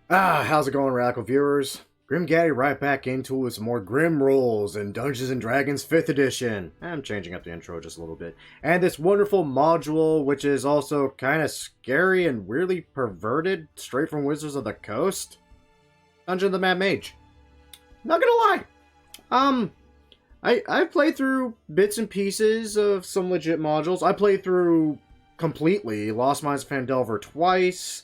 How's it going, Radical viewers? Grim Gaddy right back into with some more Grim Rolls in Dungeons & Dragons 5th edition. I'm changing up the intro just a little bit. And this wonderful module, which is also kind of scary and weirdly perverted, straight from Wizards of the Coast. Dungeon of the Mad Mage. Not gonna lie. I've played through bits and pieces of some legit modules. I played through completely Lost Mines of Phandelver twice.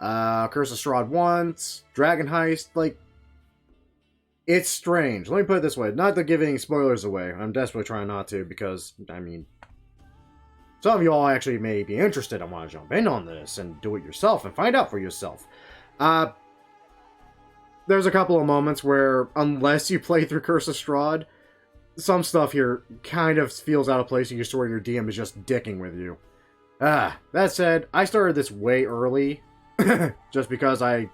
Curse of Strahd once, Dragon Heist, like, it's strange. Let me put it this way, not to give any spoilers away, I'm desperately trying not to, because, I mean, some of you all actually may be interested and want to jump in on this, and do it yourself, and find out for yourself. There's a couple of moments where, unless you play through Curse of Strahd, some stuff here kind of feels out of place, and your story your DM is just dicking with you. That said, I started this way early, just because I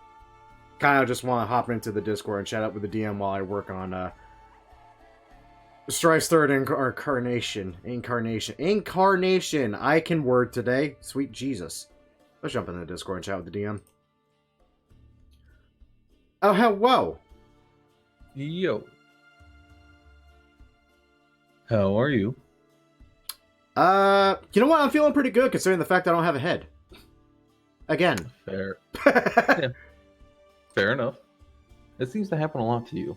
kind of just want to hop into the Discord and chat up with the DM while I work on Strife's third incarnation. Incarnation! I can word today. Sweet Jesus. Let's jump in the Discord and chat with the DM. Oh, hello! Yo. How are you? You know what? I'm feeling pretty good considering the fact I don't have a head. Again. Fair. Yeah. Fair enough. It seems to happen a lot to you.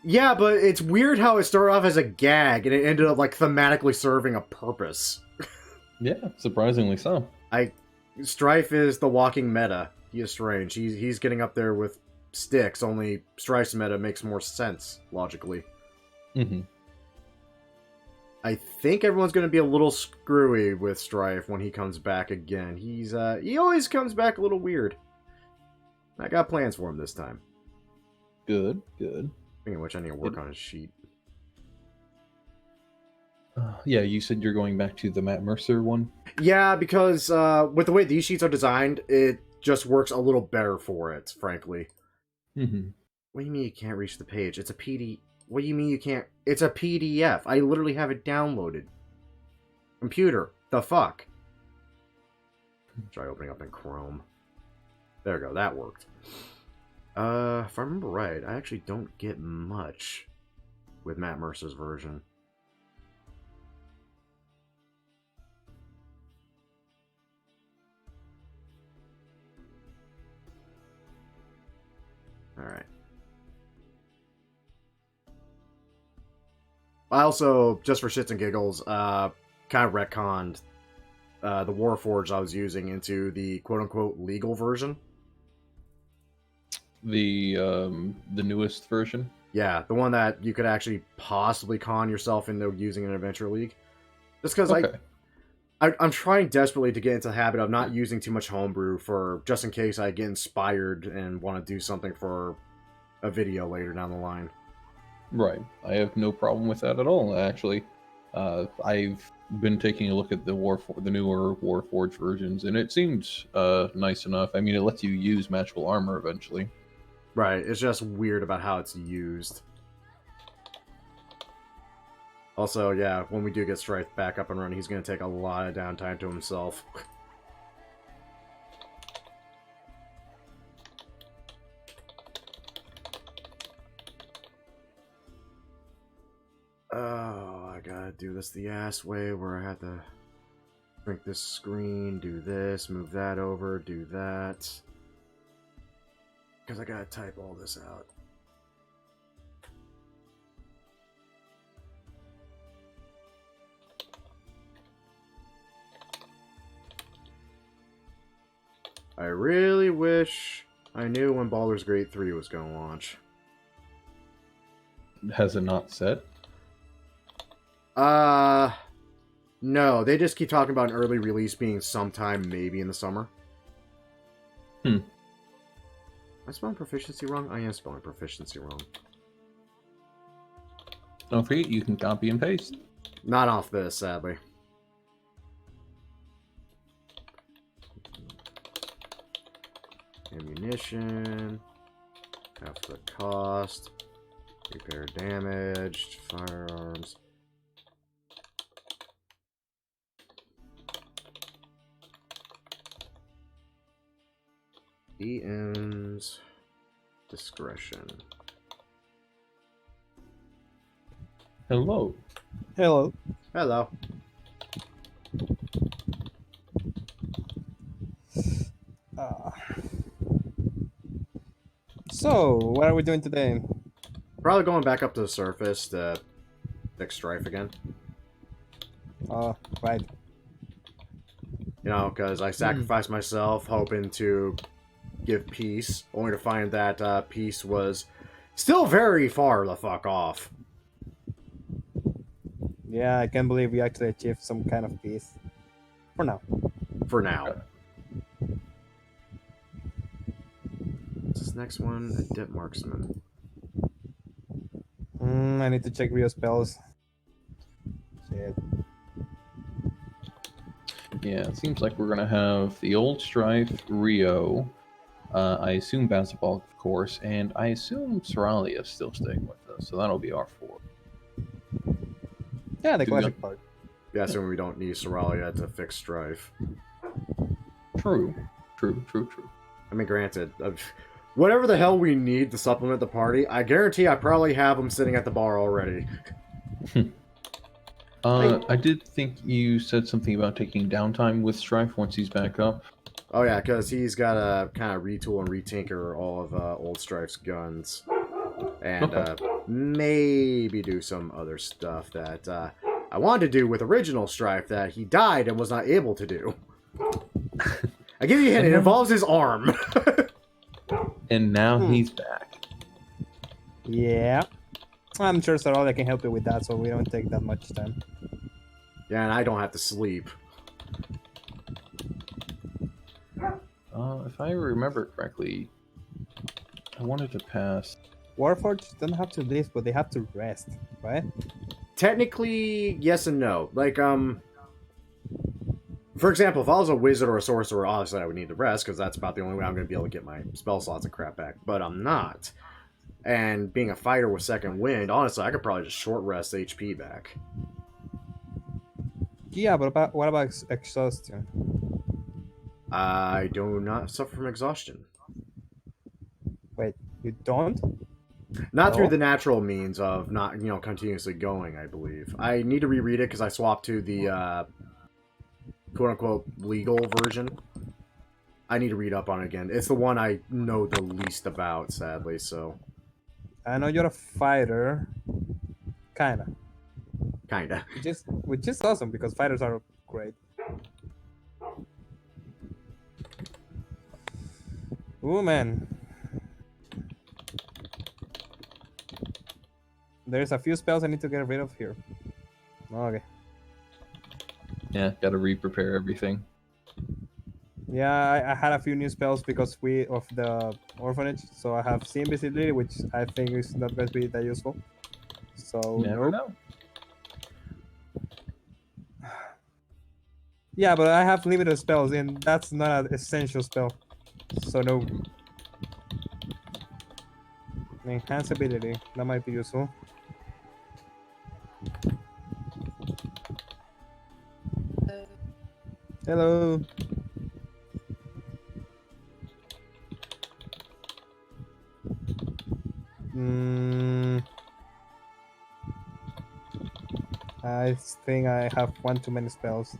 Yeah, but it's weird how it started off as a gag and it ended up like thematically serving a purpose. Yeah, surprisingly so. Strife is the walking meta. He is strange. He's getting up there with sticks, only Strife's meta makes more sense, logically. Mm-hmm. I think everyone's going to be a little screwy with Strife when he comes back again. He always comes back a little weird. I got plans for him this time. Good, good. Speaking of which, I need to work on his sheet. Yeah, you said you're going back to the Matt Mercer one? Yeah, because with the way these sheets are designed, it just works a little better for it, frankly. Mm-hmm. What do you mean you can't reach the page? It's a PD... What do you mean you can't... It's a PDF. I literally have it downloaded. Computer. The fuck? Try opening up in Chrome. There we go. That worked. If I remember right, I actually don't get much with Matt Mercer's version. Alright. I also, just for shits and giggles, kind of retconned the Warforged I was using into the quote-unquote legal version. The newest version? Yeah, the one that you could actually possibly con yourself into using in an Adventure League. Just because Okay. I'm trying desperately to get into the habit of not using too much homebrew for just in case I get inspired and want to do something for a video later down the line. Right. I have no problem with that at all, actually. I've been taking a look at the newer Warforged versions, and it seems nice enough. I mean, it lets you use magical armor eventually. Right, it's just weird about how it's used. Also, yeah, when we do get Strife back up and running, he's going to take a lot of downtime to himself. Oh, I gotta do this the ass way where I have to shrink this screen, do this, move that over, do that. Because I gotta type all this out. I really wish I knew when Baldur's Gate 3 was going to launch. Has it not set? No, they just keep talking about an early release being sometime maybe in the summer. Am I spelling proficiency wrong? I am spelling proficiency wrong. Don't forget, you can copy and paste. Not off this, sadly. Ammunition. Half the cost. Repair damaged. Firearms. DMs. Discretion. Hello. Hello. Hello. Uh, so, what are we doing today? Probably going back up to the surface to fix Strife again. Right. You know, because I sacrificed myself hoping to give peace, only to find that peace was still very far the fuck off. Yeah, I can't believe we actually achieved some kind of peace. For now. For now. What's this next one? Adept Marksman. I need to check Rio spells. Shit. Yeah, it seems like we're gonna have the old Strife, Rio, I assume Basketball, of course, and I assume Soralia is still staying with us, so that'll be our 4. Yeah, the Do we classic part. Yeah, assuming we don't need Soralia to fix Strife. True. I mean, granted, whatever the hell we need to supplement the party, I guarantee I probably have them sitting at the bar already. I did think you said something about taking downtime with Strife once he's back up. Oh yeah, because he's got to kind of retool and retinker all of old Strife's guns. And maybe do some other stuff that I wanted to do with original Strife that he died and was not able to do. I give you a hint, it involves his arm. And now he's back. Yeah. I'm sure Sarala can help you with that, so we don't take that much time. Yeah, and I don't have to sleep. If I remember correctly, I wanted to pass. Warforged don't have to live, but they have to rest, right? Technically, yes and no. Like, for example, if I was a wizard or a sorcerer, obviously I would need to rest, because that's about the only way I'm going to be able to get my spell slots and crap back. But I'm not. And being a fighter with second wind, honestly, I could probably just short rest HP back. Yeah, but what about exhaustion? I do not suffer from exhaustion. Wait, you don't? Not through the natural means of not, continuously going, I believe. I need to reread it because I swapped to the quote-unquote legal version. I need to read up on it again. It's the one I know the least about, sadly, so... I know you're a fighter. Kinda. Kinda. Which is awesome, because fighters are great. Ooh, man. There's a few spells I need to get rid of here. Okay. Yeah, gotta re-prepare everything. Yeah, I had a few new spells because of the orphanage, so I have see invisibility, which I think is not going to be that useful. So Never know. Yeah, but I have limited spells, and that's not an essential spell. So no. Enhance ability, that might be useful. Hello. I think I have one too many spells.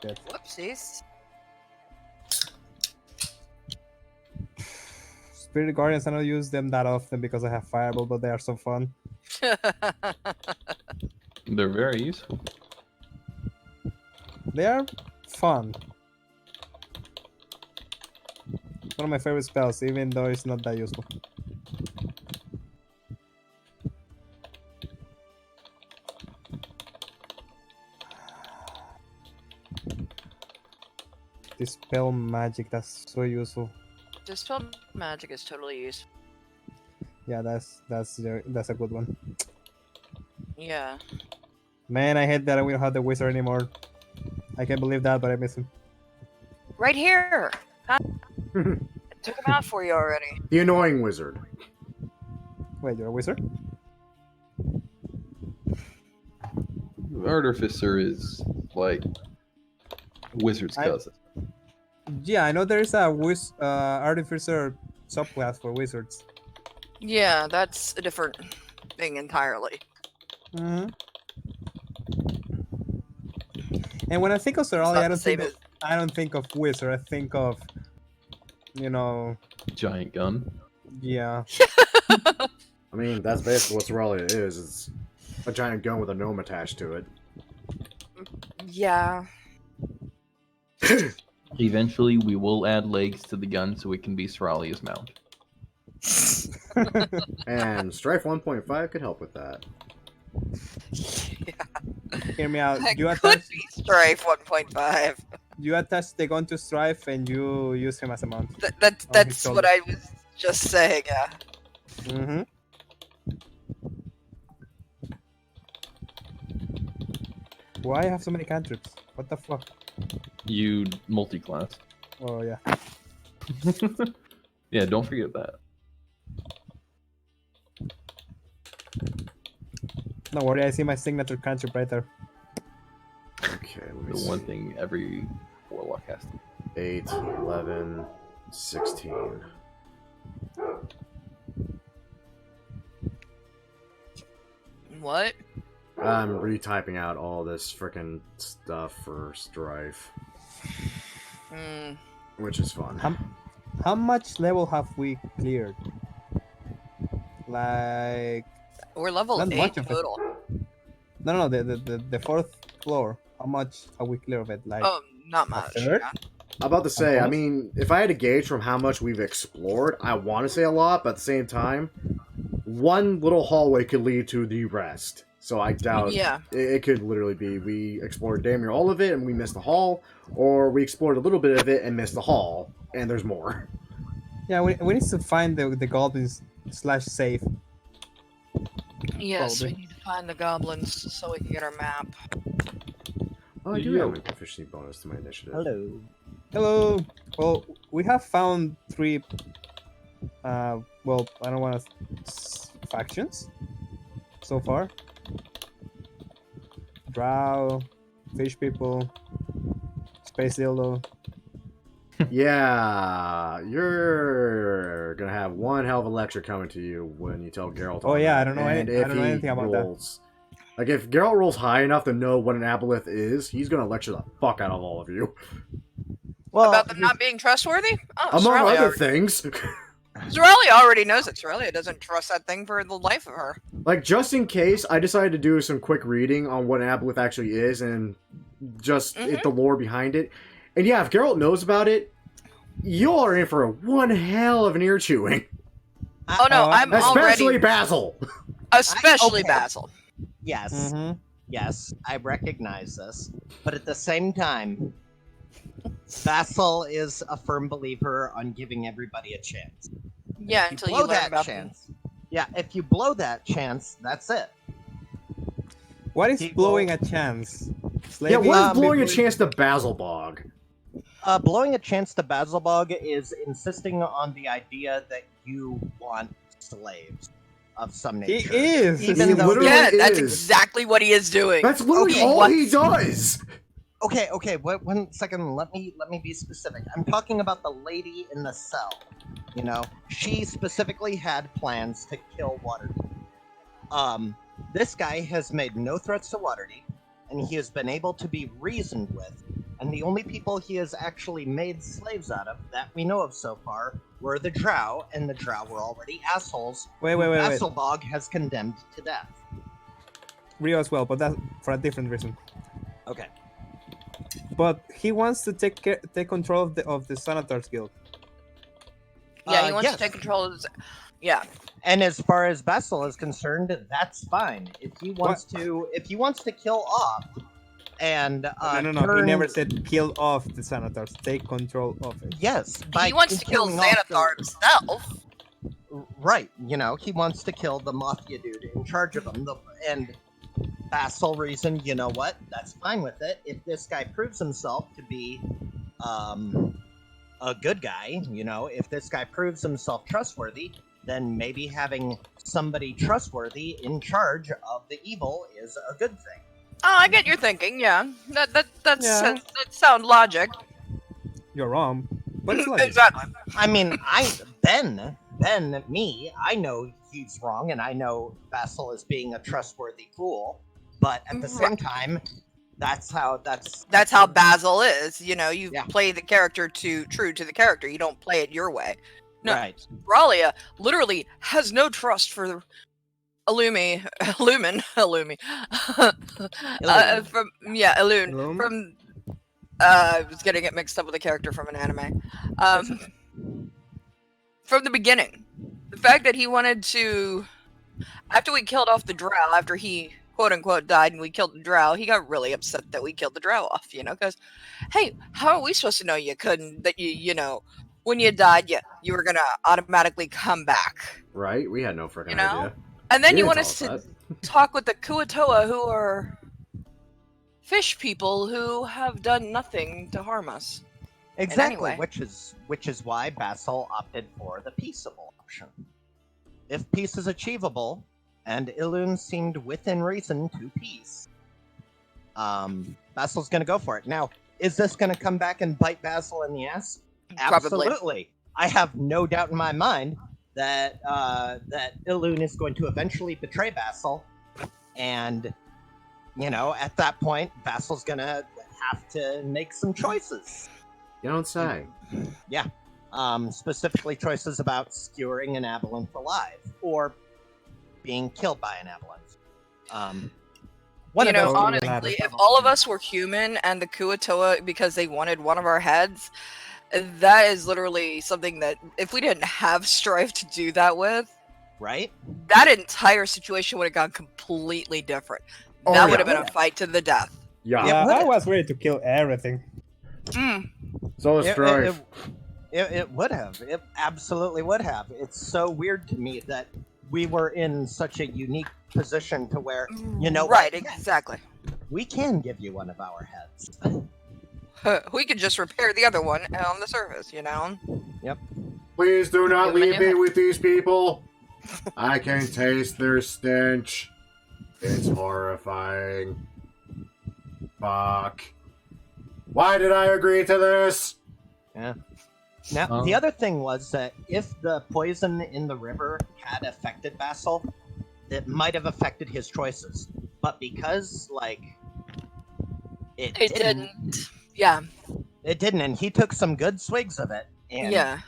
Yes. Whoopsies. Spirit Guardians, I don't use them that often because I have Fireball, but they are so fun. They're very useful. They are fun. One of my favorite spells, even though it's not that useful. Dispel magic, that's so useful. Dispel magic is totally useful. Yeah, that's a good one. Yeah. Man, I hate that we don't have the wizard anymore. I can't believe that, but I miss him. Right here! I took him out for you already. The annoying wizard. Wait, you're a wizard? Artificer is like wizard's cousin. Yeah, I know there is a artificer subclass for wizards. Yeah, that's a different thing entirely. hmm And when I think of It's Sorali, not I the don't think same of, I don't think of wizard. I think of, Giant gun. yeah. I mean, that's basically what Soralia is. It's a giant gun with a gnome attached to it. Yeah. Eventually, we will add legs to the gun so it can be Soralia's mount. And Strife 1.5 could help with that. Hear me out. That You could attach, be Strife 1.5. you attach the gun to Strife, and you use him as a mount. That's shoulder. what I was just saying, yeah. Mm-hmm. Why have so many cantrips? What the fuck? You multi-class. Oh yeah. Yeah, don't forget that. Don't worry, I see my signature cantrip right there. Okay, let me The see. one thing every warlock has to. 8, 11, 16. What? I'm retyping out all this frickin' stuff for Strife, Hmm. which is fun. How much level have we cleared? Like, We're level Not 8 much of it. total. no, the fourth floor. How much have we cleared of it? Like, Oh, not much. third? Yeah. I'm about to say, I Almost. mean, if I had to gauge from how much we've explored, I want to say a lot, but at the same time, one little hallway could lead to the rest. So I doubt Yeah. it could literally be we explored damn near all of it and we missed the hall, or we explored a little bit of it and missed the hall, and there's more. Yeah, we need to find the goblins / safe. Yes, Probably. we need to find the goblins so we can get our map. Oh, I do Yo. have a proficiency bonus to my initiative. Hello. Hello. Well, we have found 3. Well, I don't want to factions so far. Drow, fish people, space dildo. Yeah, you're gonna have one hell of a lecture coming to you when you tell Geralt. Oh on yeah, that. I don't know And any- I if don't know he anything about that. rolls, like if Geralt rolls high enough to know what an aboleth is, he's gonna lecture the fuck out of all of you. Well, About them not being trustworthy? Oh, Among Soralia other already, things. Soralia already knows it. Soralia doesn't trust that thing for the life of her. Like, just in case, I decided to do some quick reading on what an aboleth actually is and just the lore behind it. And yeah, if Geralt knows about it, you are in for one hell of an ear chewing. Oh no, I'm Especially already... Basil. Especially okay. Basil. yes, Mm-hmm. yes, I recognize this, but at the same time, Vassal is a firm believer on giving everybody a chance. Yeah, If until blow you learn that about chance. Yeah, if you blow that chance, that's it. What is People- blowing a chance? Yeah, Slaving what is blowing a before- chance to Basil Bog? Blowing a chance to Basilbog is insisting on the idea that you want slaves of some He nature. is. Even He though literally Yeah, that's is. exactly what he is doing. That's literally He all wants- he does. Okay, wait 1 second. Let me be specific. I'm talking about the lady in the cell. You know, she specifically had plans to kill Waterdeep. This guy has made no threats to Waterdeep, and he has been able to be reasoned with. And the only people he has actually made slaves out of, that we know of so far, were the Drow, and the Drow were already assholes. Wait. Hasselbog has condemned to death. Rio as well, but that's for a different reason. Okay. But he wants to take control of the Sanatars Guild. Yeah, he wants yes. to take control of his... Yeah. And as far as Basil is concerned, that's fine. If he wants to kill off and No. He turn- never said kill off the Sanatars. Take control of it. Yes, He wants to kill killing off Xanathar himself. Right, you know, he wants to kill the Mafia dude in charge of him. And Basil reason, you know what? That's fine with it. If this guy proves himself to be a good guy, you know, if this guy proves himself trustworthy, then maybe having somebody trustworthy in charge of the evil is a good thing. Oh, I get your thinking, yeah. That's Yeah. that sound logic. You're wrong, but it's like Exactly. I mean, then me, I know he's wrong, and I know Basil is being a trustworthy fool. But at the same time, that's how Basil is. You know, you Yeah. play the character true to the character. You don't play it your way. No, right. Ralia literally has no trust for Illumi, Illumi. from Illune Illum? from. I was getting it mixed up with a character from an anime. From the beginning, the fact that he wanted to, after we killed off the drow, after he quote unquote died and we killed the drow, he got really upset that we killed the drow off. You know, because hey, how are we supposed to know you couldn't? That you know. When you died, you were gonna automatically come back. Right? We had no freaking You know? idea. And then You you want didn't us tell to us that. talk with the Kuatoa, who are fish people who have done nothing to harm us. Exactly, anyway. which is why Basil opted for the peaceable option. If peace is achievable, and Ilun seemed within reason to peace, Basil's going to go for it. Now, is this going to come back and bite Basil in the ass? Probably. Absolutely. I have no doubt in my mind that that Ilun is going to eventually betray Basil, and you know, at that point, Basil's going to have to make some choices. You don't say. Specifically choices about skewering an aberrant alive or being killed by an aberrant. One You of know, those Totally honestly, matter. if all of us were human and the Kuatoa, because they wanted one of our heads, that is literally something that, if we didn't have Strife to do that with, right? that entire situation would have gone completely different. Oh, that yeah. would have been a fight to the death. Yeah. Yeah, would I it? was ready to kill everything. Mm. So is Strife. It would have. It absolutely would have. It's so weird to me that we were in such a unique position to where, you know, Right, what? exactly. We can give you one of our heads. We could just repair the other one on the surface, you know? Please do not Human leave me unit. with these people. I can taste their stench. It's horrifying. Fuck. Why did I agree to this? Now, the other thing was that if the poison in the river had affected Basil, it might have affected his choices. But because, like, it didn't. Yeah. It didn't, and he took some good swigs of it, and Yeah.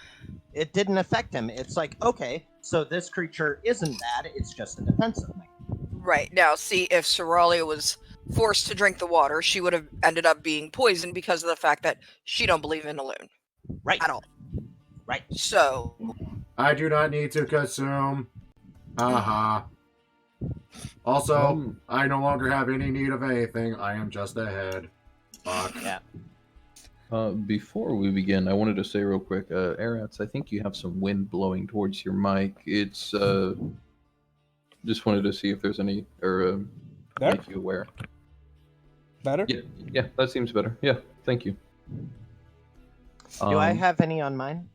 it didn't affect him. It's like, okay, so this creature isn't bad, it's just a defensive thing. Right. Now, see, if Soralia was forced to drink the water, she would have ended up being poisoned because of the fact that she don't believe in Ilune Right. at all. Right. So, I do not need to consume. Haha. Also, I no longer have any need of anything. I am just a head. Fuck. Yeah. Before we begin, I wanted to say real quick, Arats, I think you have some wind blowing towards your mic. It's just wanted to see if there's any, or There? make you aware. Better? Yeah, that seems better. Yeah, thank you. Do I have any on mine?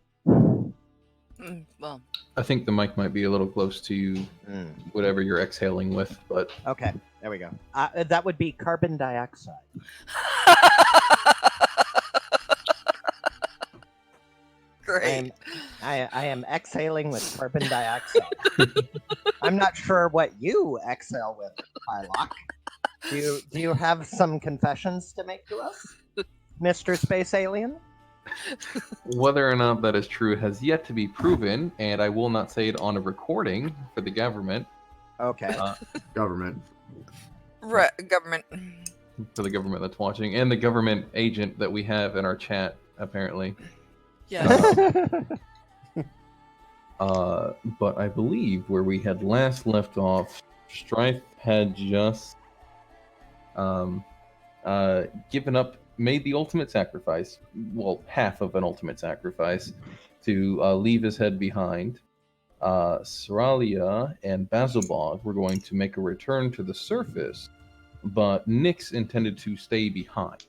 well, I think the mic might be a little close to you, whatever you're exhaling with, but Okay, there we go. That would be carbon dioxide. great. I am exhaling with carbon dioxide. I'm not sure what you exhale with, Hylock. Do you have some confessions to make to us, Mr. Space Alien? whether or not that is true has yet to be proven, and I will not say it on a recording for the government. Okay. Government. Right, government. For the government that's watching, and the government agent that we have in our chat, apparently. Yeah. But I believe where we had last left off, Strife had just given up, made the ultimate sacrifice, well, half of an ultimate sacrifice, to leave his head behind. Soralia and Basilbog were going to make a return to the surface, but Nyx intended to stay behind.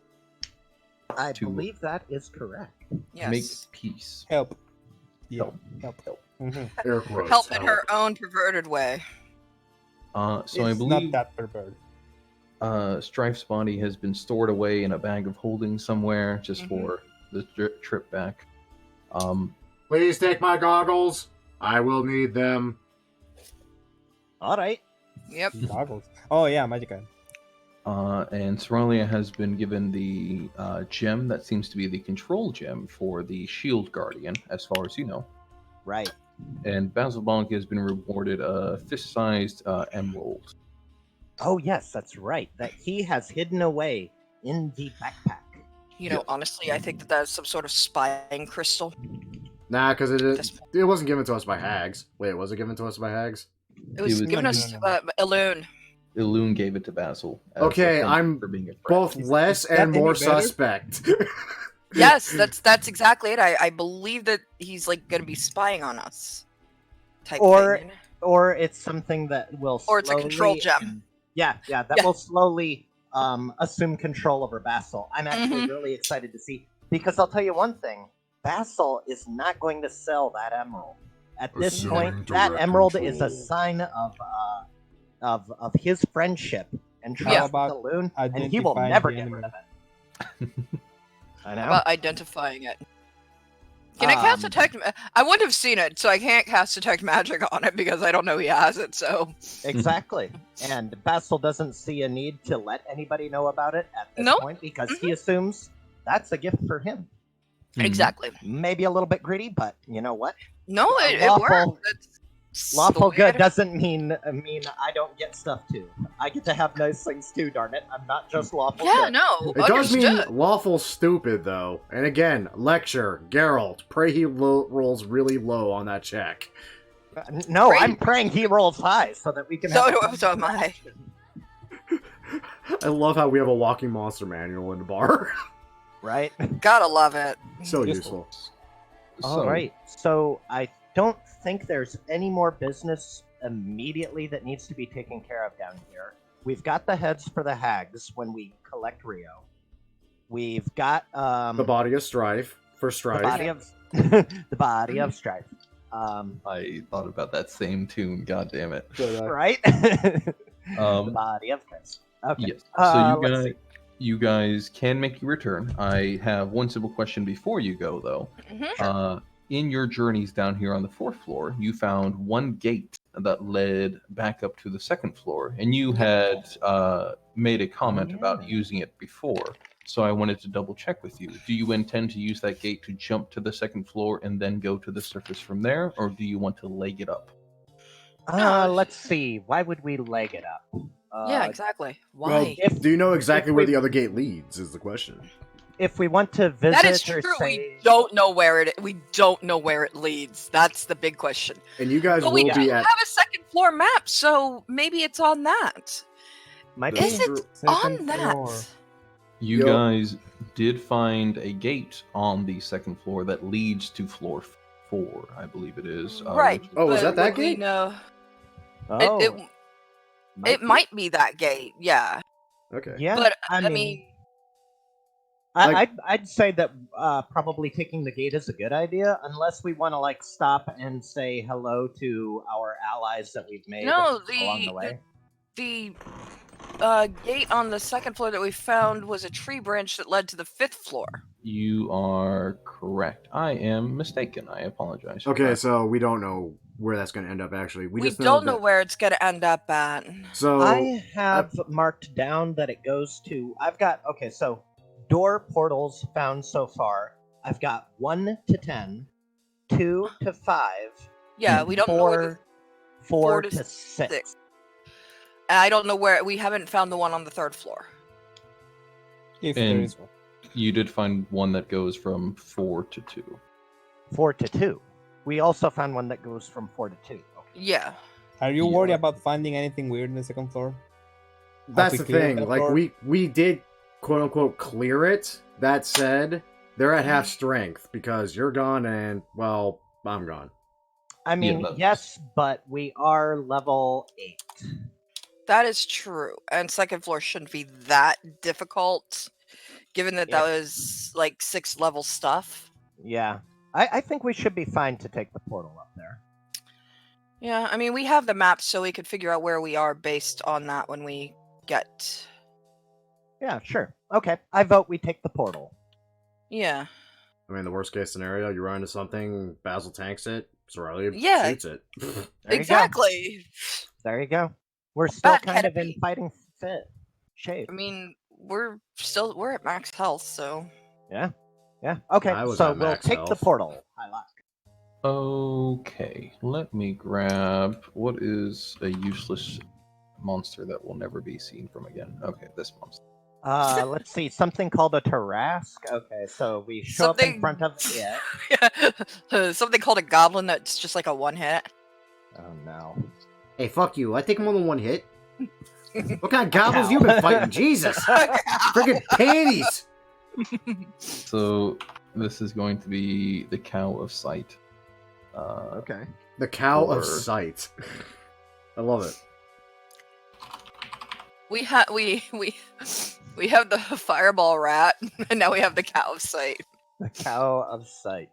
I To- believe that is correct. Yes. Make peace. Help. Yeah. Help. Help. Mhm. Air quotes. Help in her own perverted way. So I It's believe not that perverted. Strife's body has been stored away in a bag of holding somewhere just Mhm. for the trip back. Please take my goggles. I will need them. All right. Yep. Goggles. Oh yeah, magic item. And Cerelia has been given the gem that seems to be the control gem for the Shield Guardian, as far as you know. Right. And Basil Bonk has been rewarded a fist-sized emerald. Oh yes, that's right. That he has hidden away in the backpack. You know, Yes. honestly, I think that that's some sort of spying crystal. Nah, because This- it wasn't given to us by hags. Wait, was it given to us by hags? It was was- given No, us no, no. Elune. Ilune gave it to Basil. as Okay, a thank I'm you for being a friend. Both less that and any more better? suspect. Yes, that's exactly it. I believe that he's like going to be spying on us. Type Or- thing. Or it's something that will Or it's a control slowly- gem. Yeah, that Yeah. will slowly assume control over Basil. I'm actually really excited to see, because I'll tell you one thing: Basil is not going to sell that emerald. At this Assume point, that direct emerald is a control. sign of his friendship and trust Yeah. with the loon, and he will Identifying never the get enemy. rid of it. I know. About identifying it. Can I cast Um, detect? I wouldn't have seen it, so I can't cast detect magic on it because I don't know he has it. So Exactly. And Basil doesn't see a need to let anybody know about it at this Nope. point because he assumes that's a gift for him. Mhm. exactly. Maybe a little bit greedy, but you know what? No, it Lawful- worked. That's Lawful the way good it- doesn't mean I don't get stuff too. I get to have nice things too, darn it. I'm not just lawful Yeah, good. no, It does understood. mean lawful stupid, though. And again, lecture, Geralt. Pray he rolls really low on that check. No, Great. I'm praying he rolls high so that we can So have do- so am I. I love how we have a walking monster manual in the bar. right? Gotta love it. So Useful. useful. All right. So I don't think there's any more business immediately that needs to be taken care of down here. We've got the heads for the hags when we collect Rio. We've got The Body of Strife for the Strife. body of the body of strife. I thought about that same tune. God damn it. Right? the Um, body of Christ. Okay. yes. So let's see. you guys can make your return. I have one simple question before you go, though. Mhm. In your journeys down here on the 4th floor, you found one gate that led back up to the 2nd floor, and you had made a comment about using it before. So I wanted to double check with you. Do you intend to use that gate to jump to the 2nd floor and then go to the surface from there, or do you want to leg it up? No. Let's see. Why would we leg it up? Yeah, exactly. Why? Well, If- do you know exactly if where we- the other gate leads? Is the question. If we want to visit that is or true. say, We don't know where it. We don't know where it leads. That's the big question. And you guys But will we do be have at. a second floor map, so maybe it's on that. might That's Is be. it true. on Second that? floor. You Yo. guys did find a gate on the 2nd floor that leads to floor 4, I believe it is. Right. which- Oh, is but that would we gate? know? Oh, It might be that gate. Yeah. Okay. Yeah, But I I mean, mean, Like- I'd say that probably taking the gate is a good idea, unless we want to like stop and say hello to our allies that we've made No, along the way. the gate on the 2nd floor that we found was a tree branch that led to the 5th floor. You are correct. I am mistaken. I apologize. for Okay, that. so we don't know where that's going to end up. Actually, We just don't know that- where it's gonna end up at. So I have marked down that it goes to. I've got okay, so door portals found so far. I've got 1 to 10, 2 to 5, Yeah, we don't know where 4 to to 6. 6. I don't know where. We haven't found the one on the 3rd floor. If And- there is one. You did find one that goes from 4 to 2. 4 to 2. We also found one that goes from 4 to 2. Okay. Yeah. Are you Yeah. worried about finding anything weird in the 2nd floor? that's we the cleared thing. that Like floor? we did quote unquote clear it. That said, they're at half strength because you're gone and well, I'm gone. I mean, that's- yes, but we are level 8. That is true. And 2nd floor shouldn't be that difficult, given that that was like 6th level stuff. Yeah. I think we should be fine to take the portal up there. Yeah, I mean, we have the map, so we could figure out where we are based on that when we get. Yeah, sure. Okay. I vote we take the portal. Yeah. I mean, the worst case scenario, you run into something, Basil tanks it, Sorelli Yeah. shoots it. There you go. Exactly. There you go. We're still Bad kind of in canopy. fighting fit shape. I mean, we're at max health, so Yeah. Yeah. Okay. I was So at we'll max take the health. portal. I like. Okay, let me grab what is a useless monster that will never be seen from again. Okay, this monster. Let's see. Something called a Tarrasque. Okay, so we show up in front of it. something called a goblin that's just like a one hit. Oh no. Hey, fuck you. I take more than one hit. What kind of goblins you been fighting? Jesus. Friggin' panties. So this is going to be the Cow of Sight. Okay. The cow of Or- sight. I love it. We have the fireball rat, and now we have the cow of sight. The Cow of Sight.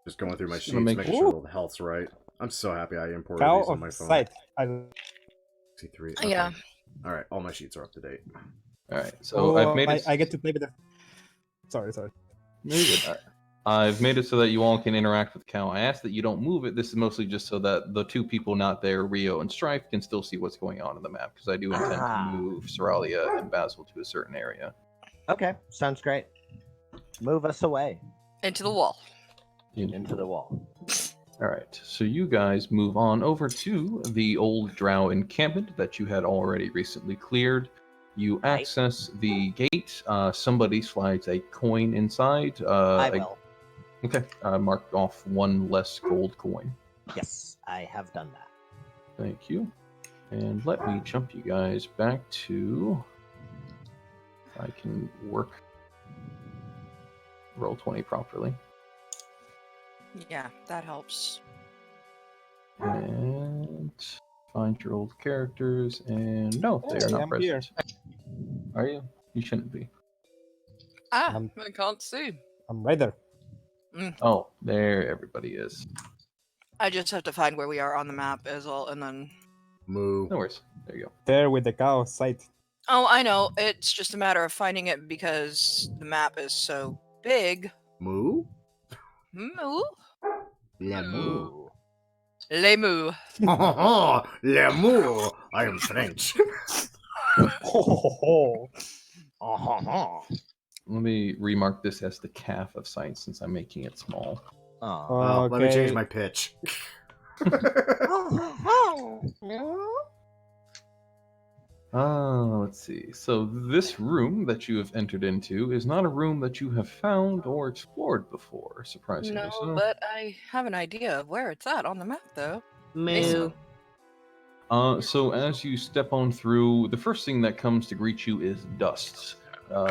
Just going through my Just sheets, gonna make- making sure all the health's right. I'm so happy I imported Cow these on my of phone. sight. 63. Yeah. All right, all my sheets are up to date. All right, so I've made it. I get to play with the. Sorry. No, you're good. All right. I've made it so that you all can interact with the cow. I asked that you don't move it. This is mostly just so that the two people not there, Rio and Strife, can still see what's going on in the map, because I do intend to move Soralia and Basil to a certain area. Okay, sounds great. Move us away Into the wall. into the wall. All right, so you guys move on over to the old drow encampment that you had already recently cleared. You Right. access the gate. Somebody slides a coin inside. I will. Okay, mark off one less gold coin. Yes, I have done that. Thank you. And let me jump you guys back to... If I can work Roll20 properly. Yeah, that helps. And find your old characters. And no, they are Hey, not I'm here. present. Are you? You shouldn't be. I can't see. I'm right there. Oh, there everybody is. I just have to find where we are on the map as well, and then. Moo. No worries. There you go. There with the cow of sight. Oh, I know. It's just a matter of finding it because the map is so big. Moo? Moo? Le moo. Ooh. Les moo. Le moo. I am French. Let me remark this as the calf of sight since I'm making it small. Oh. Well, let me change Okay. my pitch. Let's see. So this room that you have entered into is not a room that you have found or explored before, surprisingly. No, so. but I have an idea of where it's at on the map, though. Moo. So as you step on through, the first thing that comes to greet you is dust.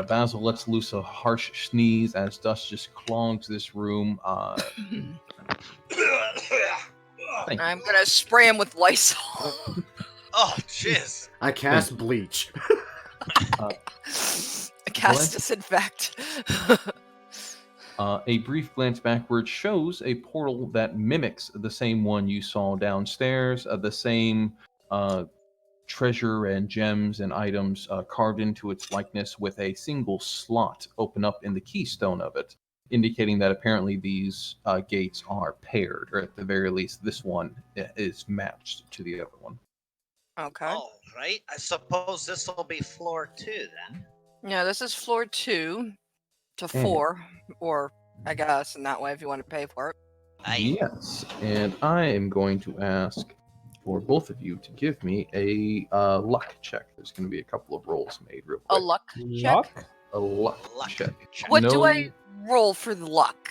Basil lets loose a harsh sneeze as dust just clogs this room. Thank you. I'm gonna spray him with Lysol. Oh, jeez. I cast bleach. Cast disinfect. A brief glance backwards shows a portal that mimics the same one you saw downstairs, the same treasure and gems and items carved into its likeness with a single slot open up in the keystone of it, indicating that apparently these gates are paired, or at the very least this one is matched to the other one. Okay. All right. I suppose this will be floor 2 then. Yeah, this is floor 2 to 4, or I guess in that way if you want to pay for it. Yes, and I am going to ask for both of you to give me a luck check. There's going to be a couple of rolls made real A quick. luck check? Luck? A luck check. What do No- I roll for the luck?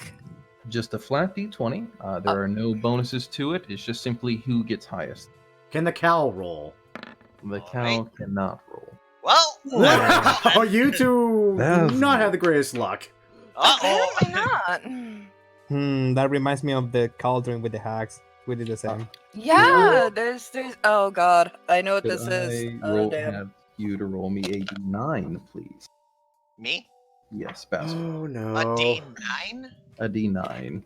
Just a flat d20. There are no bonuses to it. It's just simply who gets highest. Can the cow roll? The All cow right. cannot roll. Well, Oh, you two That's- do not have the greatest luck. Apparently not. That reminds me of the cauldron with the hags. We did the same. Yeah, there's oh god, I know what Could this is. I Oh damn. have you to roll me a d9, please? Me? Yes, Basil. Oh no. A D9? A d9.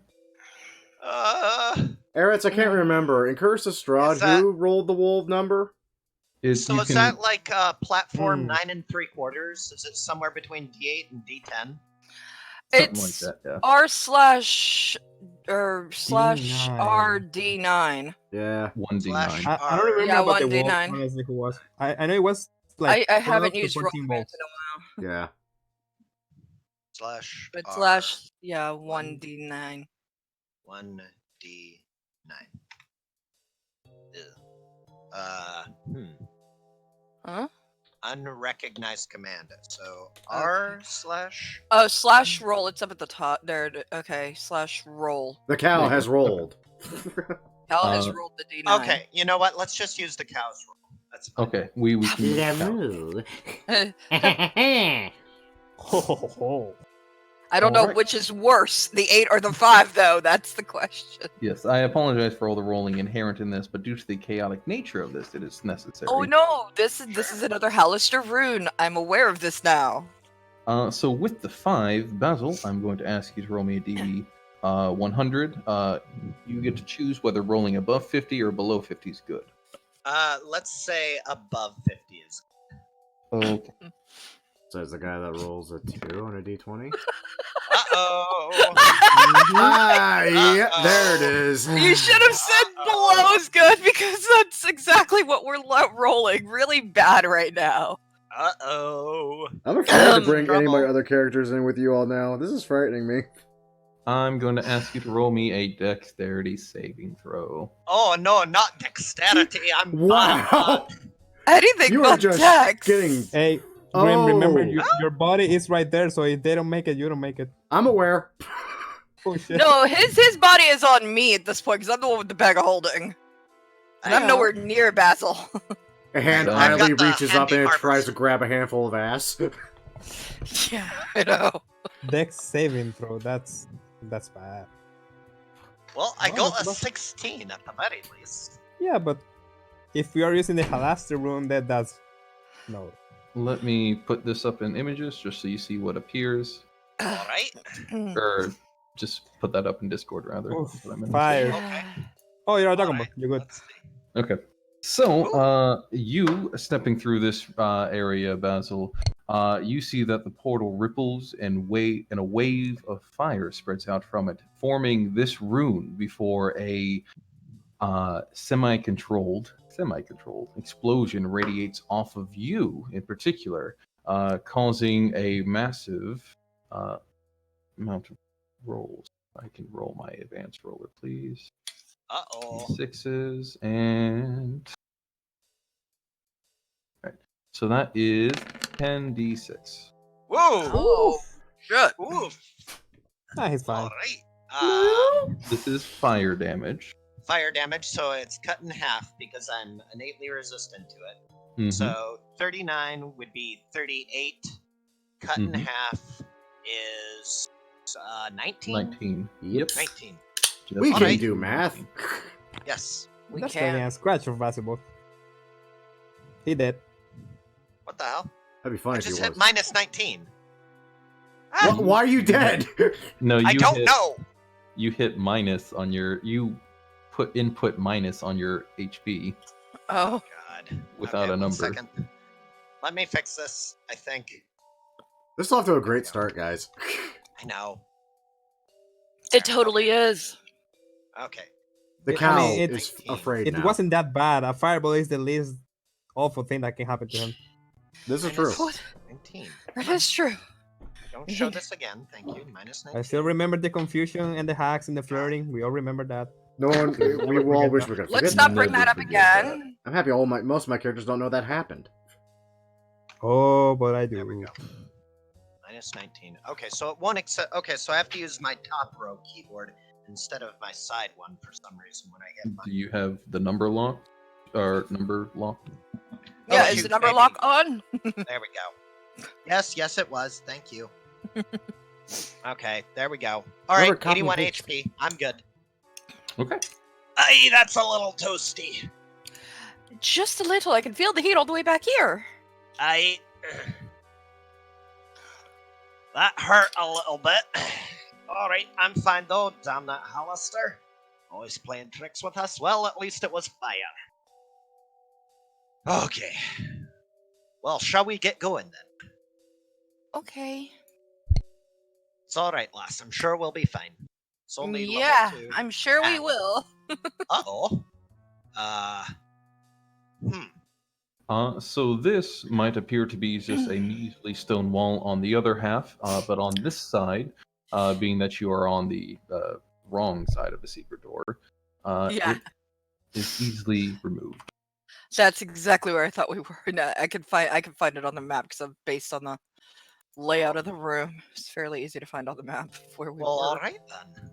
Eretz, I can't remember. In Curse of Strahd, Is that- who rolled the wolf number? So You is can- that like platform Hmm. 9 3/4? Is it somewhere between D8 and D10? Something like It's that, yeah. R slash or slash D9. RD9. Yeah. 1d9. I don't remember Yeah, about the 1d9. wolf, honestly, who was. I know it was like I haven't 12 to used roll 14 commands volts. in a while. Yeah. Slash But R slash, yeah, 1d9. 1d9. Ew. Huh? Unrecognized command. So R slash. Oh, slash roll. It's up at the top. There. Okay, slash roll. The cow There you has go. rolled. Hal has Uh, rolled the d9. Okay, you know what? Let's just use the cow's roll. That's fine. Okay, we can use the cow. Ho, ho, ho, ho. I don't know Alright. which is worse, the 8 or the 5, though. That's the question. Yes, I apologize for all the rolling inherent in this, but due to the chaotic nature of this, it is necessary. Oh no, this is another Hallister rune. I'm aware of this now. So with the 5, Basil, I'm going to ask you to roll me a DD 100. You get to choose whether rolling above 50 or below 50 is good. Let's say above 50 is. Okay. Says the guy that rolls a 2 on a d20. Uh-oh. Ah, yeah, there it is. You should have said below is good because that's exactly what we're rolling. Really bad right now. Uh-oh. I'm afraid to bring any of my Trouble. other characters in with you all now. This is frightening me. I'm going to ask you to roll me a dexterity saving throw. Oh no, not dexterity. I'm Wow. Anything You are but just dex. getting. Hey, Grim, remember Oh. your body is right there, so if they don't make it, you don't make it. I'm aware. Oh shit. No, his body is on me at this point because I'm the one with the bag of holding. And I'm Yeah. nowhere near Basil. A hand I've got idly the reaches up handy and it harbors. tries to grab a handful of ass. Yeah, I know. Dex saving throw. That's bad. Well, I Oh, got that's a not- 16 at the very least. Yeah, but if we are using the Halaster rune, that's no. Let me put this up in images just so you see what appears. Alright. Or just put that up in Discord, rather. Oof, is what I meant to say. fire. Okay. Oh, you're a Dragon Ball. Alright, You're good. let's see. Okay. So, you stepping through this area, Basil, you see that the portal ripples and a wave of fire spreads out from it, forming this rune before a semi-controlled explosion radiates off of you in particular, causing a massive amount of rolls. I can roll my advanced roller, please. Uh-oh. 6s and right. So that is 10d6. Whoa! Oh, shit. Oof. Ah, he's fine. Alright. This is fire damage. Fire damage, so it's cut in half because I'm innately resistant to it. Mhm. So 39 would be 38. Cut in Mhm. half is 19? 19. Yep. 19. Just We can Alright. do math. Yes. We That's can. really a scratch for Basketball. He did. What the hell? That'd be I funny if just he hit was. minus 19. Ah, Why are you dead? No, you I don't hit, know. You hit minus on your. You put input minus on your HP. Oh, God. Without Okay, a one number. second. Let me fix this, I think. This is off to a great start, guys. I know. it totally is. Okay. The I cow mean, is afraid It now. wasn't that bad. A fireball is the least awful thing that can happen to him. This is true. What? 19. That is true. Don't show this again. Thank you. Minus 19. I still remember the confusion and the hacks and the flirting. We all remember that. No one. We Never all forget wish that. we could Let's forget not that. bring that up Never forget again. I'm happy most of my characters don't know that happened. Oh, but I There we do. go. Minus 19. Okay, so it won't accept. Okay, so I have to use my top row keyboard instead of my side one for some reason when I hit my. Do you have the number lock? Or number lock? Yeah, Oh, is shoot, the number maybe. lock on? There we go. Yes, it was. Thank you. Okay, there we go. All Never right, copy 81 and paste. HP. I'm good. Okay. Aye, that's a little toasty. Just a little. I can feel the heat all the way back here. Aye. That hurt a little bit. All right, I'm fine though. Damn that Hallister. Always playing tricks with us. Well, at least it was fire. Okay. Well, shall we get going then? Okay. It's all right, lass. I'm sure we'll be fine. It's only Yeah, level 2. I'm sure we and- will. Uh-oh. So this might appear to be just a measly stone wall on the other half, but on this side, being that you are on the wrong side of the secret door, Yeah. it is easily removed. That's exactly where I thought we were. No, I can find it on the map because I'm based on the layout of the room. It's fairly easy to find on the map where we Well, were. all right then.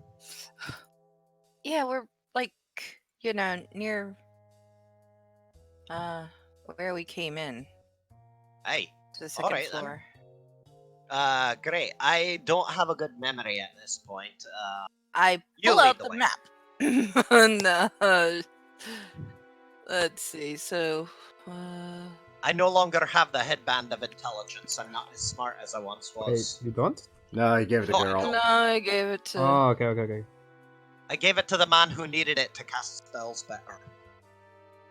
Yeah, we're like, near where we came in Hey, to the second Alright then. floor. Great. I don't have a good memory at this point. I You pull lead out the the way. map. And, let's see. So, I no longer have the headband of intelligence. I'm not as smart as I once Wait, was. you don't? No, you gave it to Oh, Geralt. no, I gave it to. Oh, okay. I gave it to the man who needed it to cast spells better.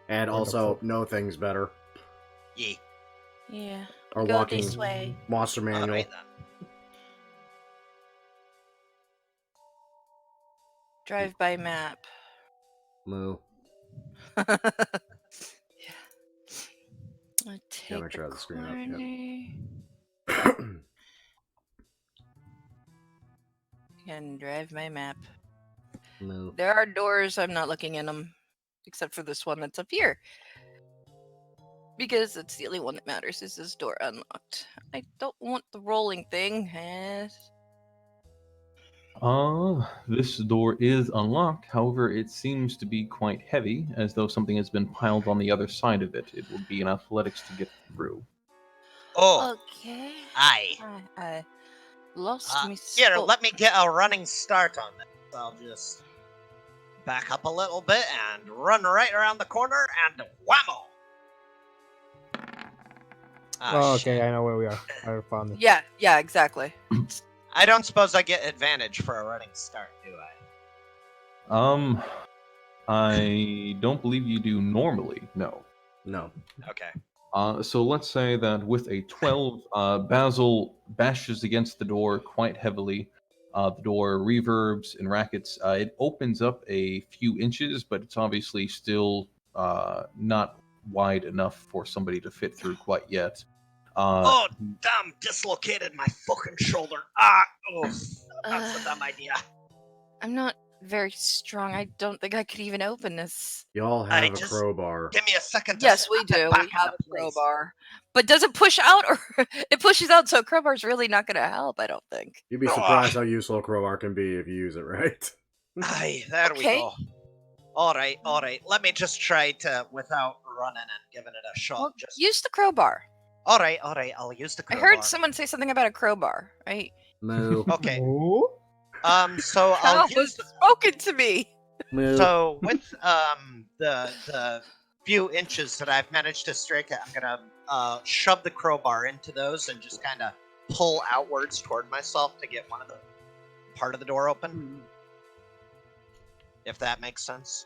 And What the also, fuck? know things better. Yeah. Yeah. Or Go walking this way. monster manual. Alright then. Drive by map. Moo. Yeah. I take make sure I have the screen up, yep. corner and drive my map. Moo. There are doors. I'm not looking in them, except for this one that's up here. Because it's the only one that matters. Is this door unlocked? I don't want the rolling thing. This door is unlocked. However, it seems to be quite heavy, as though something has been piled on the other side of it. It would be an athletics to get through. Oh, Okay. aye. I lost me. Here, let me get a running start on this. I'll just back up a little bit and run right around the corner and whammo! Oh, okay, Shit. I know where we are. I found it. Yeah, exactly. I don't suppose I get advantage for a running start, do I? I don't believe you do normally, no. No. Okay. So let's say that with a 12, Basil bashes against the door quite heavily. The door reverbs and rackets. It opens up a few inches, but it's obviously still not wide enough for somebody to fit through quite yet. Oh, damn, dislocated my fucking shoulder. That's a dumb idea. I'm not very strong. I don't think I could even open this. Y'all I have a just- crowbar. Give me a second to Yes, we snap it do. back We have into a place. crowbar. But does it push out, or it pushes out? So a crowbar's really not going to help. I don't think. You'd be surprised how useful a crowbar can be if you use it right. Aye, there we Okay. go. Alright. Let me just try to, without running and giving it a shot. Well, just use the crowbar. Alright, I'll use the I crowbar. heard someone say something about a crowbar, right? Moo. Okay, Oh? so That I'll was use spoken to me. Moo. So with the few inches that I've managed to strike it, I'm gonna shove the crowbar into those and just kind of pull outwards toward myself to get one of the part of the door open. If that makes sense.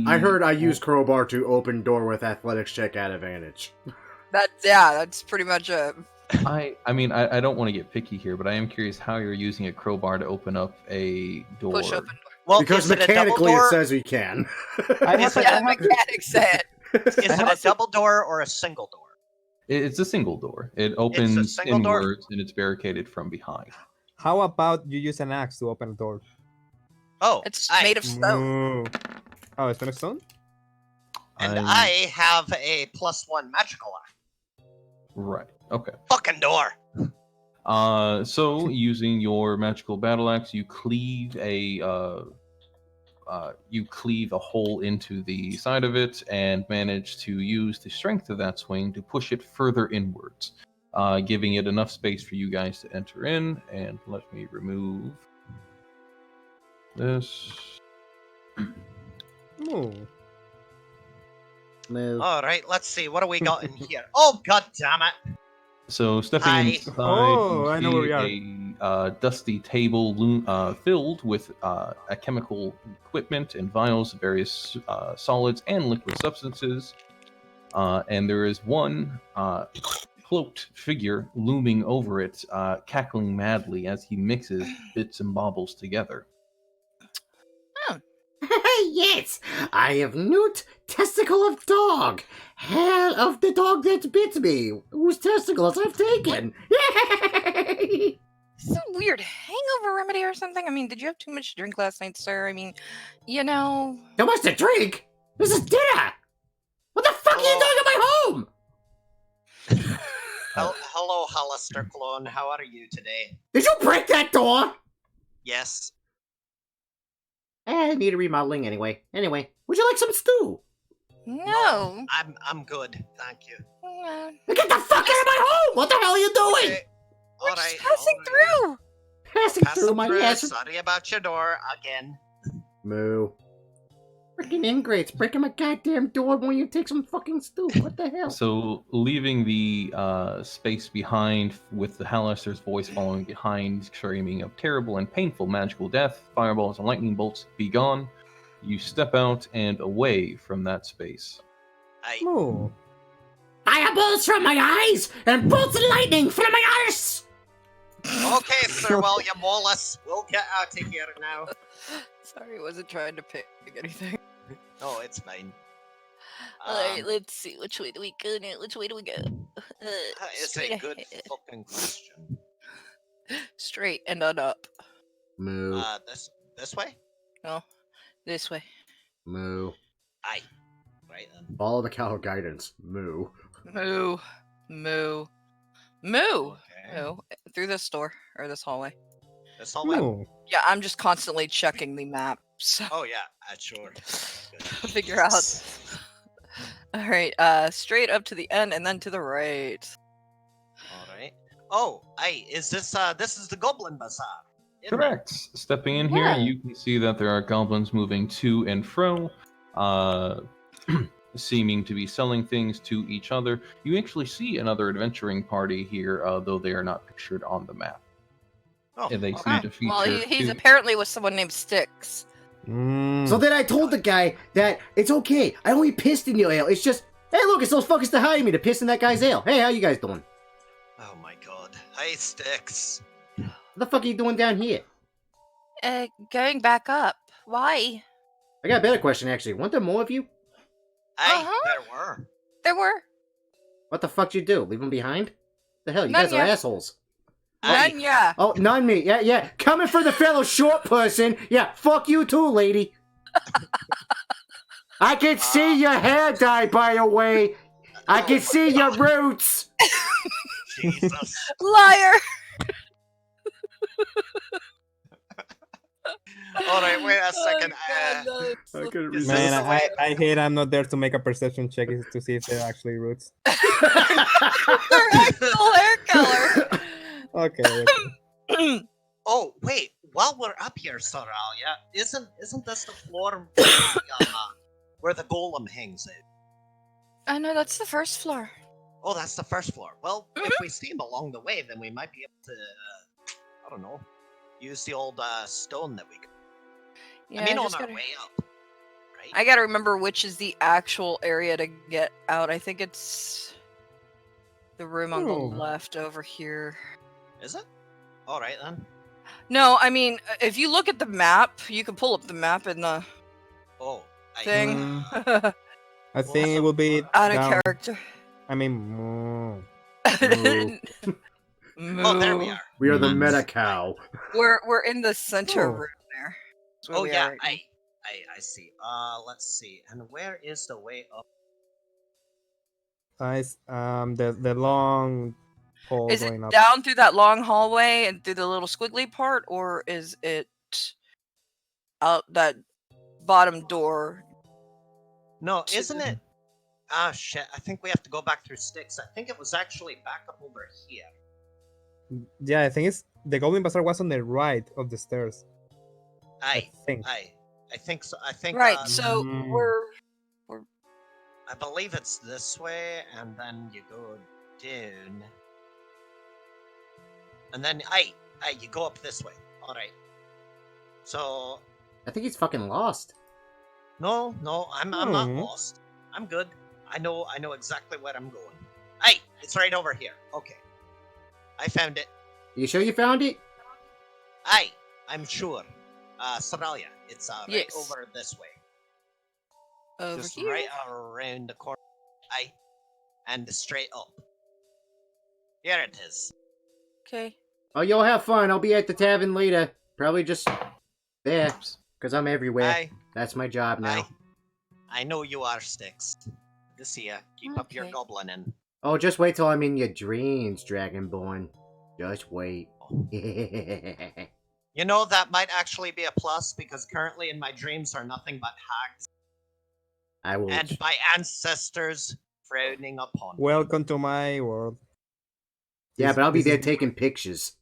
I heard I use crowbar to open door with athletics check at advantage. That's pretty much it. I mean, I don't want to get picky here, but I am curious how you're using a crowbar to open up a door. Push open door. Well, Because is it a double mechanically it door? says we can. Is it Yeah, a- mechanics said. Is it a double door or a single door? It's a single door. It opens single door? inwards and it's barricaded from behind. How about you use an axe to open a door? Oh, It's aye. made of stone. Ooh. Oh, it's made of stone? And I'm- I have a +1 magical act. Right. Okay. Fucking door. So using your magical battle axe, you cleave a hole into the side of it and manage to use the strength of that swing to push it further inwards, giving it enough space for you guys to enter in. And let me remove this. Ooh. Moo. All right, let's see. What do we got in here? Oh, god damn it. So stepping Hi. inside, Oh, you I know where we see a dusty table filled with a chemical equipment and vials of various solids and liquid substances. And there is one cloaked figure looming over it, cackling madly as he mixes bits and baubles together. Yes, I have newt testicle of dog, hair of the dog that bit me, whose testicles I've taken. Yay! Some weird hangover remedy or something? I mean, did you have too much to drink last night, sir? I mean, you know... Too much to drink? This is dinner! What the fuck are you doing in my home? Hello, Hollister clone. How are you today? Did you break that door? Yes. I need a remodeling anyway. Anyway, would you like some stew? No. I'm good, thank you. Get the fuck out of my home! What the hell are you doing? Okay. We're All just right, passing through. Passing Passing through my ass. Sorry about your door again. Moo. Freaking ingrates breaking my goddamn door when you take some fucking stew. What the hell? So, leaving the space behind with the Hallister's voice following behind, screaming of terrible and painful magical death, fireballs and lightning bolts, be gone. You step out and away from that space. Oh. Fireballs from my eyes and bolts of lightning from my arse! Okay, Sir William Wallace, we'll get out of here now. Sorry, I wasn't trying to pick anything. No, it's fine. Alright, let's see. Which way do we go now? Which way do we go? That is a good fucking question. Straight and on up. Moo. This way? No, this way. Moo. Aye. Right then. Follow the cow guidance. Moo. Moo. Moo. Moo. Okay. Moo. Through this door, or this hallway. This hallway? Oh. Yeah, I'm just constantly checking the map. So Oh yeah, sure. Good. figure out. Alright, straight up to the end and then to the right. Alright. Oh, aye, is this is the Goblin Bazaar? isn't it? Correct. Stepping in here, Yeah. you can see that there are goblins moving to and fro, seeming to be selling things to each other. You actually see another adventuring party here, though they are not pictured on the map. Oh, And they okay. seem to feature. Well, he's two- apparently with someone named Styx. Mm. So then I told the guy that it's okay. I only pissed in your ale. It's just, hey, look, it's those fuckers to hire me to piss in that guy's ale. Hey, how you guys doing? Oh my god. Hey, Sticks. What the fuck are you doing down here? Going back up. Why? I got a better question, actually. Weren't there more of you? Aye, Uh-huh. there were. There were. What the fuck did you do? Leave them behind? The hell, you None guys are yet. assholes. Aye. None, yeah. Oh, none me. Yeah. Coming for the fellow short person. Yeah, fuck you too, lady. I can see your hair dye, by the way. I can see your roots. Jesus. Liar! Alright, wait a second. Oh, God, I couldn't Is resist. this Man, the way- I hate I'm not there to make a perception check to see if they're actually roots. Their actual hair color. Okay. Oh, wait. While we're up here, Soralia, isn't this the floor where the golem hangs out? I know, that's the first floor. Oh, that's the first floor. Well, if we see him along the way, then we might be able to, I don't know, use the old stone that we got. Yeah, I mean, on just our gotta- way up, right? I gotta remember which is the actual area to get out. I think it's the room on the Oh. left over here. Is it? Alright then. No, I mean, if you look at the map, you can pull up the map in the Oh, thing. I think it will be Out of down. character. I mean, Moo. Oh, there we Moo. are. We are the Mm. meta cow. We're in the center Oh. room there. That's where Oh we yeah, are right now. I see. Let's see. And where is the way up? the long hole Is going it up. down through that long hallway and through the little squiggly part, or is it out that bottom door? No, isn't it? Ah, shit. I think we have to go back through sticks. I think it was actually back up over here. Yeah, I think it's the Golem Bazaar was on the right of the stairs. Aye, I think. I think so. I think. Right, so Mm. we're I believe it's this way, and then you go down, and then you go up this way. All right. So I think he's fucking lost. no, I'm not Hmm. lost. I'm good. I know exactly where I'm going. Hey, it's right over here. Okay. I found it. You sure you found it? Aye, I'm sure. Soralia, it's right Yes. over this way. Over Just here. right around the corner. Aye. And straight up. Here it is. Okay. Oh, you'll have fun. I'll be at the tavern later. Probably just there, because I'm everywhere. Aye. That's my job now. Aye. I know you are, Sticks. To see ya. Keep up your Okay. goblining. Oh, just wait till I'm in your dreams, Dragonborn. Just wait. You know, that might actually be a plus, because currently in my dreams are nothing but hags I will. and my ancestors frowning upon me. Welcome to my world. Yeah, but I'll be This there is- taking pictures.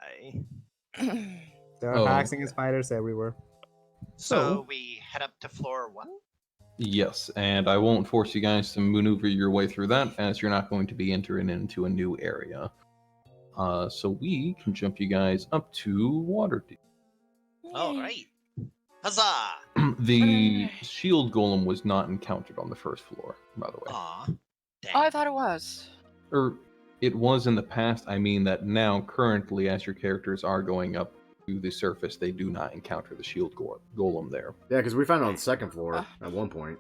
Aye. There are Oh. hacks and spiders everywhere. So we head up to floor 1? Yes, and I won't force you guys to maneuver your way through that, as you're not going to be entering into a new area. So we can jump you guys up to Waterdeep. Alright. Huzzah! The shield golem was not encountered on the first floor, by the way. Aw. Dang. Oh, I thought it was. Or it was in the past. I mean that now, currently, as your characters are going up to the surface, they do not encounter the shield golem there. Yeah, because we found it on the second floor at one point.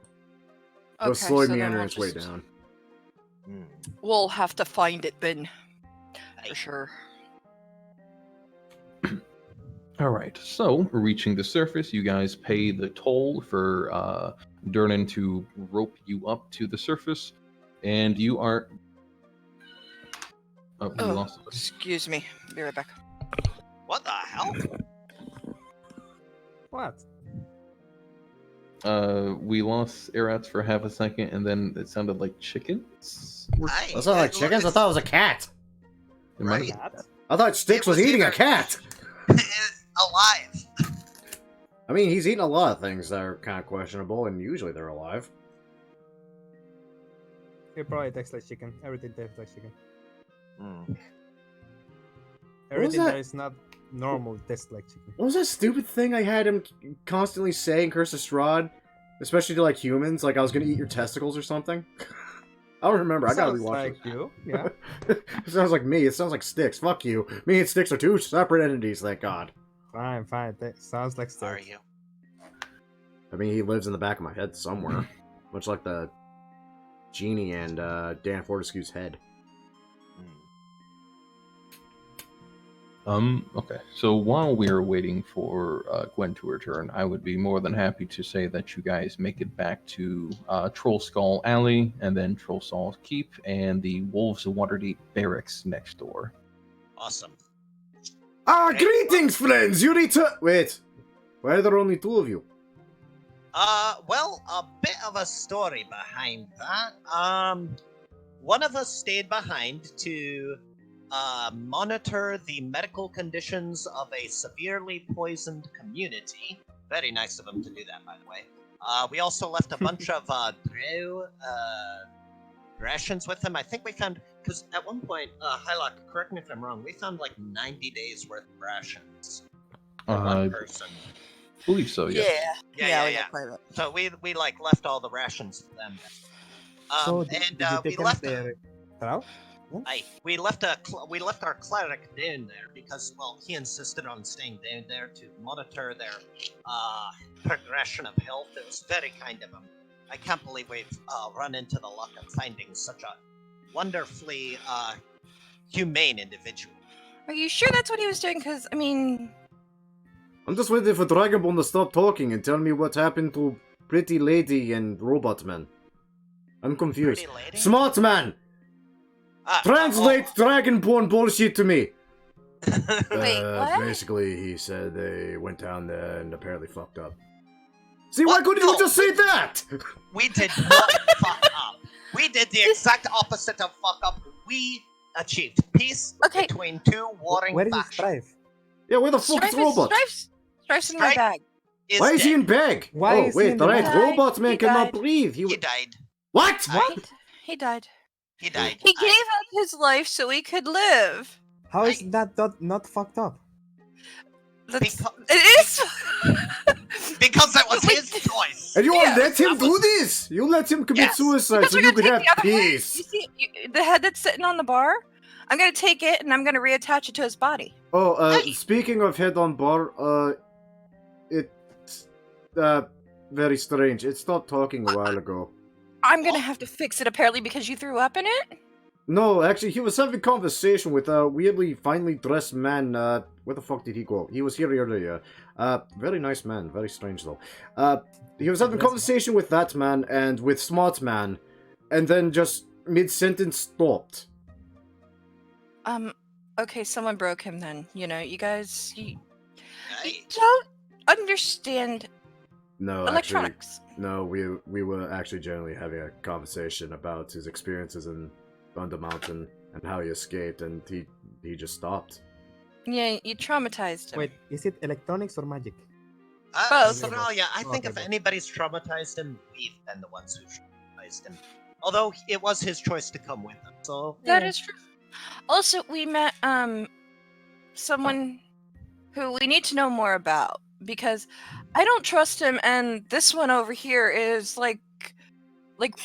It was Okay, slowly so then meandering we'll its way just- down. Hmm. We'll have to find it then, Aye. for sure. All right, so reaching the surface, you guys pay the toll for Durnan to rope you up to the surface, and you are. Oh, we Oh, lost it. excuse me. Be right back. What the hell? What? We lost Erats for half a second, and then it sounded like chickens. Aye. That's not like chickens. I thought it was a cat. It might Right. have- I thought Styx It was was eating a either- cat. Alive. I mean, he's eaten a lot of things that are kind of questionable, and usually they're alive. It probably tastes like chicken. Everything tastes like chicken. Hmm. Everything that? that is not normal tastes like chicken. What was that stupid thing I had him constantly say in Curse of Strahd? Especially to, like, humans? Like, I was gonna eat your testicles or something? I don't remember. I gotta Sounds rewatch like it. you. Yeah. It sounds like me. It sounds like Styx. Fuck you. Me and Styx are two separate entities, thank God. Fine, fine. That sounds like Are steak. you? I mean, he lives in the back of my head somewhere. Much like the genie and Dan Fortescue's head. Okay. So while we're waiting for Gwen to return, I would be more than happy to say that you guys make it back to Troll Skull Alley, and then Troll Skull Keep, and the Wolves of Waterdeep barracks next door. Awesome. Ah, greetings, friends! You return. Wait. Why are there only two of you? Well, a bit of a story behind that. One of us stayed behind to monitor the medical conditions of a severely poisoned community. Very nice of him to do that, by the way. We also left a bunch of drow rations with him. I think we found, because at one point, Hylock, correct me if I'm wrong, we found like 90 days worth of rations for I one person. believe so, yes. Yeah, we yeah. got quite a bit. So we like left all the rations for them. So And did you we take them left there? Trout? we left our cleric down there because, well, he insisted on staying down there to monitor their progression of health. It was very kind of him. I can't believe we've run into the luck of finding such a wonderfully humane individual. Are you sure that's what he was doing? Because, I mean, I'm just waiting for Dragonborn to stop talking and tell me what happened to Pretty Lady and Robot Man. I'm confused. Pretty lady? Smart Man! Translate Dragonborn bullshit to me! Wait, what? Basically, he said they went down there and apparently fucked up. See, why What? couldn't you No. just say that? We did not fuck up. We did the exact opposite of fuck up. We achieved peace Okay. between two warring Where is factions. Strife? Yeah, where the fuck is Robot? Strife's in my Strife- bag. Why is he dead. in bag? Why oh, is he wait, in the right, bag? Robot Man He cannot died. breathe. He died. What? What? He died. He died. He gave up his life so we could live. How is that not fucked up? That's, Because- it is. Because that was his choice. And you Yeah, let him do this? You let him commit Yes. suicide Because so we're you gonna could have take the other head. peace. You see, the head that's sitting on the bar. I'm gonna take it and I'm gonna reattach it to his body. Oh, Hey. speaking of head on bar, it's very strange. It stopped talking a while ago. I'm gonna have to fix it apparently because you threw up in it. No, actually, he was having conversation with a weirdly finely dressed man. Where the fuck did he go? He was here earlier. Very nice man. Very strange though. He was having conversation with that man and with Smart Man, and then just mid-sentence stopped. Okay, someone broke him then. You know, you guys, you I- don't understand No, electronics. actually, no. We were actually generally having a conversation about his experiences in Thunder Mountain and how he escaped, and he just stopped. Yeah, you traumatized him. Wait, is it electronics or magic? Both. Soralia, I think if Okay. anybody's traumatized him, we've been the ones who traumatized him. Although it was his choice to come with them, so That is true. Also, we met someone who we need to know more about because I don't trust him, and this one over here is like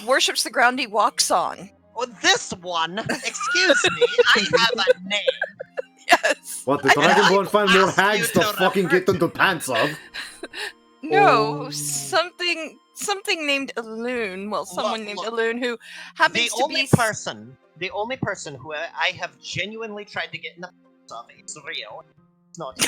worships the ground he walks on. Oh, this one, excuse me, I have a name. Yes. What, the I Dragonborn would find more ask you hags to to fucking refer get them to to pants of? No, Oh. something named Elune. Well, someone named look. Elune who happens The to only be person who I have genuinely tried to get in the of is Rio. It's not.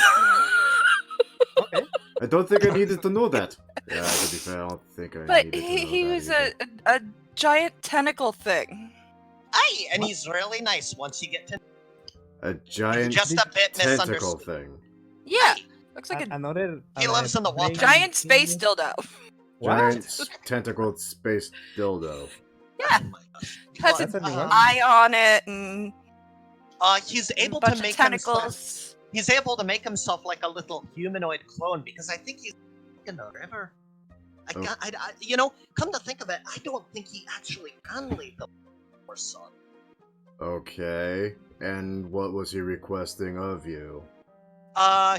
Okay. I don't think I needed to know that. Yeah, to be fair, I don't think I But needed to know he that was either. a giant tentacle thing. Aye, and he's really nice once you get to. A He's giant just a bit tentacle misunderstood. thing. Yeah, Aye. looks like a Another. He lives in the water. giant space dildo. Giant tentacled space dildo. Yeah, Oh my gosh. has That's an a new one. eye on it and He's a able bunch to of make tentacles. himself. He's able to make himself like a little humanoid clone because I think he's in the river. Oh. You know, come to think of it, I don't think he actually can leave the or son. Okay. And what was he requesting of you?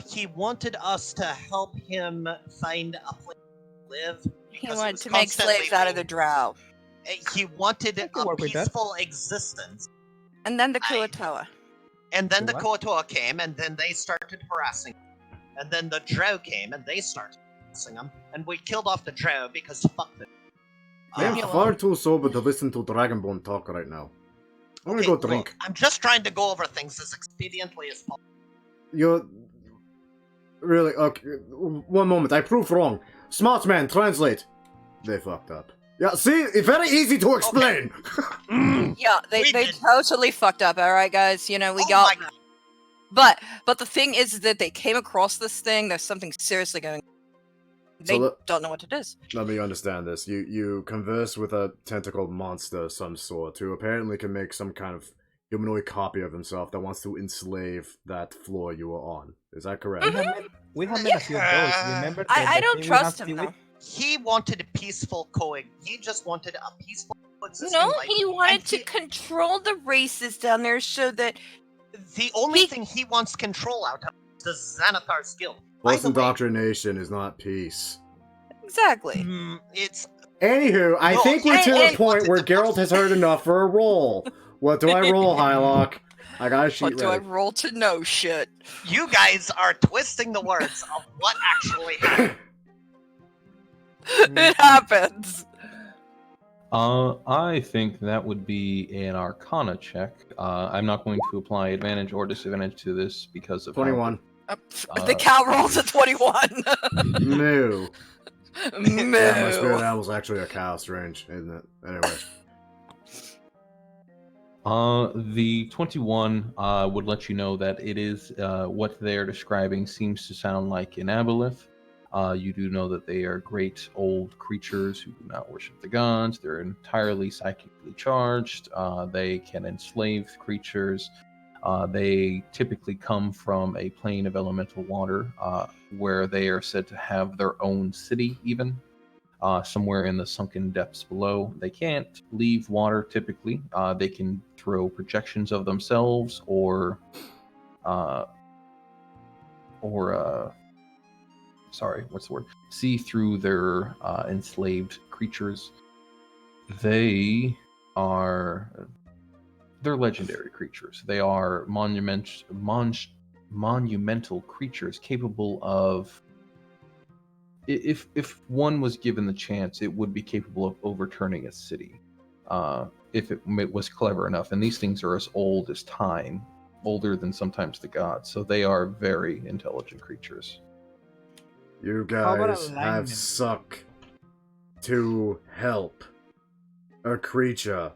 He wanted us to help him find a place to live. He because wanted was to make constantly slaves out of the being- drow. He wanted I can a work with that. peaceful existence. And then the I- Kuatoa. And then the What? Koatoa came, and then they started harassing him. And then the Drow came, and they started harassing him. And we killed off the Drow because fuck them. I am Yeah. far too sober to listen to Dragonborn talk right now. I'm gonna go look, drink. I'm just trying to go over things as expediently as possible. You're... Really? Okay. One moment, I proved wrong. Smart man, translate. They fucked up. Yeah, see? It's very easy to explain. Yeah, they We did. totally fucked up, alright guys. You know, we Oh got my God. but the thing is that they came across this thing, there's something seriously going So they let- don't know what it is. Let me understand this. You converse with a tentacled monster of some sort who apparently can make some kind of humanoid copy of himself that wants to enslave that floor you were on. Is that correct? We have met a few of those. Remember? I the don't thing we trust have him to though. He wanted a peaceful He just wanted a peaceful coexisting No, life. he wanted And to control the races down there so that The only he- thing he wants control out of is the Xanathar's guild. By False the way, indoctrination is not peace. exactly. it's Anywho, I No, think we're to the and- point where Geralt has heard enough for a roll. What do I roll, Hylock? I got a sheet What do I ready. roll to know shit? you guys are twisting the words of what actually happened. It happens. I think that would be an Arcana check. I'm not going to apply advantage or disadvantage to this because of how 21. The cow rolls a 21. Moo. Moo. Yeah, my spirit animal's actually a cow, strange, isn't it? Anyway. The 21 would let you know that it is what they're describing seems to sound like an aboleth. You do know that they are great old creatures who do not worship the gods. They're entirely psychically charged. They can enslave creatures. They typically come from a plane of elemental water where they are said to have their own city, even. Somewhere in the sunken depths below. They can't leave water typically. They can throw projections of themselves see through their enslaved creatures. They're legendary creatures. They are monumental creatures capable of, if one was given the chance, it would be capable of overturning a city, if it was clever enough. And these things are as old as time, older than sometimes the gods. So they are very intelligent creatures. You How about guys have alignment? suck to help a creature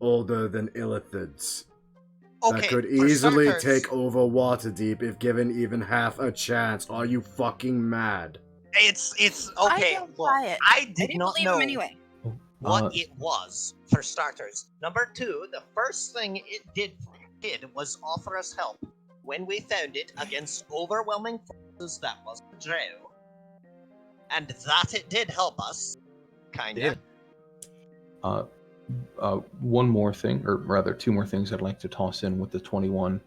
older than illithids that Okay, could for easily starters- take over Waterdeep if given even half a chance. Are you fucking mad? It's I okay. don't Look, buy it. I I did didn't not believe know him anyway. what it was, for starters. Number two, the first thing it did was offer us help when we found it against overwhelming forces that was Drow. And that it did help us, kinda. One more thing, or rather two more things I'd like to toss in with the 21.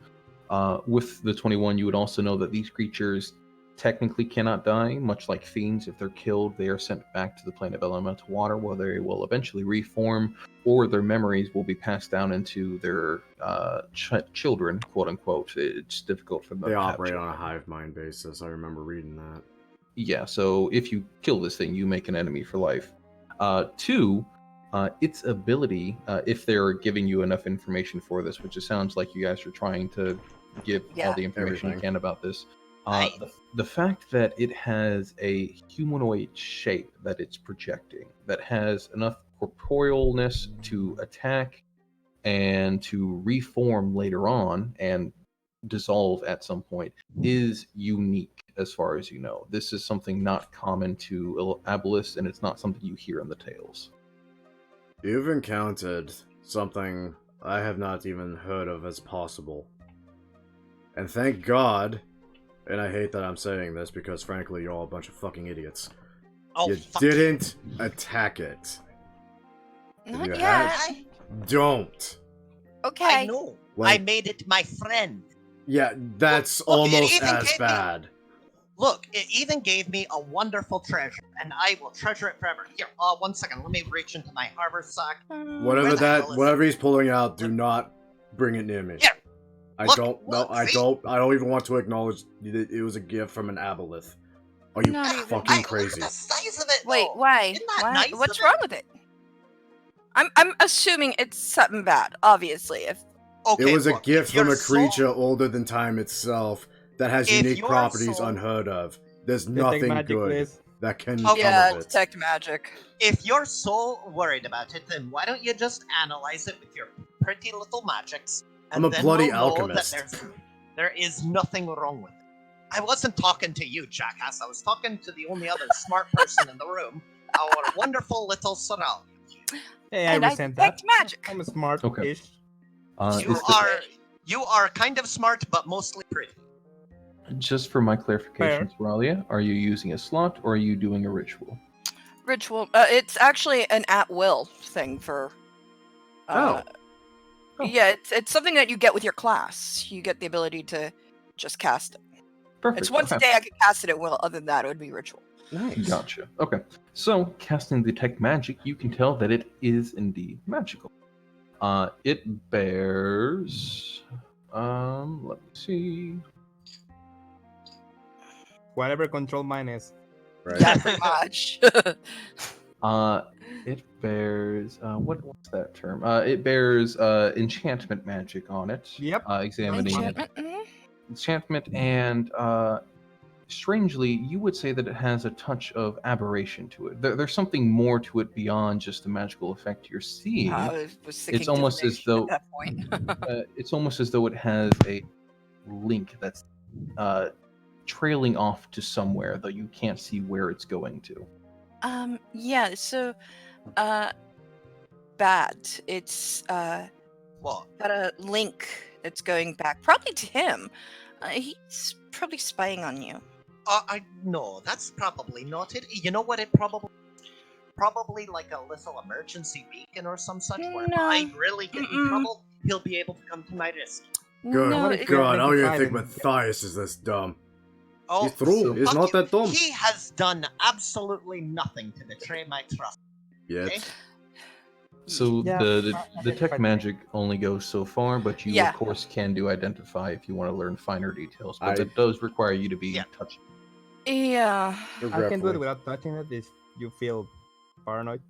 With the 21, you would also know that these creatures technically cannot die, much like fiends. If they're killed, they are sent back to the plane of elemental water, where they will eventually reform, or their memories will be passed down into their children, quote unquote. It's difficult for them They to have operate on a children. hive mind basis. I remember reading that. Yeah, so if you kill this thing, you make an enemy for life. Two, its ability, if they're giving you enough information for this, which it sounds like you guys are trying to give all Yeah. the information you Everything. can about this. Right. The fact that it has a humanoid shape that it's projecting, that has enough corporealness to attack and to reform later on and dissolve at some point, is unique as far as you know. This is something not common to Aboleths, and it's not something you hear in the tales. You've encountered something I have not even heard of as possible. And thank God, and I hate that I'm saying this because frankly you're all a bunch of fucking idiots. Oh, You fuck didn't attack it. Not You yet. had- Don't. Okay. I know. When- I made it my friend. Yeah, that's Look, it almost even as gave me- bad. Look, it even gave me a wonderful treasure, and I will treasure it forever. Here, 1 second. Let me reach into my harbor sack. Whatever the hell is whatever he's pulling out, do not bring it near me. Here. I Look, don't. No, look, I see? don't. I don't even want to acknowledge that it was a gift from an aboleth. Are you Not even. fucking Look crazy? at the size of it. Wait, though. why? Isn't that Why? nice What's of wrong it? with it? I'm assuming it's something bad. Obviously, if Okay, It was look, a gift if from your a creature soul- older than time itself that has If unique your properties soul- unheard of. There's Detect nothing magic, good please. that can Okay. yeah, come of it. detect magic. If you're so worried about it, then why don't you just analyze it with your pretty little magics? And I'm a then bloody we'll know alchemist. That there is nothing wrong with it. I wasn't talking to you, jackass. I was talking to the only other smart person in the room, our wonderful little Sorrel. Hey, I And I resent that. detect magic. I'm smart-ish. Okay. You are kind of smart, but mostly pretty. Just for my clarification, Fair. Soralia, are you using a slot or are you doing a ritual? Ritual. It's actually an at-will thing for. Oh. Yeah, it's something that you get with your class. You get the ability to just cast it. Perfect. It's once a okay. day I can cast it at will. Other than that, it would be ritual. Nice. Gotcha. Okay. So, casting Detect Magic, you can tell that it is indeed magical. It bears... let me see... Whatever control mine is. Right. Yeah, pretty much. It bears... what's that term? It bears enchantment magic on it. Yep. Examining Enchantment. enchantment, and strangely, you would say that it has a touch of aberration to it. There's something more to it beyond just the magical effect you're seeing. I was thinking It's almost as divination though- at that point. It's almost as though it has a link that's trailing off to somewhere, though you can't see where it's going to. Yeah. So, bad. It's What? got a link that's going back, probably to him. He's probably spying on you. No, that's probably not it. You know what it probably like a little emergency beacon or some such, where if No. I really get in Mm-mm. trouble, he'll be able to come to my rescue. Good. No, What it- if you're God, I don't even 25 think and- Matthias is this dumb. Oh, He's through. He's fuck not you. that dumb. He has done absolutely nothing to betray my trust. Yet. Okay? So Yeah, the tech quite magic only goes so far, but you Yeah. of course can do identify if you want to learn finer details. But I- that does require you to be Yeah. touching. Yeah. I can do Regretfully. it without touching it if you feel paranoid.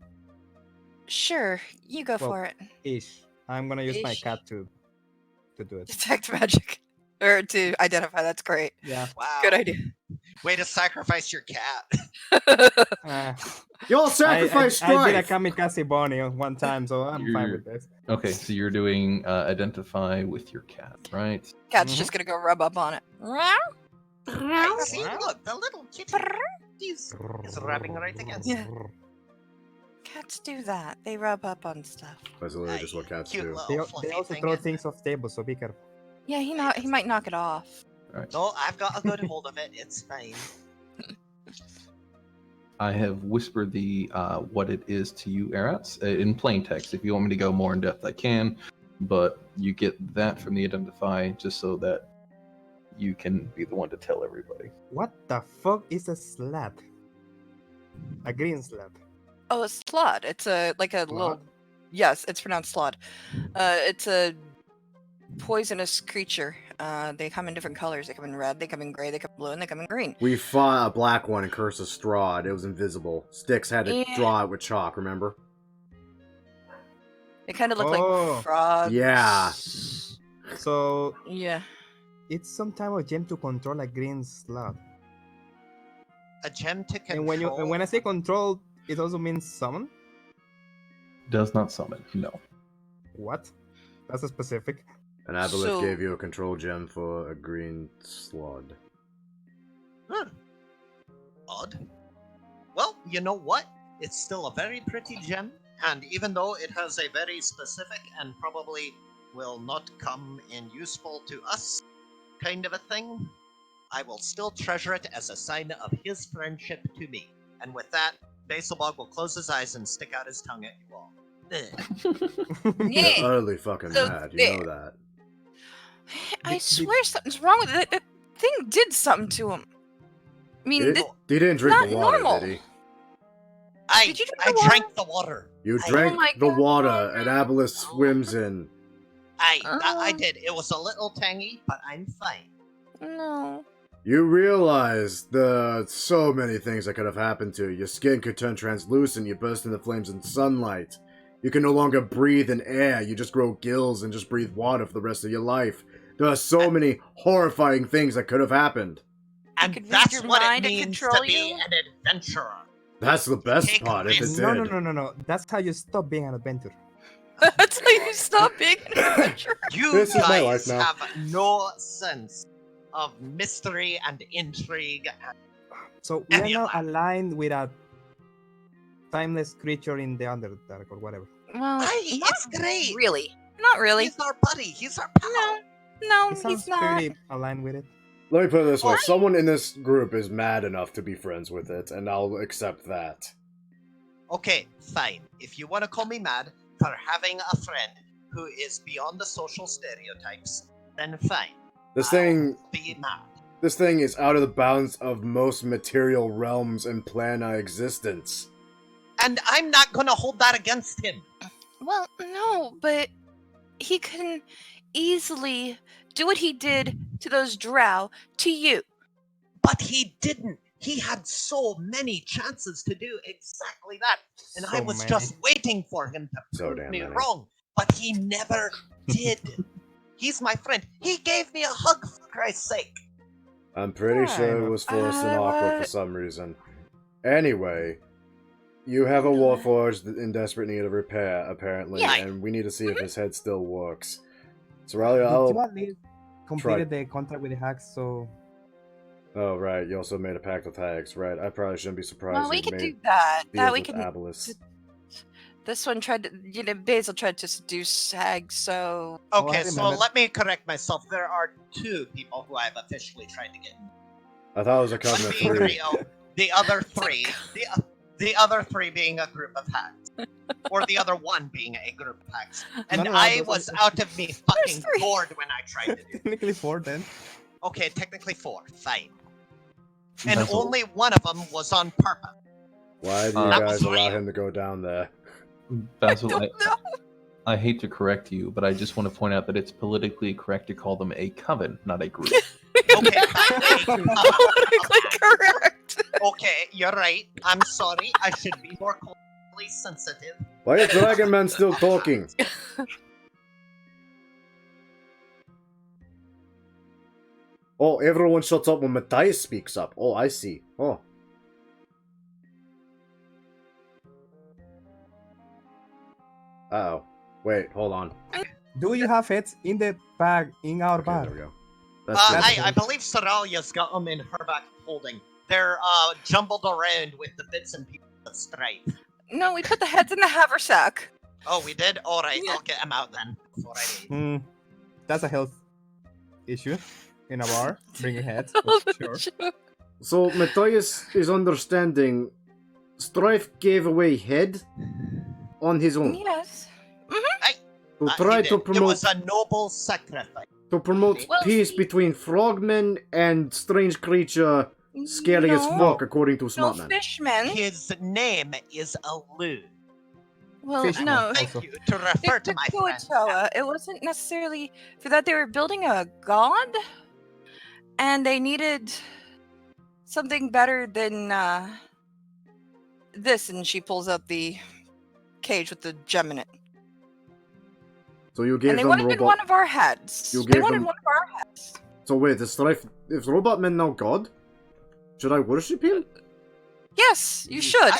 Sure. You go Well, for it. Ish. I'm gonna use my Ish. cat to do it. Detect magic. Or to identify. That's great. Yeah. Wow. Good idea. Way to sacrifice your cat. Uh, Y'all sacrifice I did a Strife! kamikaze bunny one time, so I'm fine with this. Okay, so you're doing identify with your cat, right? Cat's just gonna go rub up on it. Hey, see, look, the little kitty is rubbing right against Yeah. it. Cats do that. They rub up on stuff. That's literally just what cats Cute do. little They fluffy also thing, throw isn't things it? off tables, so be careful. Yeah, he might knock it off. All right. No, I've got a good hold of it. It's fine. I have whispered the what it is to you, Eratz, in plain text. If you want me to go more in depth, I can, but you get that from the identify just so that you can be the one to tell everybody. What the fuck is a slab? A green slab. Oh, a slud. It's a little. Yes, it's pronounced slud. It's a poisonous creature. They come in different colors. They come in red. They come in gray. They come in blue, and they come in green. We fought a black one in Curse of Strahd. It was invisible. Styx had to Yeah. draw it with chalk, remember? They kind of look Oh. like frogs. Yeah. So Yeah. it's some type of gem to control a green slab. A gem to control. And when I say control, it also means summon. Does not summon, no. What? That's a specific. And Aboleth So- gave you a control gem for a green slud. Odd. Well, you know what? It's still a very pretty gem, and even though it has a very specific and probably will not come in useful to us kind of a thing, I will still treasure it as a sign of his friendship to me. And with that, Basilbog will close his eyes and stick out his tongue at you all. Ugh. You're Yeah. utterly fucking So mad, you there. know that. I swear something's wrong with it. That thing did something to him. I mean, He didn't drink not the water, normal. did he? Did you drink I the water? drank the water. You I- drank Oh my the God. water and Aboleth swims in. I Oh. did. It was a little tangy, but I'm fine. no. You realize so many things that could have happened to you. Your skin could turn translucent, you burst into flames in sunlight. You can no longer breathe in air, you just grow gills and just breathe water for the rest of your life. There are so many horrifying things that could have happened. And could read that's your what it mind and means to control be you? an adventurer. That's the best Take part, if it risks. did. No. That's how you stop being an adventurer. That's how you stop being an adventurer. You This is my guys life now. have no sense of mystery and intrigue. So we are Any of now that. aligned with a timeless creature in the Underdark or whatever. Well, Hey, not it's great. really. Not really. He's our buddy. He's our pal. No. No, It sounds he's not. pretty aligned with it. Let me put it this way. Why? Someone in this group is mad enough to be friends with it, and I'll accept that. Okay, fine. If you want to call me mad for having a friend who is beyond the social stereotypes, then fine. This thing Be mad. This thing is out of the bounds of most material realms and planar existence. And I'm not gonna hold that against him. Well, no, but he can easily do what he did to those drow to you. But he didn't. He had so many chances to do exactly that. And I So was many. just waiting for him to So prove damn me many. wrong. But he never did. He's my friend. He gave me a hug, for Christ's sake. I'm pretty sure Fine. it was forced and awkward for what? some reason. Anyway, you have a warforged in desperate need of repair, apparently, Yeah. and we need to see if his head still works. So, Did Raleigh, you I'll... at least completed the contract with the hacks? So Oh, right, you also made a pact with Hags, right. I probably shouldn't be surprised Well, we you could do made that. deals That we with can. Aboleth. This one tried to, Basil tried to seduce Hag, so Oh, Okay, I so remember. let me correct myself. There are 2 people who I've officially tried to get in. I thought it was a One covenant being 3. Rio, the other 3, the other 3 being a group of hacks. Or the other 1 being a group of hacks. And No, I those was are- out of me fucking 3. bored when I tried to do it. technically 4 then. Okay, technically 4. Fine. And Basil, only one of them was on purpose. Why do you That guys was allow real. him to go down there? Basil, I don't know. I hate to correct you, but I just want to point out that it's politically correct to call them a coven, not a group. Okay, fine. Politically correct. Okay, you're right. I'm sorry. I should be more culturally sensitive. Why is Dragon Man still talking? Oh, everyone shuts up when Matthias speaks up. Oh, I see. Oh. Uh-oh. Wait, hold on. Do you have heads in the bag in our Okay, bar? there we go. That's good. I believe Soralia's got them in her back holding. They're jumbled around with the bits and pieces of strife. No, we put the heads in the haversack. Oh, we did? Alright, Yeah. I'll get them out then. Before I leave. Hmm, that's a health issue in a bar. Bringing heads. Oh, but sure. So, Matthias is understanding Strife gave away head on his own. Yes. To He try did. to It promote was a noble sacrifice. Well, peace see- between frogmen and strange creature scary as No. fuck, according to No, Smartman. fishmen. His name is Alu. Well, Fishman. no. Thank Also. you to refer to my friend. Kuatoa, it wasn't necessarily for that. They were building a god, and they needed something better than this. And she pulls out the cage with the gem in it. So you gave And they them wanted robot. one of our heads. You They gave wanted them- one of our heads. So wait, is Strife is Robot Man now God? Should I worship him? Yes, you should.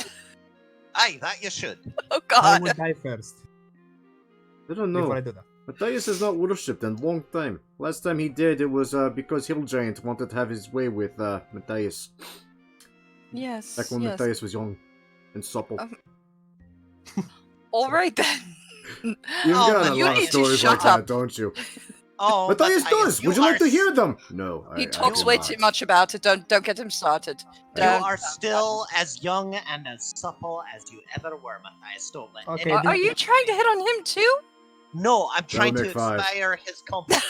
Aye, that you should. Oh I God. would die first I don't before I know. do that. Matthias has not worshipped in a long time. Last time he did, it was because Hill Giant wanted to have his way with Matthias. Yes. Back when yes. Matthias was young and supple. All right then. You've Oh, got man, a you lot of need to stories shut like that, up. don't you? Oh, Matthias does! Would you like to hear them? No. He I talks do way not. too much about it. Don't get him started. You Don't. are still as young and as supple as you ever were, Matthias. Don't let Okay, anyone- Are you trying to hit on him too? No, I'm trying to make five. inspire his confidence.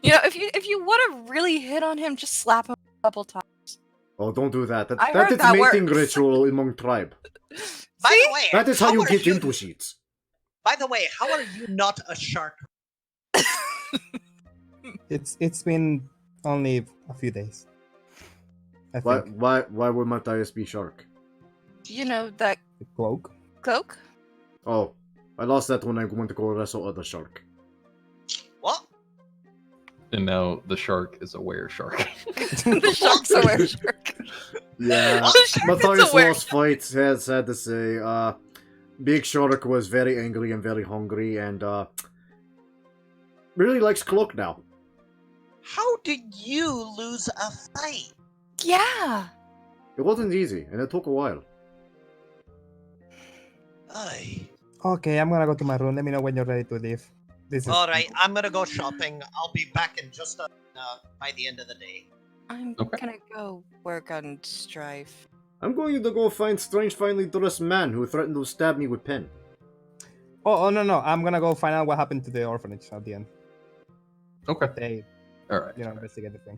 You know, if you want to really hit on him, just slap him a couple times. Oh, don't do that. I That heard is that mating works. ritual among tribe. By See? the way, That is how you are get into sheets. By the way, how are you not a shark? It's been only a few days. I Why think. why would Matthias be shark? You know that The cloak. cloak? Oh, I lost that when I went to go wrestle other shark. What? And now the shark is a were shark. The shark's a were shark. Yeah, The shark is Matthias a were lost fights. Had sad to say. Big Shark was very angry and very hungry, and really likes cloak now. How did you lose a fight? Yeah. It wasn't easy, and it took a while. Aye. Okay, I'm gonna go to my room. Let me know when you're ready to leave. This is Alright, I'm gonna go shopping. I'll be back in just by the end of the day. I'm Okay. gonna go work on Strife. I'm going to go find strange, finely dressed man who threatened to stab me with pen. Oh no! I'm gonna go find out what happened to the orphanage at the end. Okay. They, All right. investigate the thing.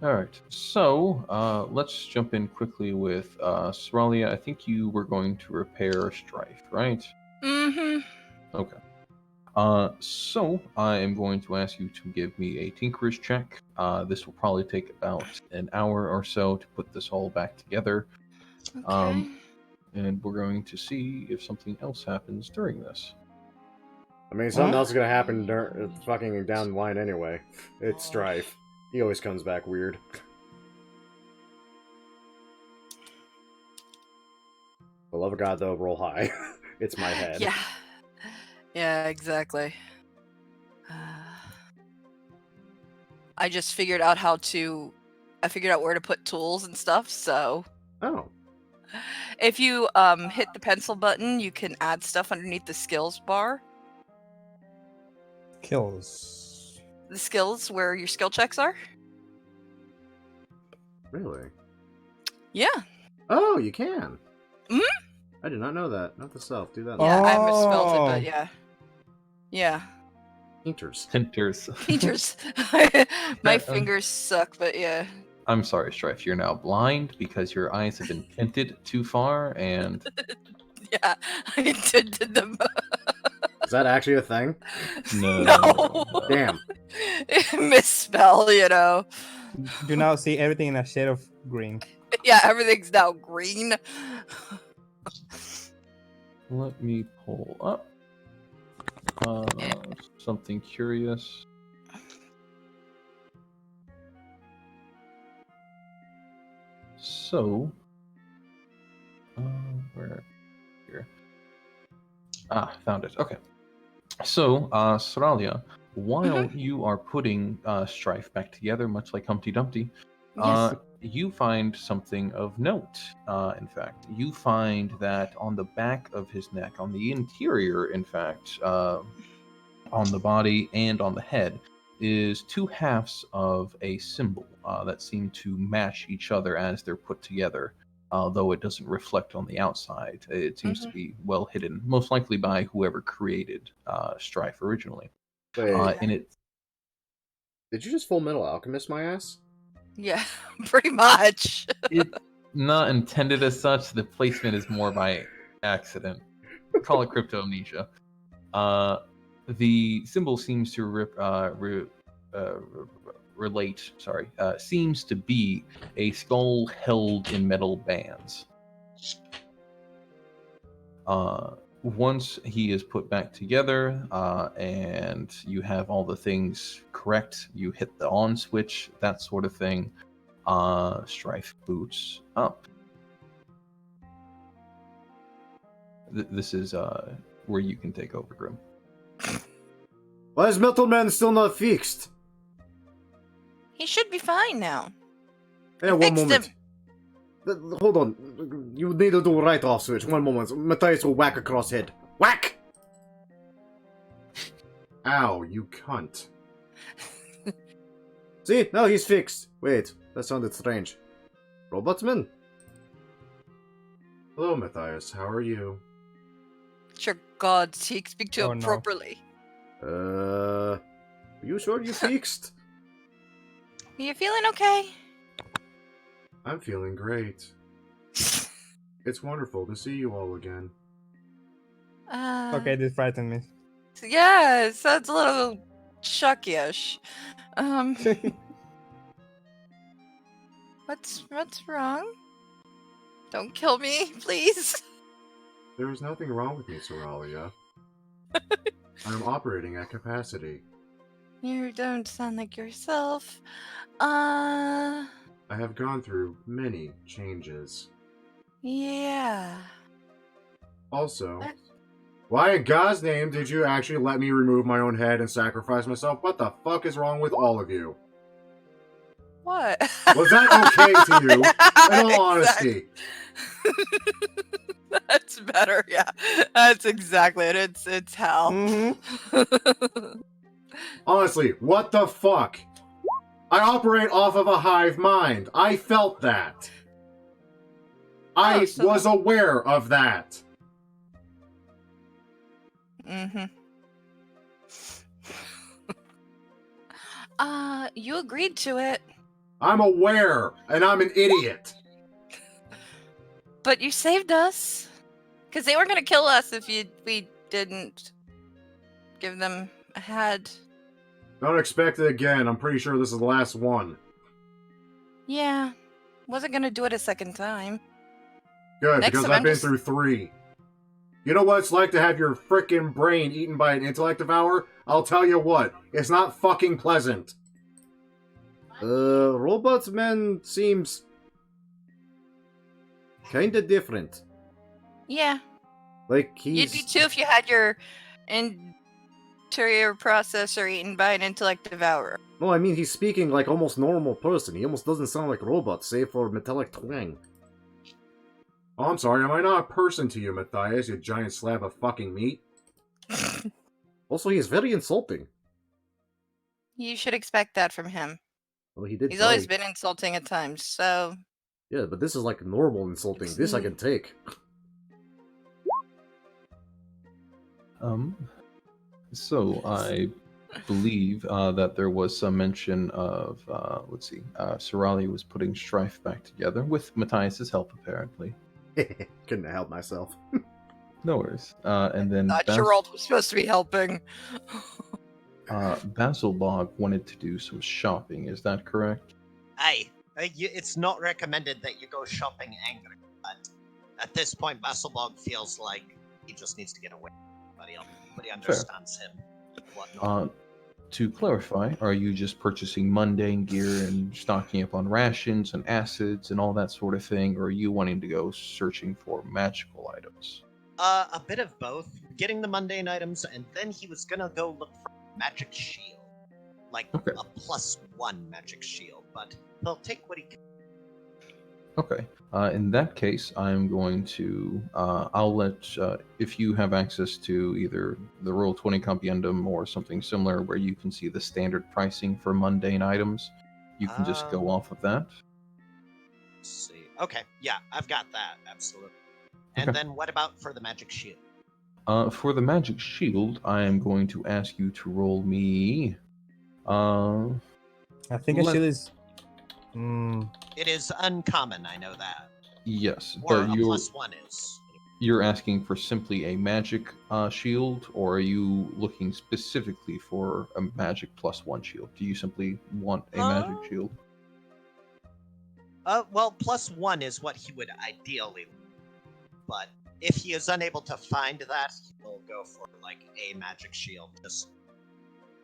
All right. So let's jump in quickly with Soralia. I think you were going to repair Strife, right? Mm-hmm. Okay. So I am going to ask you to give me a Tinker's check. This will probably take about an hour or so to put this all back together. Okay. And we're going to see if something else happens during this. I mean, something else is gonna happen fucking down the line anyway. It's Strife. He always comes back weird. For love of God, though, roll high. It's my head. Yeah. Yeah, exactly. I just figured out I figured out where to put tools and stuff, so Oh. if you hit the pencil button, you can add stuff underneath the skills bar. Kills. The skills where your skill checks are. Really? Yeah. Oh, you can. Mhm. I did not know that. Not the self. Do that. Yeah, I misspelled it, Oh. but yeah. Yeah. Painters. Tinters. Painters. My fingers suck, but yeah. I'm sorry, Strife. You're now blind because your eyes have been tinted too far, and Yeah, I did them. Is that actually a thing? No. Damn. Misspell, you know. You now see everything in a shade of green. Yeah, everything's now green. let me pull up something curious. So, where here? Found it. Okay. So, Soralia, while you are putting Strife back together, much like Humpty Dumpty, Yes. you find something of note. In fact, you find that on the back of his neck, on the interior, in fact, on the body and on the head, is two halves of a symbol that seem to match each other as they're put together. Though it doesn't reflect on the outside, it seems to be well hidden, most likely by whoever created Strife originally. Wait, And it did you just Full Metal Alchemist my ass? Yeah, pretty much. it's not intended as such. The placement is more by accident. Call it crypto amnesia. The symbol seems to relate. Seems to be a skull held in metal bands. Once he is put back together, and you have all the things correct, you hit the on switch, that sort of thing. Strife boots up. This is where you can take over, Grim. Why is Metal Man still not fixed? He should be fine now. Hey, I one fixed moment. him. Hold on. You need to do right off switch. One moment. Matthias will whack across head. Whack! Ow, you cunt. See? No, he's fixed. Wait, that sounded strange. Robotsman? Hello, Matthias. How are you? For God's sake, speak to Oh, him no. properly. Are you sure you fixed? Are you feeling okay? I'm feeling great. It's wonderful to see you all again. Okay, this frightened me. Yeah, it sounds a little Chucky-ish. What's wrong? Don't kill me, please. There is nothing wrong with me, Soralia. I'm operating at capacity. You don't sound like yourself. I have gone through many changes. Yeah. Also, why in God's name did you actually let me remove my own head and sacrifice myself? What the fuck is wrong with all of you? What? Was that okay to you? Yeah, In all honesty. That's better, yeah. That's exactly it. It's hell. Mm-hmm. Honestly, what the fuck? I operate off of a hive mind. I felt that. I so- was aware of that. Mm-hmm. You agreed to it, I'm aware, and I'm an idiot. but you saved us. Because they were gonna kill us if we didn't give them a head. Don't expect it again. I'm pretty sure this is the last one. Yeah. Wasn't gonna do it a second time. Good, Next because time I've I'm been just- through 3. You know what it's like to have your frickin' brain eaten by an intellect devourer? I'll tell you what, it's not fucking pleasant. Robotsman seems kinda different. Yeah. Like, You'd be too if you had your interior processor eaten by an intellect devourer. No, I mean, he's speaking like almost normal person. He almost doesn't sound like robot, save for metallic twang. Oh, I'm sorry, am I not a person to you, Matthias, you giant slab of fucking meat? Also, he is very insulting. You should expect that from him. Well, he did He's try. always been insulting at times, so Yeah, but this is like normal insulting. This I can take. So I believe that there was some mention of, let's see, Sorali was putting Strife back together with Matthias's help, apparently. Couldn't help myself. No worries. And then Gerald was supposed to be helping. Basilbog wanted to do some shopping. Is that correct? Aye, it's not recommended that you go shopping angry, but at this point, Basselbog feels like he just needs to get away. Nobody understands him. Whatnot. To clarify, are you just purchasing mundane gear and stocking up on rations and acids and all that sort of thing, or are you wanting to go searching for magical items? A bit of both. Getting the mundane items, and then he was gonna go look for a magic shield. Like Okay. a +1 magic shield, but he'll take what he can. Okay. In that case, I'm going to. I'll let if you have access to either the Roll20 Compendium or something similar, where you can see the standard pricing for mundane items. You can just go off of that. Let's see. Okay, yeah, I've got that, absolutely. And Okay. then what about for the magic shield? For the magic shield, I am going to ask you to roll me. I think a Let- shield is. It is uncommon, I know that. Yes, Or but a you're +1 is. you're asking for simply a magic shield, or are you looking specifically for a magic +1 shield? Do you simply want a magic shield? Well, +1 is what he would ideally. But if he is unable to find that, he will go for like a magic shield, just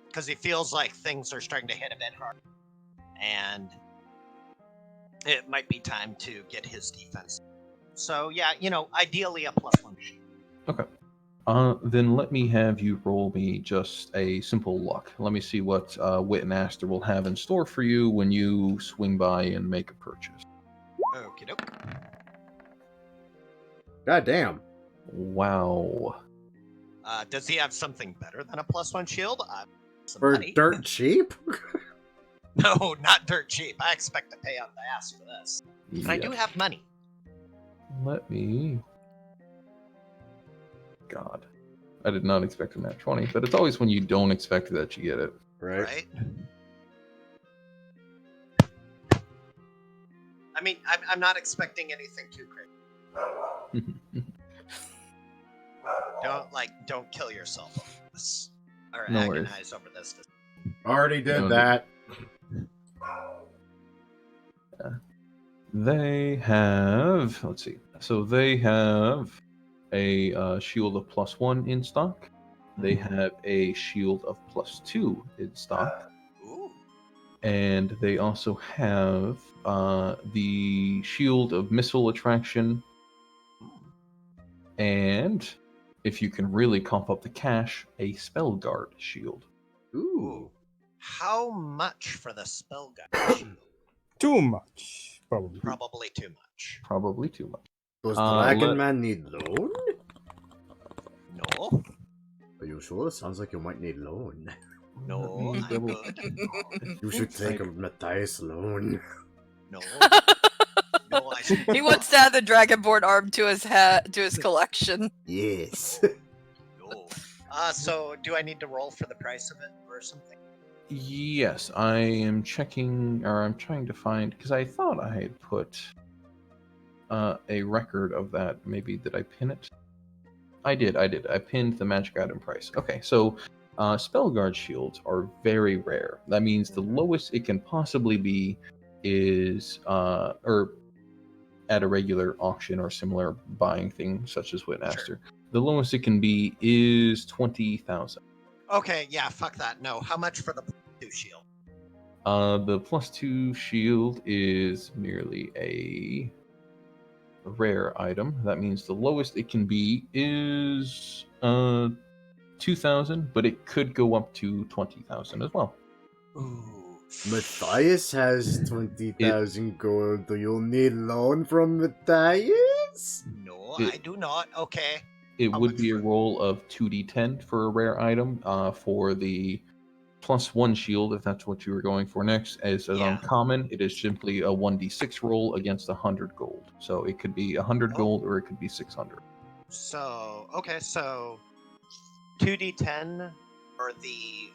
because he feels like things are starting to hit a bit hard, and it might be time to get his defense. So yeah, ideally a +1 shield. Okay. Then let me have you roll me just a simple luck. Let me see what Wit and Aster will have in store for you when you swing by and make a purchase. Okie doke. God damn. Wow. Does he have something better than a +1 shield? Some For money. dirt cheap? No, not dirt cheap. I expect to pay out the ass for this. And I do Yes. have money. Let me. God. I did not expect a nat 20, but it's always when you don't expect it that you get it. Right. I mean, I'm not expecting anything too crazy. Don't kill yourself over this. Or No worries. agonize over this. Already did No, that. They have. Let's see. So they have a shield of +1 in stock. They have a shield of +2 in stock. Ooh. And they also have the shield of missile attraction. And if you can really comp up the cash, a spell guard shield. Ooh. How much for the spell guard shield? Too much, probably. Probably too much. Probably too much. Does let- Dragon Man need loan? No. Are you sure? Sounds like you might need loan. No, Mm, I'm double- good. You should take a Matthias loan. No. No, I should. He wants to add the dragonborn arm to his collection. Yes. No. So do I need to roll for the price of it or something? Yes, I am checking, or I'm trying to find, because I thought I had put a record of that. Maybe did I pin it? I did. I pinned the magic item price. Okay, so Spellguard shields are very rare. That means the lowest it can possibly be is, or at a regular auction or similar buying thing, such as Witnaster. The lowest it can be is 20,000. Okay, yeah, fuck that. No, how much for the +2 shield? The +2 shield is merely a rare item. That means the lowest it can be is 2,000, but it could go up to 20,000 as well. Ooh. Matthias has 20,000 gold. Do you need loan from Matthias? No, It- I do not. Okay. It How would much be a for- roll of 2d10 for a rare item. For the +1 shield, if that's what you were going for next, as an Yeah. uncommon, it is simply a 1d6 roll against 100 gold. So it could be 100 Oh. gold or it could be 600. So, okay, so 2d10 for the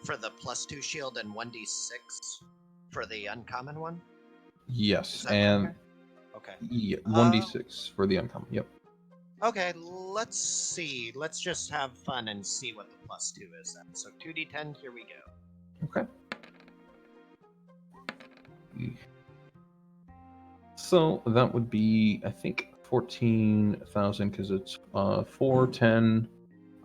+2 shield and 1d6 for the uncommon one? Yes, Is that and Okay. yeah, 1d6 for the uncommon. Yep. Okay, let's see. Let's just have fun and see what the +2 is then. So 2d10, here we go. Okay. So that would be, I think, 14,000 because it's 410,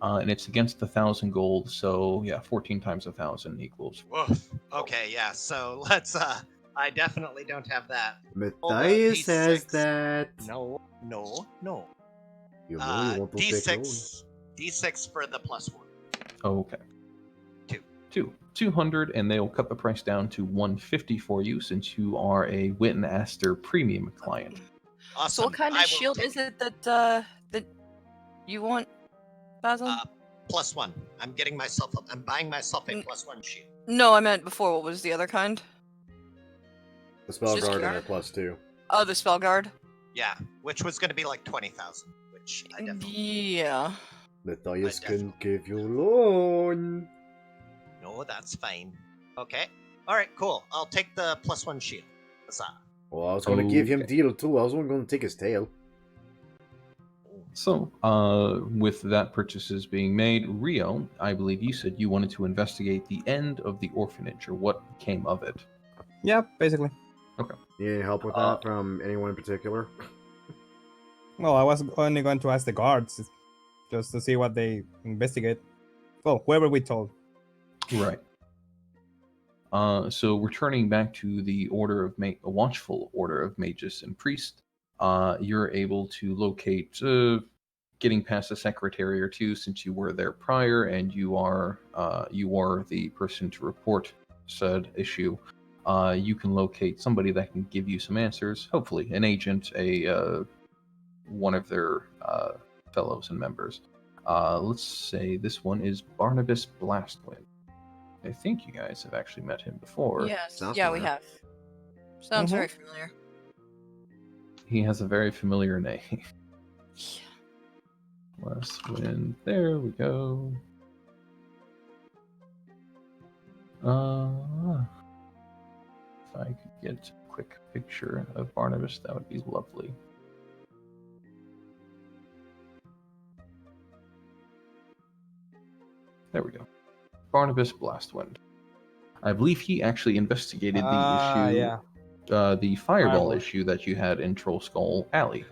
and it's against 1,000 gold. So yeah, 14 times 1,000 equals. Woof. Okay, yeah. So let's. I definitely don't have that. Matthias has D6. that. No. You know you want to take D6. D6 for the +1. Okay. Two. 200, and they'll cut the price down to 150 for you since you are a Wit and Aster premium client. Awesome. So what kind I of will shield take is it that you want, Basil? +1. I'm buying myself a +1 shield. No, I meant before. What was the other kind? The spell Just guard and curious. a +2. Oh, the spell guard. Yeah, which was going to be like 20,000, which I definitely. Yeah. Matthias I can give you loan. No, that's fine. Okay. All right, cool. I'll take the +1 shield. Huzzah. Well, I was going to give him Okay. deal too. I was only going to take his tail. So, with that purchases being made, Rio, I believe you said you wanted to investigate the end of the orphanage or what came of it. Yeah, basically. You need help with that from anyone in particular? Well, I was only going to ask the guards just to see what they investigate. Well, whoever we told. Right. So returning back to the order of a watchful order of mages and priests, you're able to locate, getting past a secretary or two since you were there prior, and you are the person to report said issue. You can locate somebody that can give you some answers. Hopefully, an agent, one of their fellows and members. Let's say this one is Barnabas Blastwind. I think you guys have actually met him before. Yes. Sounds Yeah, we familiar. have. Sounds Mhm. very familiar. He has a very familiar name. Blastwind. There we go. If I could get a quick picture of Barnabas, that would be lovely. There we go. Barnabas Blastwind. I believe he actually investigated the issue, Yeah. the fireball Fireball. issue that you had in Troll Skull Alley.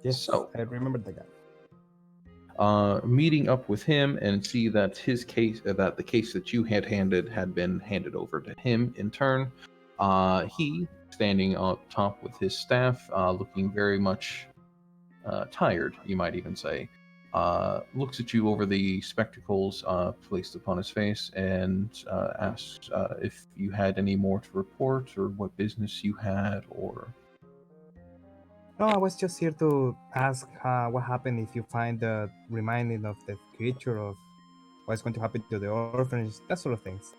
Yes, So- I remember the guy. Meeting up with him and see that his case, that the case that you had handed had been handed over to him in turn. He, standing up top with his staff, looking very much tired, you might even say, looks at you over the spectacles placed upon his face and asks if you had any more to report or what business you had or... No, I was just here to ask what happened if you find the remaining of the creature, of what's going to happen to the orphanage, that sort of things.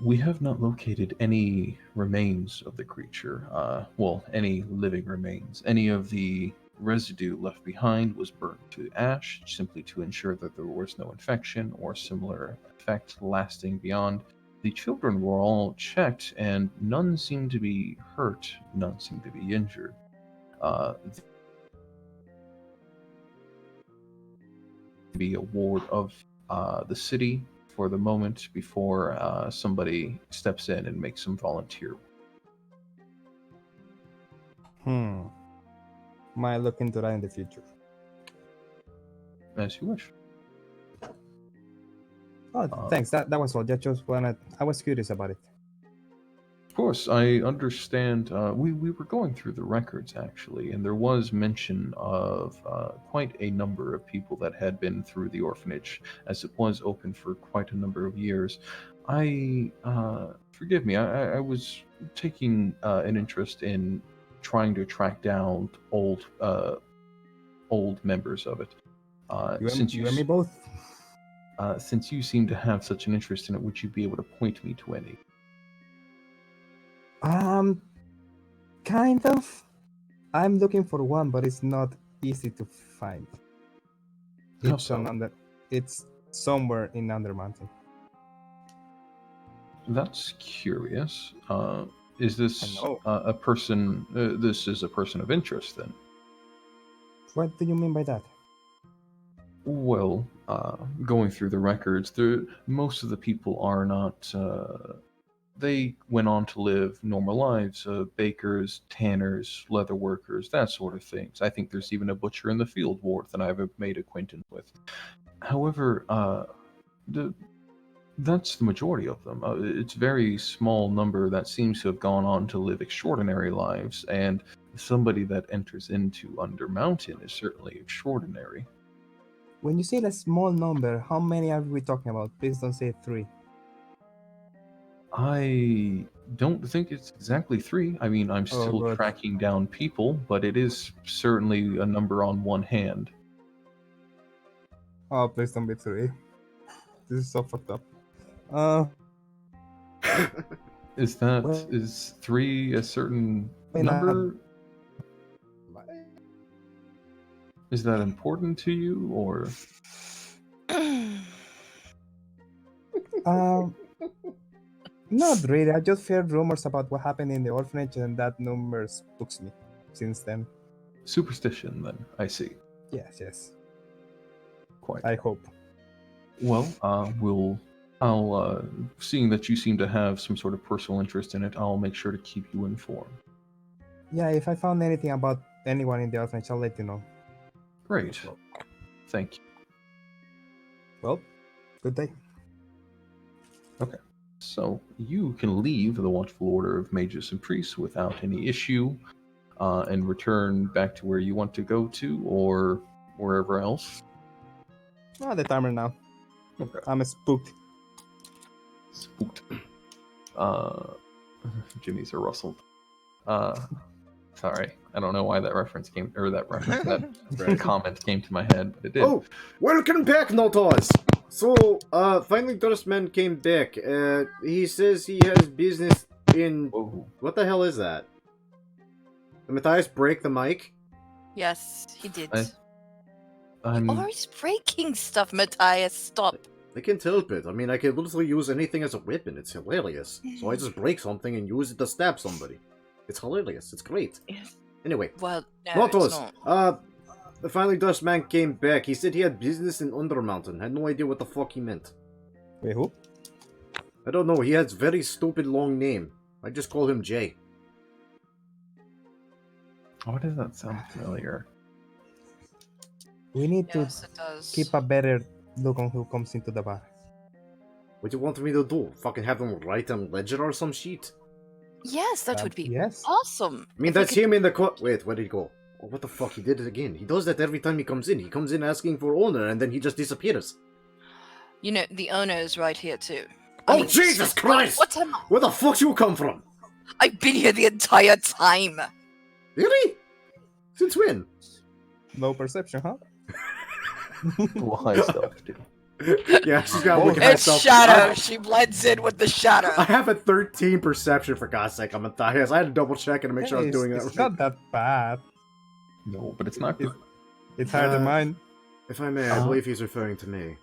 We have not located any remains of the creature. Well, any living remains. Any of the residue left behind was burnt to ash, simply to ensure that there was no infection or similar effect lasting beyond. The children were all checked, and none seemed to be hurt, none seemed to be injured. Be a ward of the city for the moment before somebody steps in and makes some volunteer. Might look into that in the future. As you wish. Oh, thanks. That was all. I was curious about it. Of course, I understand. We were going through the records actually, and there was mention of quite a number of people that had been through the orphanage, as it was open for quite a number of years. Forgive me, I was taking an interest in trying to track down old members of it. You and me both. Since you seem to have such an interest in it, would you be able to point me to any? Kind of. I'm looking for one, but it's not easy to find. How It's so? It's somewhere in Undermountain. That's curious. Is this I know. a person? This is a person of interest, then? What do you mean by that? Well, going through the records, most of the people are not. They went on to live normal lives: bakers, tanners, leather workers, that sort of things. I think there's even a butcher in the field ward that I've made acquaintance with. However, that's the majority of them. It's a very small number that seems to have gone on to live extraordinary lives, and somebody that enters into Undermountain is certainly extraordinary. When you say a small number, how many are we talking about? Please don't say 3. I don't think it's exactly 3. I mean, I'm Oh, still good. tracking down people, but it is certainly a number on one hand. Oh, please don't be 3. This is so fucked up. Is that Well, is 3 a certain why not? number? Is that important to you, or? Not really. I just heard rumors about what happened in the orphanage, and that number spooks me. Since then, Superstition, then, I see. yes. Quite. I hope. Well, I'll seeing that you seem to have some sort of personal interest in it, I'll make sure to keep you informed. Yeah, if I found anything about anyone in the orphanage, I'll let you know. Great. Thank you. Well, good day. Okay. So you can leave the Watchful Order of Mages and Priests without any issue, and return back to where you want to go to, or wherever else. Oh, the timer now. Okay. I'm spooked. Spooked. Jimmy's are rustled. Sorry, I don't know why that reference came, or that comment came to my head, but it did. Oh, welcome back, Notos! So, finally Dustman came back. He says he has business in... Whoa. What the hell is that? Did Matthias break the mic? Yes, he did. I'm Always breaking stuff, Matthias. Stop. I can't help it. I mean, I can literally use anything as a weapon. It's hilarious. So I just break something and use it to stab somebody. It's hilarious. It's great. Anyway, Well, no, it's Notos, not. finally Dustman came back. He said he had business in Undermountain. Had no idea what the fuck he meant. Wait, who? I don't know. He has very stupid long name. I just call him Jay. Why does that sound familiar? We need Yes, to it does. keep a better look on who comes into the bar. What do you want me to do? Fucking have them write on ledger or some shit? Yes, that would be Yes. awesome. I mean, If we that's could- him in the Wait, where did he go? Oh, what the fuck? He did it again. He does that every time he comes in. He comes in asking for owner, and then he just disappears. You know, the owner is right here too. Oh, Jesus Christ! What's him? Where the fuck you come from? I've been here the entire time. Really? Since when? Low perception, huh? Why stuff, dude? Yeah, she's gotta look at It's herself. shadow. She blends in with the shadow. I have a 13 perception, for God's sake. I'm Matthias. I had to double check it to make sure I was doing it's that right. not that bad. No, but it's not good. It's higher than Uh, mine. If I may, I believe he's referring to me.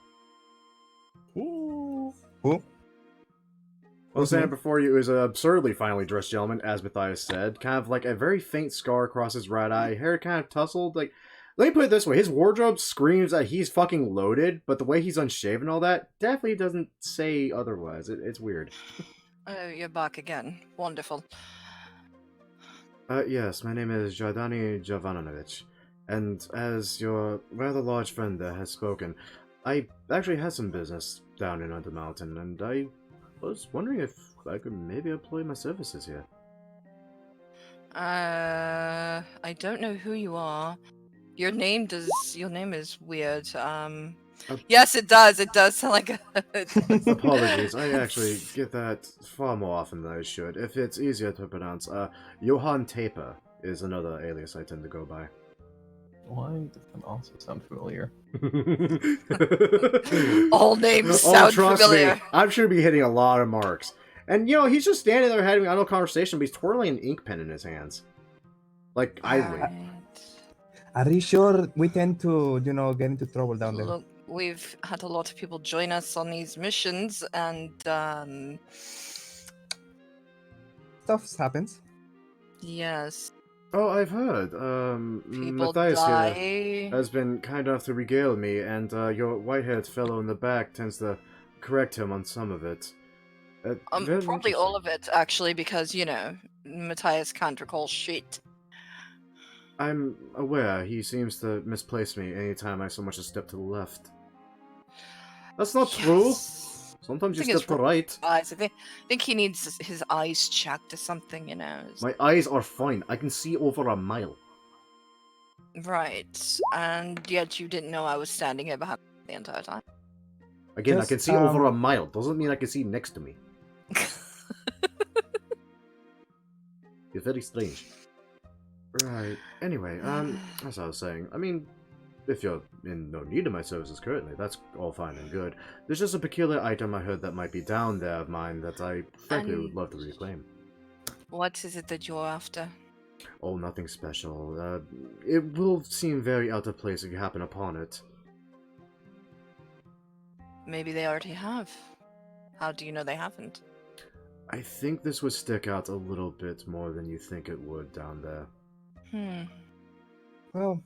Ooh. Who? Well, standing before you is an absurdly finely dressed gentleman, as Matthias said. Kind of like a very faint scar across his right eye, hair kind of tousled. Like, let me put it this way: his wardrobe screams that he's fucking loaded, but the way he's unshaven and all that definitely doesn't say otherwise. It's weird. Oh, you're back again. Wonderful. Yes, my name is Jardani Jovanovic, and as your rather large friend there has spoken, I actually had some business down in Undermountain, and I was wondering if I could maybe employ my services here. I don't know who you are. Your name is weird. Yes, it does. It does sound like a... Apologies, I actually get that far more often than I should. If it's easier to pronounce, Johann Taper is another alias I tend to go by. Why does that also sound familiar? All names sound trust familiar. me, I'm sure to be hitting a lot of marks. And, you know, he's just standing there having a conversation, but he's twirling an ink pen in his hands. Like, idly. Right. Are you sure we tend to, get into trouble down there? Look, we've had a lot of people join us on these missions, and Stuff happens. yes, Oh, I've heard. people Matthias here die. has been kind enough to regale me, and your white-haired fellow in the back tends to correct him on some of it. Very Probably all interesting. of it, actually, because, Matthias can't recall shit. I'm aware he seems to misplace me anytime I so much as step to the left. That's not true. Yes. Sometimes I you think step to the right. Eyes. I think he needs his eyes checked or something, My eyes are fine. I can see over a mile. Right. And yet you didn't know I was standing here behind the entire time. Again, I Just, can see over a mile. Doesn't mean I can see next to me. You're very strange. Right. Anyway, as I was saying, I mean, if you're in no need of my services currently, that's all fine and good. There's just a peculiar item I heard that might be down there of mine that I frankly would love to reclaim. What is it that you're after? Oh, nothing special. It will seem very out of place if you happen upon it. Maybe they already have. How do you know they haven't? I think this would stick out a little bit more than you think it would down there. Well,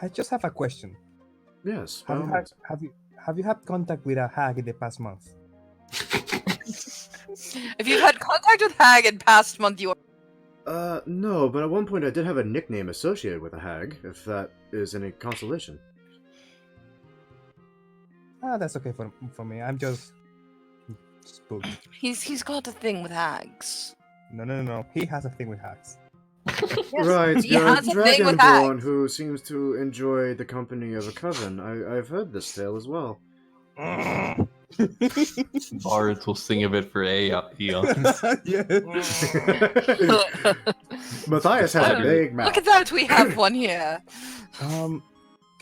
I just have a question. Yes, Have you had contact with a hag in the past month? If you've had contact with Hag in past month, you are... No, but at one point I did have a nickname associated with a hag, if that is any consolation. That's okay for me. I'm just spooked. He's got a thing with hags. No. He has a thing with hags. Right, he you're a has a thing with dragonborn hags. who seems to enjoy the company of a coven. I've heard this tale as well. Bards will sing of it for eons. Matthias has a big mouth. Look at that, we have one here. Can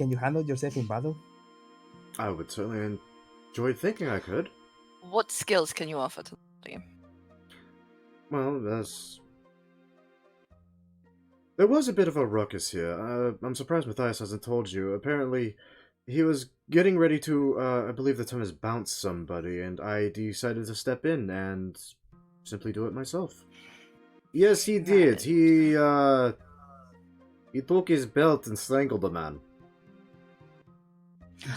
you handle yourself in battle? I would certainly enjoy thinking I could. What skills can you offer to the team? Well, there was a bit of a ruckus here. I'm surprised Matthias hasn't told you. Apparently, he was getting ready to, I believe the term is bounce somebody, and I decided to step in and simply do it myself. Yes, he did. He took his belt and strangled a man.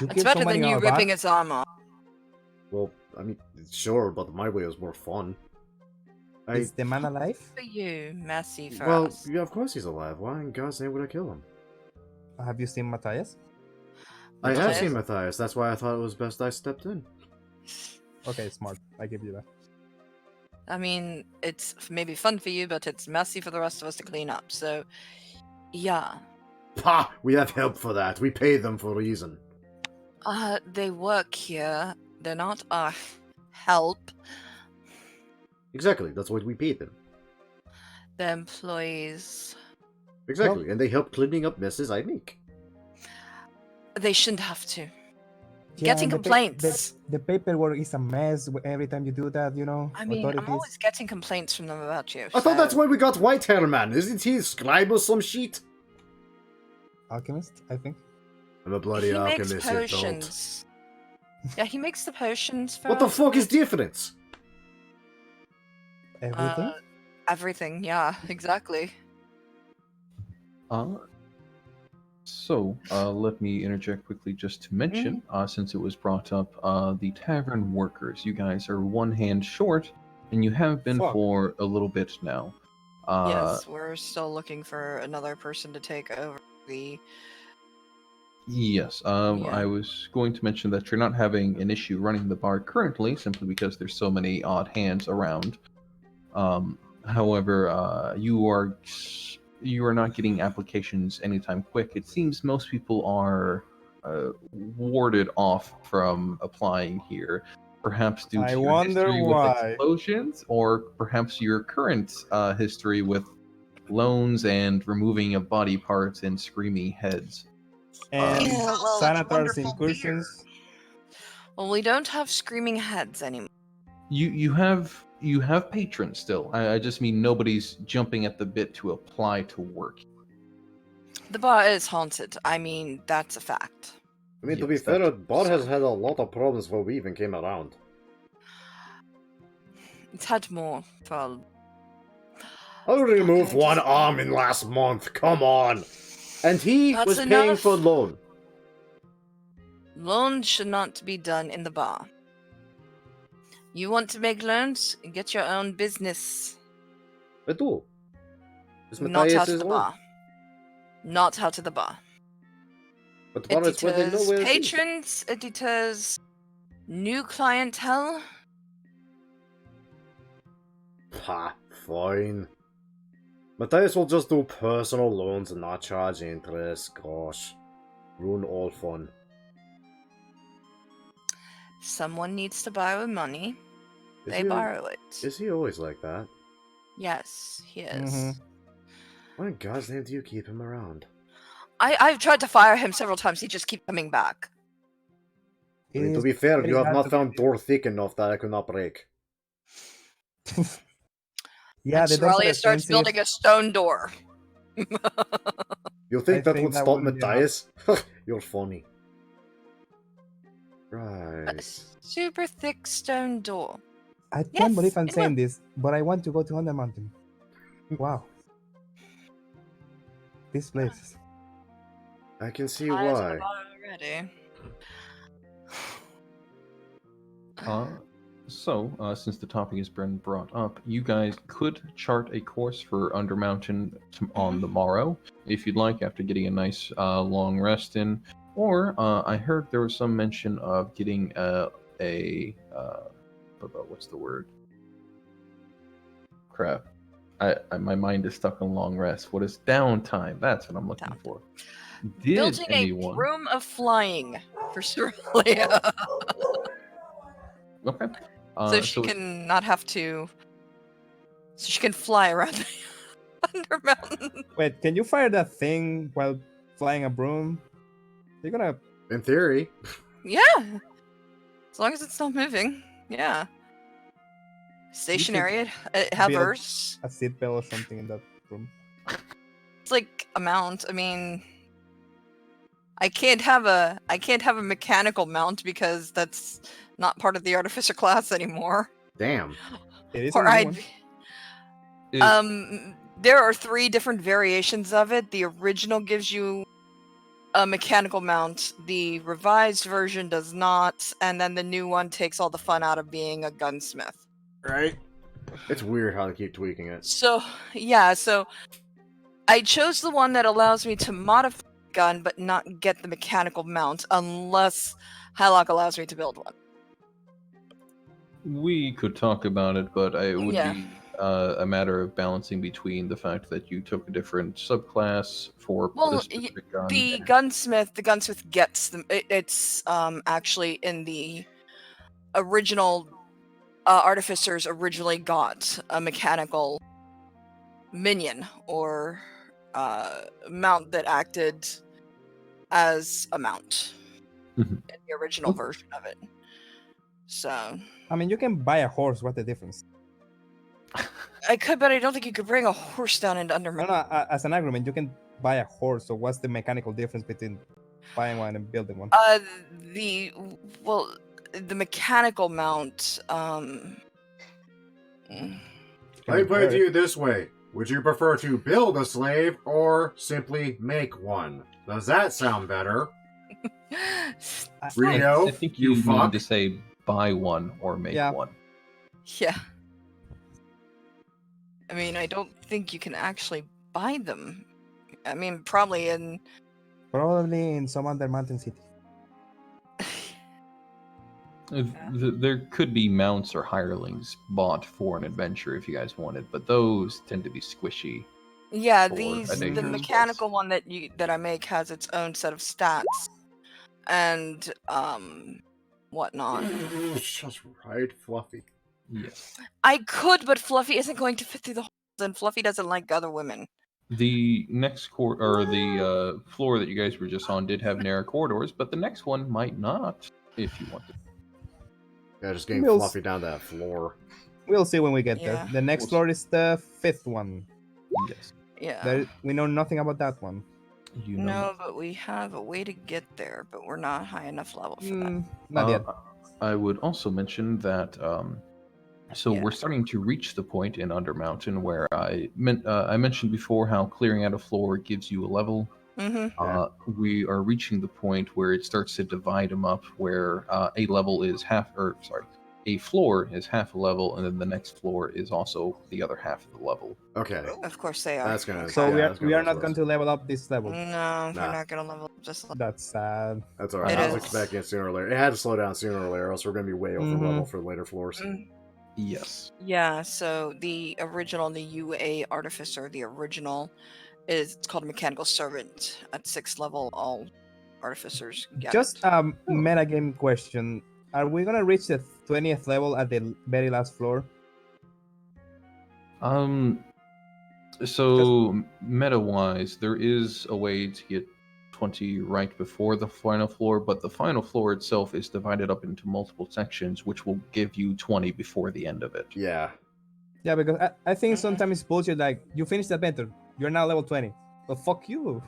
It's better than you ripping his arm off. Well, I mean, sure, but my way was more fun. Is the man alive? For you, messy for Well, us. yeah, of course he's alive. Why in God's name would I kill him? Have you seen Matthias? I have Matthias? seen Matthias. That's why I thought it was best I stepped in. Okay, smart. I give you that. I mean, it's maybe fun for you, but it's messy for the rest of us to clean up. So, yeah. Pah! We have help for that. We pay them for a reason. They work here. They're not our help. Exactly. That's what we paid them. They're employees. Exactly. And they help cleaning up messes I make. They shouldn't have to. Yeah, Getting and complaints. The paperwork is a mess every time you do that, you know? I mean, I'm authorities. always getting complaints from them about you. I thought that's why we got White Hair Man. Isn't he a scribe or some shit? Alchemist, I think. I'm a bloody He alchemist, makes you don't. potions. Yeah, he makes the potions for What the us. fuck is difference? Everything? Everything, yeah, exactly. Let me interject quickly just to mention, since it was brought up, the tavern workers. You guys are one hand short, and you have been for a little bit now. Yes, we're still looking for another person to take over the... Yes, I was going to mention that you're not having an issue running the bar currently, simply because there's so many odd hands around. However, you are not getting applications anytime quick. It seems most people are warded off from applying here, perhaps due to your history with explosions, or perhaps your current history with loans and removing of body parts and screaming heads. And well, Sanatar's wonderful incursions. Well, we don't have screaming heads anymore. You have patrons still. I just mean nobody's jumping at the bit to apply to work. The bar is haunted. I mean, that's a fact. I mean, to Yes, be fair, that's- Bot has had a lot of problems before we even came around. It's had more for. I removed Okay, one just- arm in last month, come on! And he That's was paying enough. for loan. Loans should not be done in the bar. You want to make loans? Get your own business. I do. Is Not Matthias out of his the loan? bar. Not out of the bar. But the bar It is where they know deters where it is. patrons. It deters new clientele. Ha, fine. Matthias will just do personal loans and not charge interest. Gosh. Ruin all fun. Someone needs to borrow money. Is They he, borrow it. Is he always like that? Yes, he is. Mhm. Why in God's name do you keep him around? I've tried to fire him several times. He just keeps coming back. I mean, It to is be fair, very you have hard not to found get door thick enough that I could not break. Yeah, and the doors are Soralia starts expensive. building a stone door. You think I that think would that stop wouldn't be enough. Matthias? You're funny. Right. Super thick stone door. I Yes, can't believe I'm it saying this, but I want to go to Undermountain. Wow. This place. I can see Eyes on the why. bottom already. Since the topic has been brought up, you guys could chart a course for Undermountain on the morrow, if you'd like, after getting a nice long rest in. Or I heard there was some mention of getting what's the word? Crap. My mind is stuck on long rest. What is downtime? That's what I'm looking Downtime. for. Did Building anyone? a room of flying for Soralia. Okay. So she can not have to. So she can fly around the Undermountain. Wait, can you fire that thing while flying a broom? You're gonna In theory. Yeah. As long as it's not moving. Yeah. Stationary. It hovers. a seatbelt or something in that room. It's like a mount. I mean, I can't have a mechanical mount because that's not part of the artificer class anymore. Damn. It is Or a new one. there are 3 different variations of it. The original gives you a mechanical mount. The revised version does not, and then the new one takes all the fun out of being a gunsmith. Right? It's weird how they keep tweaking it. So, yeah, so I chose the one that allows me to modify the gun but not get the mechanical mount unless Hylock allows me to build one. We could talk about it, but it would Yeah. be a matter of balancing between the fact that you took a different subclass for Well, the specific gun. The gunsmith gets them. It's actually in the original artificers originally got a mechanical minion or mount that acted as a mount Mhm. in the original Okay. version of it. So I mean, you can buy a horse. What's the difference? I could, but I don't think you could bring a horse down into No, Undermountain. no. As an agreement, you can buy a horse. So what's the mechanical difference between buying one and building one? The mechanical mount. Let me put it to you this way. Would you prefer to build a slave or simply make one? Does that sound better? Rio, I think you you fuck. need to say buy one or make Yeah. one. Yeah. I mean, I don't think you can actually buy them. I mean, probably in. Probably in some other mountain city. There could be mounts or hirelings bought for an adventure if you guys wanted, but those tend to be squishy. Yeah, For the a dangerous mechanical one that I make has its own set of stats and whatnot. Just right, Fluffy. Yes. I could, but Fluffy isn't going to fit through the holes, and Fluffy doesn't like other women. The next the floor that you guys were just on did have narrow corridors, but the next one might not, if you wanted. Yeah, just getting Mills. Fluffy down that floor. We'll see when we get Yeah. there. The next We'll floor is the 5th one. Yes. Yeah. We know nothing about that one. You know No, but we have a way to get there, but we're not high enough level for that. Not yet. I would also mention that so Yeah. we're starting to reach the point in Undermountain where I mentioned before how clearing out a floor gives you a level. Mm-hmm. We are reaching the point where it starts to divide them up, where a level is a floor is half a level, and then the next floor is also the other half of the level. Okay. Of course they are. That's gonna. So yeah, we are not make going sense. to level up this level. No, Nah. we're not gonna level up just like That's sad. That's alright. It I was is. expecting it sooner or later. It had to slow down sooner or later, else we're gonna be way over Mhm. level for later floors. Yes. Yeah, so the original, the UA Artificer, the original it's called a Mechanical Servant. At 6th level, all Artificers get Just it. a metagame question. Are we gonna reach the 20th level at the very last floor? So meta-wise, there is a way to get 20 right before the final floor, but the final floor itself is divided up into multiple sections, which will give you 20 before the end of it. Yeah. Yeah, because I think Mhm. sometimes it's bullshit. Like you finish the adventure, you're now level 20. Well, fuck you.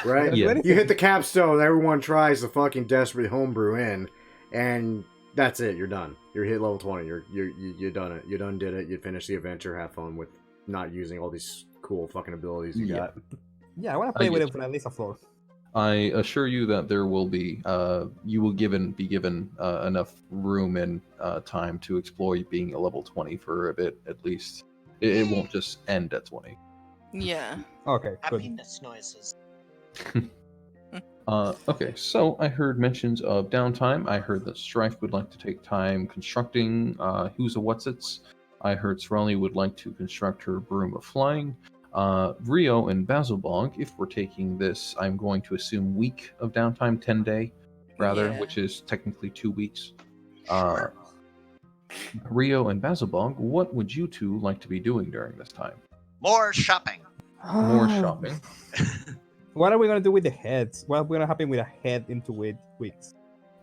Right? Gotta do Yeah. anything. You hit the capstone, everyone tries to fucking desperately homebrew in, and that's it. You're done. You're hit level 20. You done it. You done did it. You finished the adventure. Have fun with not using all these cool fucking abilities you Yeah. got. Yeah, I wanna play I with get it for at least a floor. I assure you that there will be, you will be given enough room and time to explore being a level 20 for a bit at least. It won't just end at 20. Yeah. Okay, good. Happiness noises. Okay, so I heard mentions of downtime. I heard that Strife would like to take time constructing Who's a Whatsits. I heard Srelly would like to construct her Broom of Flying. Rio and Basilbong, if we're taking this, I'm going to assume week of downtime, 10 day, rather, Yeah. which is technically 2 weeks. Rio and Basilbong, what would you two like to be doing during this time? More shopping. More shopping. What are we gonna do with the heads? What's gonna happen with a head in 2 weeks?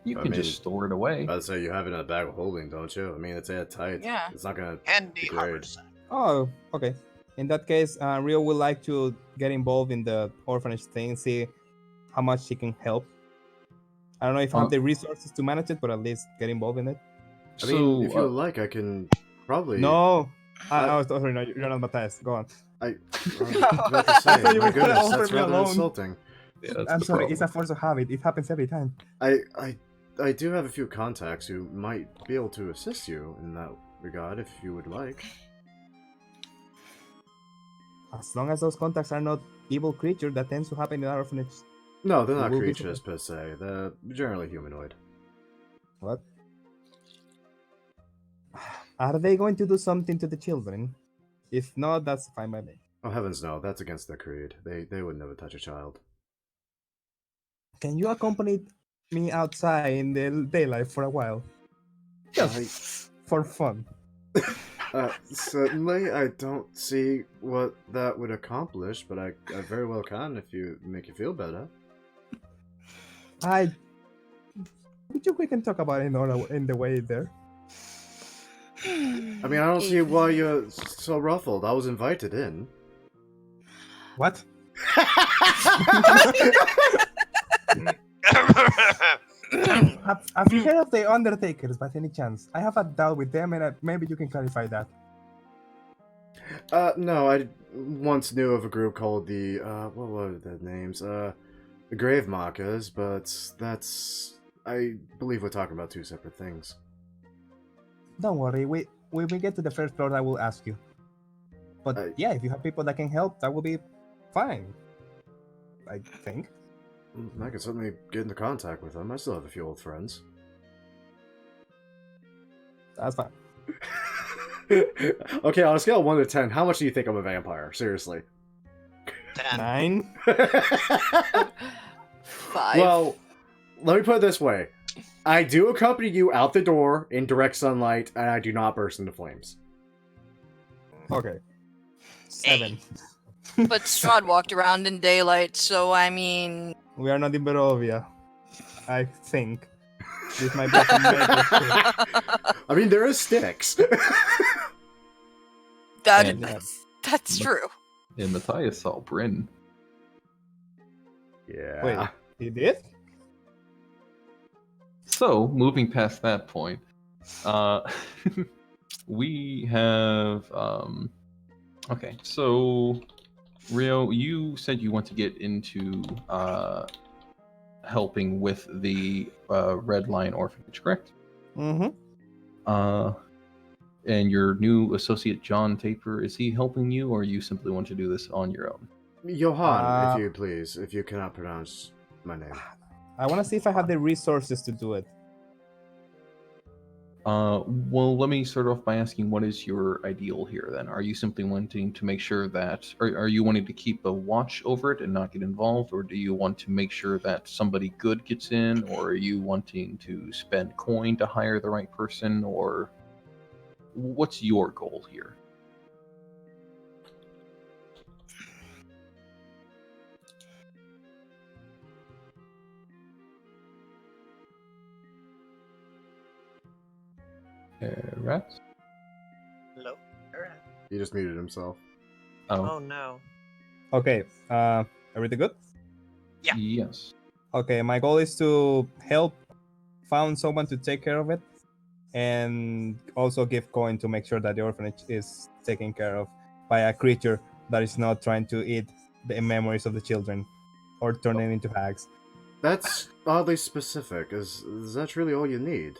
You I can mean, just store it away. I'd say you have it in a bag of holding, don't you? I mean, it's airtight. Yeah. It's not gonna Handy degrade. haversack. Oh, okay. In that case, Rio would like to get involved in the orphanage thing, see how much she can help. I don't know if I have the resources to manage it, but at least get involved in it. I mean, if you would like, I can probably. No, I was sorry, no, you're not Matthias. Go on. I was about to say, I thought you my were gonna goodness, offer that's me rather alone. insulting. Yeah, that's I'm the sorry, problem. it's a force of habit. It happens every time. I do have a few contacts who might be able to assist you in that regard, if you would like. As long as those contacts are not evil creatures, that tends to happen in our orphanage. No, they're We not will be creatures per se. They're generally humanoid. What? Are they going to do something to the children? If not, that's fine by me. Oh heavens no, that's against their creed. They would never touch a child. Can you accompany me outside in the daylight for a while? Just for fun. Certainly, I don't see what that would accomplish, but I very well can if you make you feel better. We can talk about it in the way there. I mean, I don't see why you're so ruffled. I was invited in. What? Have you heard of the Undertakers by any chance? I have a doubt with them, and maybe you can clarify that. No, I once knew of a group called the, what were the names? The Grave Markers, but that's, I believe we're talking about two separate things. Don't worry, when we get to the first floor, I will ask you. But yeah, if you have people that can help, that will be fine. I think. I can certainly get into contact with them. I still have a few old friends. That's fine. Okay, on a scale of 1 to 10, how much do you think I'm a vampire? Seriously. 10. 9? 5. Well, let me put it this way. I do accompany you out the door in direct sunlight, and I do not burst into flames. Okay. 7. But Strahd walked around in daylight, so I mean... We are not in Barovia. I think. This might be some major shit. I mean, there is sticks. And- That's true. And Matthias saw Bryn. Yeah. Wait, he did? So, moving past that point, we have. Okay, so Rio, you said you want to get into helping with the Red Lion Orphanage, correct? Mm-hmm. And your new associate, John Taper, is he helping you, or you simply want to do this on your own? Johan, if you please, if you cannot pronounce my name. I want to see if I have the resources to do it. Well, let me start off by asking, what is your ideal here then? Are you simply wanting to make sure that, or are you wanting to keep a watch over it and not get involved, or do you want to make sure that somebody good gets in, or are you wanting to spend coin to hire the right person, or what's your goal here? Rats? Hello? Alright. He just muted himself. Oh no. Okay, everything good? Yeah. Yes. Okay, my goal is to help found someone to take care of it, and also give coin to make sure that the orphanage is taken care of by a creature that is not trying to eat the memories of the children or turn them into hags. That's oddly specific. Is that really all you need?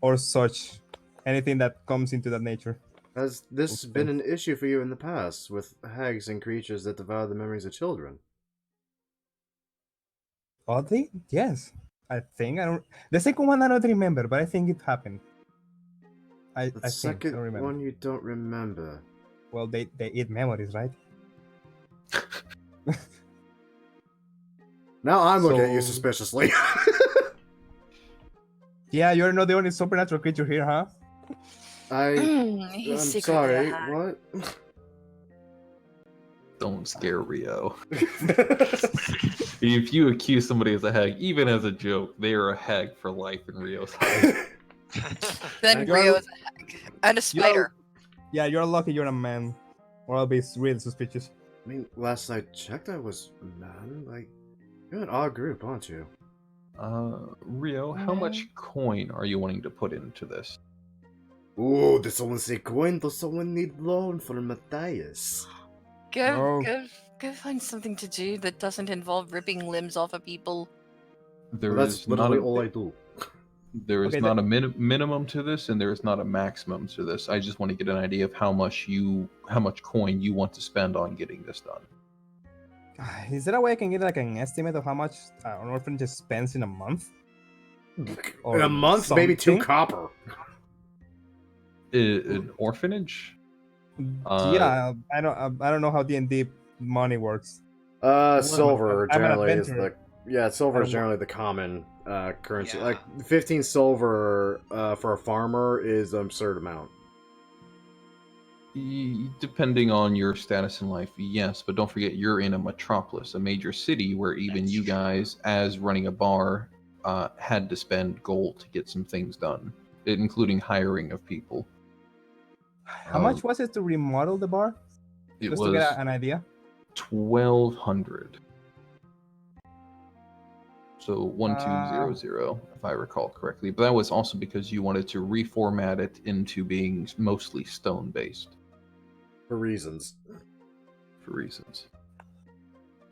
Or such. Anything that comes into that nature. Has this Okay. been an issue for you in the past, with hags and creatures that devour the memories of children? Oddly, yes. I think I don't. The second one I don't remember, but I think it happened. I The think I second don't remember. one you don't remember. Well, they eat memories, right? Now I'm looking at you So- suspiciously. Yeah, you're not the only supernatural creature here, huh? I'm He's secretly a sorry, hag. what? Don't scare Rio. If you accuse somebody as a hag, even as a joke, they are a hag for life in Rio's eyes. Then You're- Rio is a hag. And a spider. Yeah, you're lucky you're a man, or I'll be really suspicious. I mean, last I checked, I was a man. Like, you're an odd group, aren't you? Rio, how much coin are you wanting to put into this? Ooh, does someone say coin? Does someone need loan for Matthias? Go, No. go find something to do that doesn't involve ripping limbs off of people. There Well, is that's not literally a, all I do. there is Okay, not a minimum to this, and there is not a maximum to this. I just want to get an idea of how much coin you want to spend on getting this done. Is there a way I can get like an estimate of how much an orphanage spends in a month? Or In a month, maybe 2 something? copper. An orphanage? Yeah, I don't know how D&D money works. Silver I'm an generally is adventurer. silver I is don't generally the common currency. Yeah. Like 15 silver for a farmer is an absurd amount. Depending on your status in life, yes, but don't forget you're in a metropolis, a major city where even That's you true. guys, as running a bar, had to spend gold to get some things done, including hiring of people. How much was it to remodel the bar? It Just was to get an idea. 1,200. So 1,200, if I recall correctly. But that was also because you wanted to reformat it into being mostly stone based For reasons. for reasons.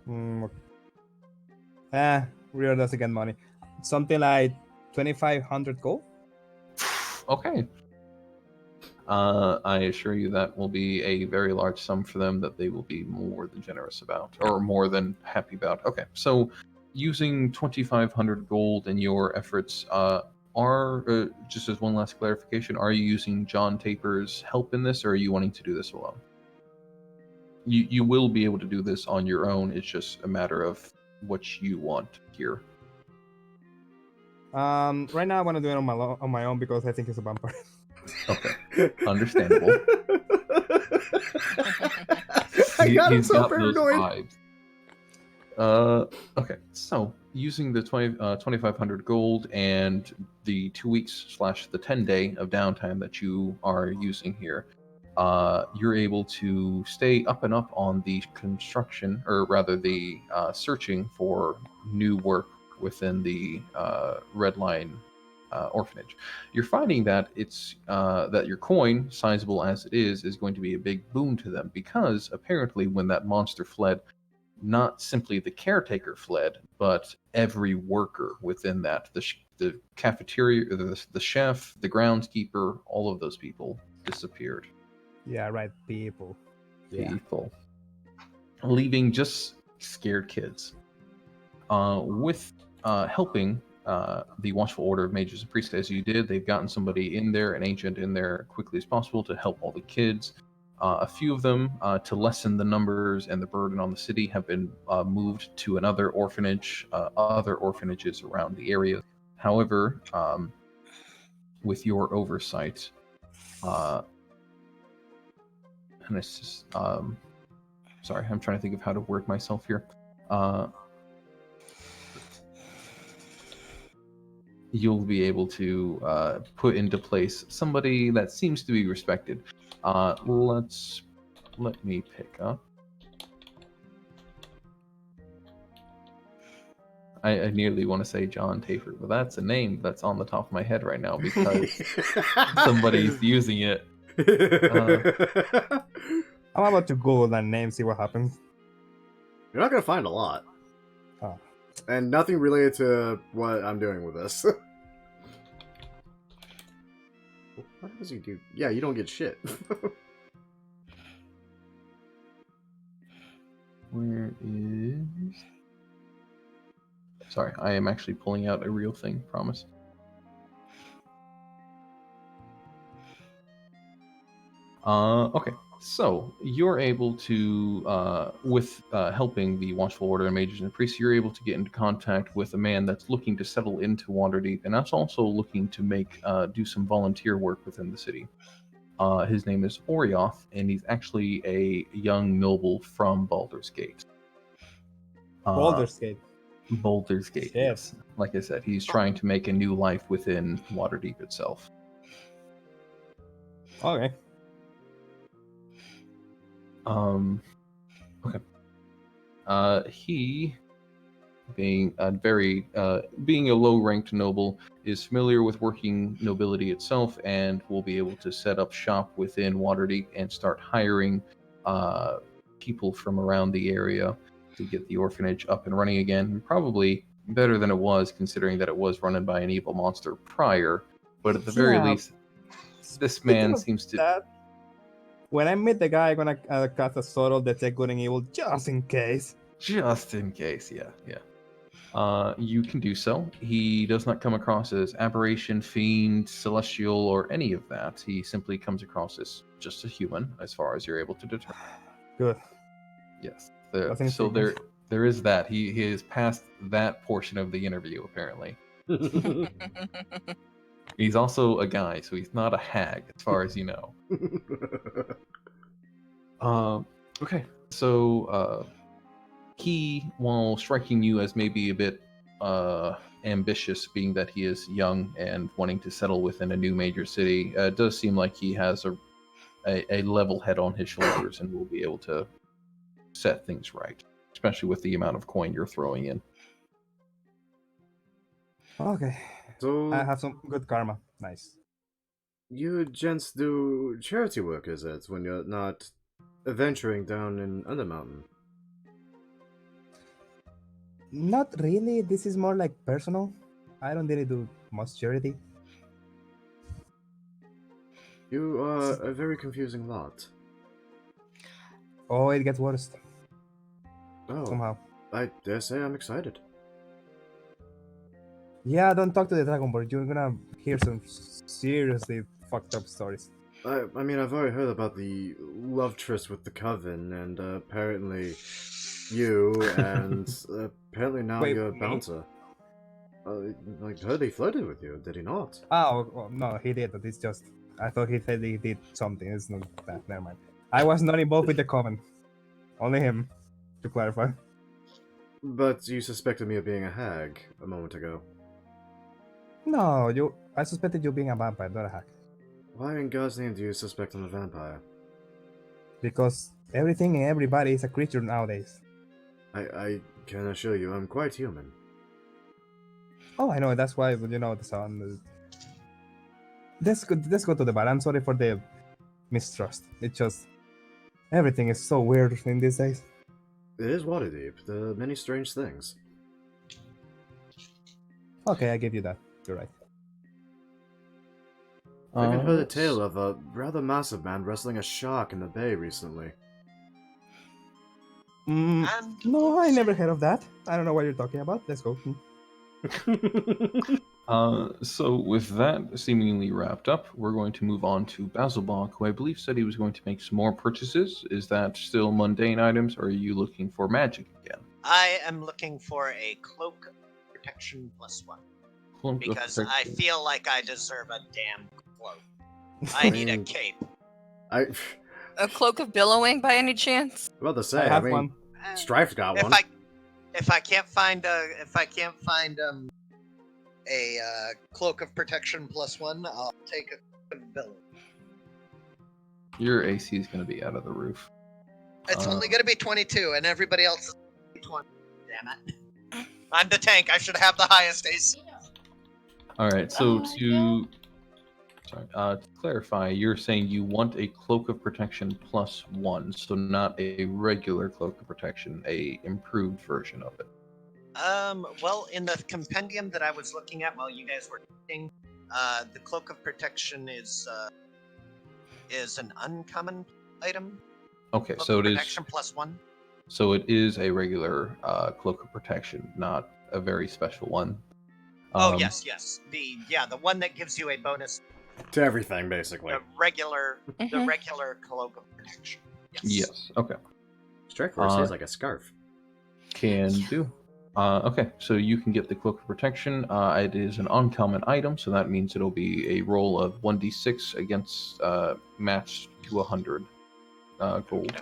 Rio doesn't get money. Something like 2,500 gold. Okay. I assure you that will be a very large sum for them that they will be more than generous about, or more than happy about. Okay, so using 2,500 gold in your efforts, just as one last clarification, are you using John Taper's help in this, or are you wanting to do this alone? You will be able to do this on your own. It's just a matter of what you want here. Right now I want to do it on my own because I think it's a vampire. Okay, understandable. I got him He's so got those paranoid. vibes. Okay, so using the 2,500 gold and the 2 weeks / the 10 day of downtime that you are using here, you're able to stay up and up on the construction, or rather the searching for new work within the Red Line orphanage. You're finding that it's that your coin, sizable as it is going to be a big boon to them, because apparently when that monster fled, not simply the caretaker fled, but every worker within that, the cafeteria, the chef, the groundskeeper, all of those people disappeared. Yeah, right, people. Yeah. People. Leaving just scared kids. With helping the Watchful Order of Mages and Priests, as you did, they've gotten somebody in there, an ancient in there, quickly as possible to help all the kids. A few of them, to lessen the numbers and the burden on the city, have been moved to another orphanage, other orphanages around the area. However, with your oversight, and it's just, sorry, I'm trying to think of how to word myself here. You'll be able to put into place somebody that seems to be respected. Let me pick up. I nearly want to say John Tafer, but that's a name that's on the top of my head right now because somebody's using it. I'm about to Google that name, see what happens. You're not gonna find a lot. Oh. And nothing related to what I'm doing with this. What does he do? Yeah, you don't get shit. Where is... Sorry, I am actually pulling out a real thing, promise. Okay, so you're able to, with helping the Watchful Order and Mages and Priests, you're able to get into contact with a man that's looking to settle into Waterdeep, and that's also looking to make do some volunteer work within the city. His name is Orioth, and he's actually a young noble from Baldur's Gate. Baldur's Gate. Baldur's Gate, yes. Like I said, he's trying to make a new life within Waterdeep itself. Okay. Okay. He, being a very, being a low-ranked noble, is familiar with working nobility itself, and will be able to set up shop within Waterdeep and start hiring people from around the area to get the orphanage up and running again. Probably better than it was, considering that it was run by an evil monster prior. But at the very least, this man seems to. That, when I meet the guy, I'm gonna cast a subtle detect good and evil just in case. Just in case, yeah. You can do so. He does not come across as aberration, fiend, celestial, or any of that. He simply comes across as just a human, as far as you're able to determine. Good. Yes. Nothing So serious. there is that. He is past that portion of the interview, apparently. He's also a guy, so he's not a hag, as far as you know. Okay. So, he, while striking you as maybe a bit ambitious, being that he is young and wanting to settle within a new major city, does seem like he has a level head on his shoulders and will be able to set things right, especially with the amount of coin you're throwing in. Okay. So, I have some good karma. Nice. you gents do charity work, is it, when you're not adventuring down in Undermountain? Not really. This is more like personal. I don't really do much charity. You are a very confusing lot. Oh, it gets worse Oh, somehow. I dare say I'm excited. Yeah, don't talk to the Dragonborn. You're gonna hear some seriously fucked up stories. I mean, I've already heard about the love tryst with the Coven, and apparently you, and apparently now Wait, you're a me? bouncer. I heard he flirted with you, did he not? Oh, well, no, he did, but it's just... I thought he said he did something. It's not that. Never mind. I was not involved with the Coven. Only him, to clarify. But you suspected me of being a hag a moment ago. No, I suspected you being a vampire, not a hack. Why in God's name do you suspect I'm a vampire? because everything and everybody is a creature nowadays. I can assure you, I'm quite human. Oh, I know. That's why the sound. Let's go to the bar. I'm sorry for the mistrust. It's just everything is so weird in these days. It is Waterdeep, the many strange things. Okay, I give you that. You're right. I even heard a let's- tale of a rather massive man wrestling a shark in the bay recently. Mm, And no, I never heard of that. I don't know what you're talking about. Let's go. So with that seemingly wrapped up, we're going to move on to Basilbach, who I believe said he was going to make some more purchases. Is that still mundane items, or are you looking for magic again? I am looking for a cloak of protection +1 Cloak of because I protection. feel like I deserve a damn cloak. I need a cape. A cloak of billowing by any chance? About to say, I have one. Strife's got If one. I can't find a cloak of protection +1, I'll take a bill. Your AC is going to be out of the roof. It's only gonna be 22, and everybody else is 20. Damn it! I'm the tank. I should have the highest AC. All right. So Oh, to clarify, you're saying you want a cloak of protection +1, so not a regular cloak of protection, a improved version of it. Well, in the compendium that I was looking at while you guys were talking, the cloak of protection is an uncommon item. Okay, Cloak so of it is. protection +1. So it is a regular cloak of protection, not a very special one. Oh yes. The one that gives you a bonus. To everything, basically. The regular Mhm. cloak of protection. Yes. Okay. Strike force is like a scarf. Can do. Okay, so you can get the Cloak of Protection. It is an uncommon item, so that means it'll be a roll of 1d6 against matched to 100 gold.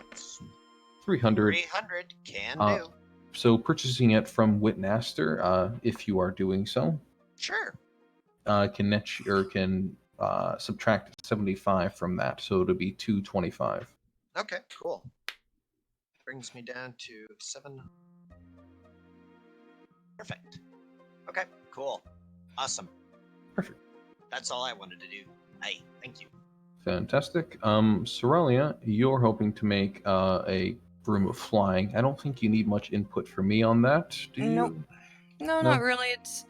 300. 300 can Uh, do. So purchasing it from Whitnaster, if you are doing so, Sure. can net or can subtract 75 from that, so it'll be 225. Okay, cool. Brings me down to 7. Perfect. Okay, cool. Awesome. Perfect. That's all I wanted to do. Hey, thank you. Fantastic. Soralia, you're hoping to make a broom of flying. I don't think you need much input from me on that, do you? Nope. No, No? not really. It's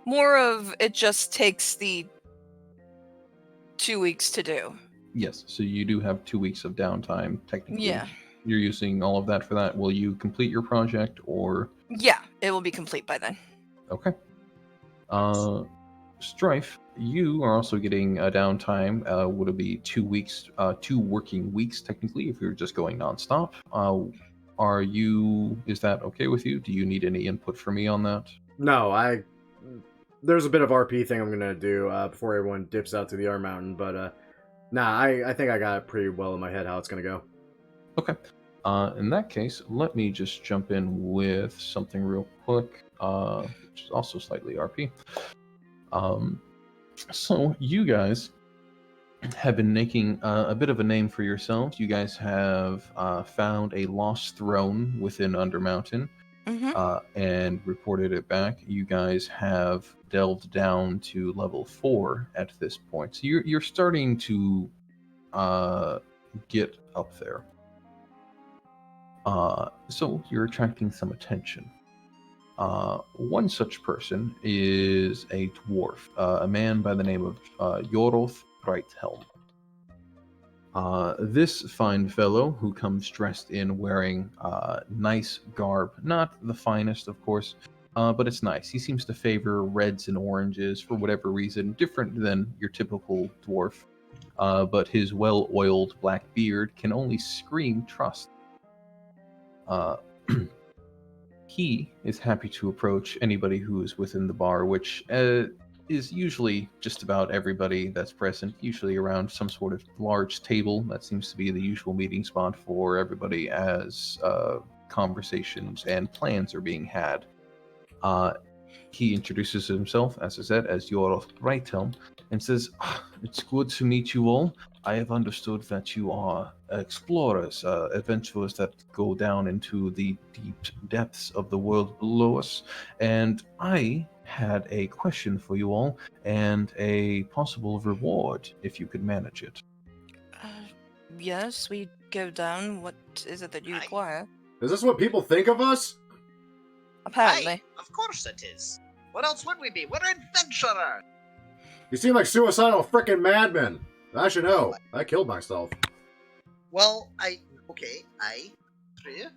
more of it just takes the 2 weeks to do. Yes, so you do have 2 weeks of downtime, technically. Yeah. You're using all of that for that. Will you complete your project, or... Yeah, it will be complete by then. Okay. Strife, you are also getting a downtime. Would it be 2 weeks, 2 working weeks, technically, if you're just going nonstop? Is that okay with you? Do you need any input from me on that? No, there's a bit of RP thing I'm gonna do before everyone dips out to the R Mountain, but I think I got it pretty well in my head how it's gonna go. Okay. In that case, let me just jump in with something real quick, which is also slightly RP. So you guys have been making a bit of a name for yourselves. You guys have found a lost throne within Undermountain and reported it back. You guys have delved down to level 4 at this point. So you're starting to get up there. So you're attracting some attention. One such person is a dwarf, a man by the name of Yoroth Brighthelm. This fine fellow, who comes dressed in wearing nice garb, not the finest, of course, but it's nice. He seems to favor reds and oranges for whatever reason, different than your typical dwarf. But his well-oiled black beard can only scream trust. He is happy to approach anybody who is within the bar, which is usually just about everybody that's present, usually around some sort of large table. That seems to be the usual meeting spot for everybody as conversations and plans are being had. He introduces himself, as I said, as your right helm, and says, "It's good to meet you all. I have understood that you are explorers, adventurers that go down into the deep depths of the world below us, and I had a question for you all, and a possible reward if you could manage it." Yes, we go down. What is it that you require? Is this what people think of us? Apparently. Aye, of course it is. What else would we be? We're adventurers. You seem like suicidal frickin' madmen. I should know. I killed myself. Well, true.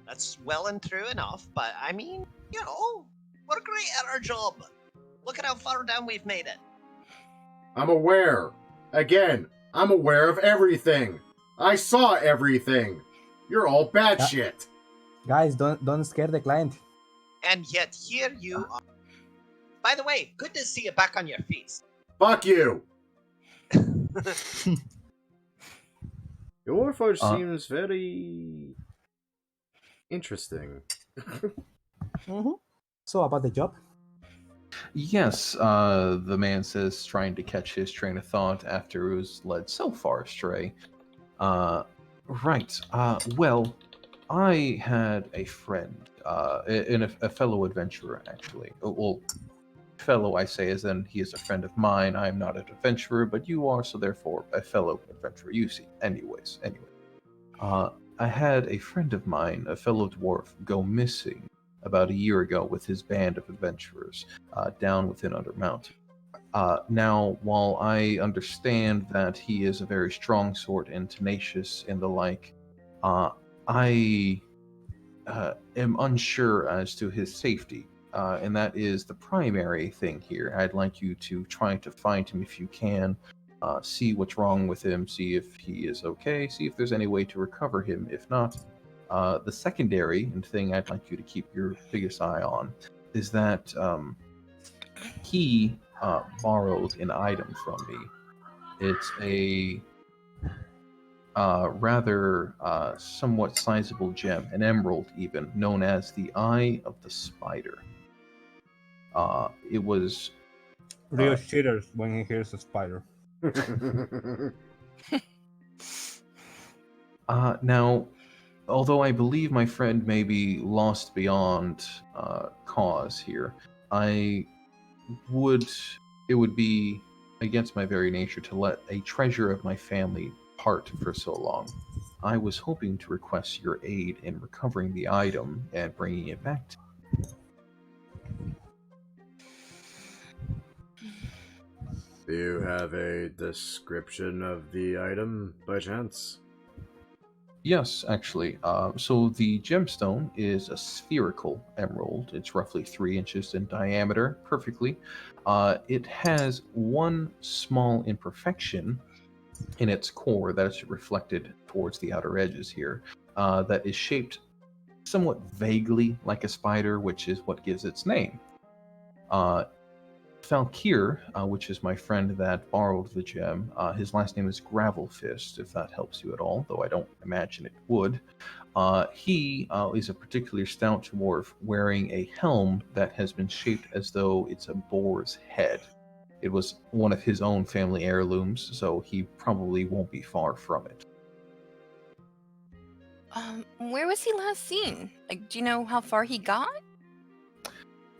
That's well and true enough, but I mean, you know, we're great at our job. Look at how far down we've made it. I'm aware. Again, I'm aware of everything. I saw everything. You're all batshit. Guys, don't scare the client. And yet here you are. By the way, good to see you back on your feet. Fuck you. Your Warforged seems very interesting. So about the job? Yes, the man says, trying to catch his train of thought after it was led so far astray. Right. Well, I had a friend, a fellow adventurer, actually. Well, fellow, I say, as in he is a friend of mine. I am not an adventurer, but you are, so therefore a fellow adventurer. You see. Anyway. I had a friend of mine, a fellow dwarf, go missing about a year ago with his band of adventurers down within Undermountain. Now, while I understand that he is a very strong sort and tenacious and the like, I am unsure as to his safety, and that is the primary thing here. I'd like you to try to find him if you can, see what's wrong with him, see if he is okay, see if there's any way to recover him. If not, the secondary thing I'd like you to keep your biggest eye on is that he borrowed an item from me. It's a rather somewhat sizable gem, an emerald even, known as the Eye of the Spider. It was... Real cheaters when he hears a spider. Now, although I believe my friend may be lost beyond cause here, it would be against my very nature to let a treasure of my family part for so long. I was hoping to request your aid in recovering the item and bringing it back to Do you have a description of the item, by chance? Yes, actually. So the gemstone is a spherical emerald. It's roughly 3 inches in diameter, perfectly. It has one small imperfection in its core that is reflected towards the outer edges here, that is shaped somewhat vaguely like a spider, which is what gives its name. Falkir, which is my friend that borrowed the gem, his last name is Gravelfist, if that helps you at all, though I don't imagine it would. He is a particularly stout dwarf wearing a helm that has been shaped as though it's a boar's head. It was one of his own family heirlooms, so he probably won't be far from it. Where was he last seen? Like, do you know how far he got?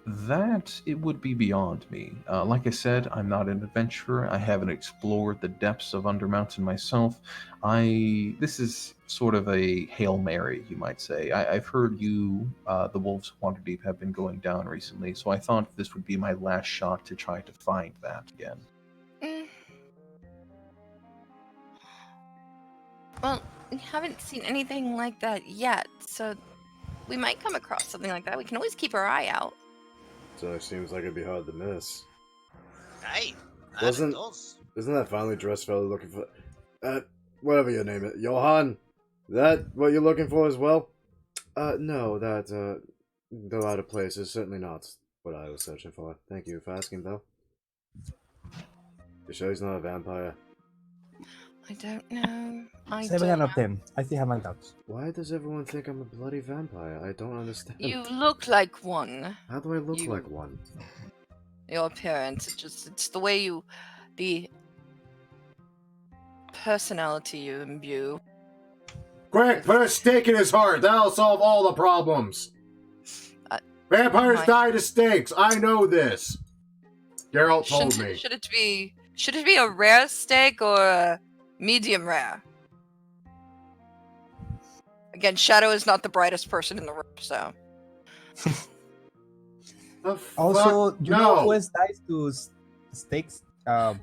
That, it would be beyond me. Like I said, I'm not an adventurer. I haven't explored the depths of Undermountain myself. This is sort of a Hail Mary, you might say. I've heard you, the Wolves of Waterdeep, have been going down recently, so I thought this would be my last shot to try to find that again. Well, we haven't seen anything like that yet, so we might come across something like that. We can always keep our eye out. So it seems like it'd be hard to miss. Aye, Isn't that finally dressed fellow looking for... whatever you name it. Johan? Is that what you're looking for as well? No, that, go out of place is certainly not what I was searching for. Thank you for asking, though. You sure he's not a vampire? I don't know. 7 out of 10. I still have my doubts. Why does everyone think I'm a bloody vampire? I don't understand. You look like one. How do I look you- like one? Your appearance, it's the way the personality you imbue. Quick, put a stake in his heart. That'll solve all the problems. Vampires die to stakes. I know this. Geralt told me. Should it be a rare steak or a medium rare? Again, Shadow is not the brightest person in the room, so. Also, you know No. who else dies to stakes? People.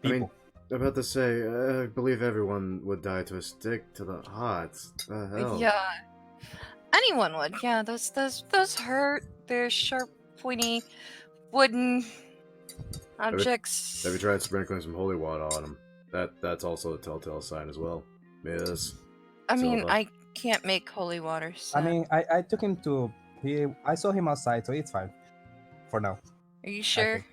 I mean, I'm about to say, I believe everyone would die to a stick to the heart. The hell? Yeah. Anyone would. Yeah, those hurt. They're sharp, pointy, wooden objects. Have you tried sprinkling some holy water on them? That's also a telltale sign as well. Yes. I mean, Silva. I can't make holy water. So. I mean, I took him to. I saw him outside, so it's fine. For now. Are you sure? think.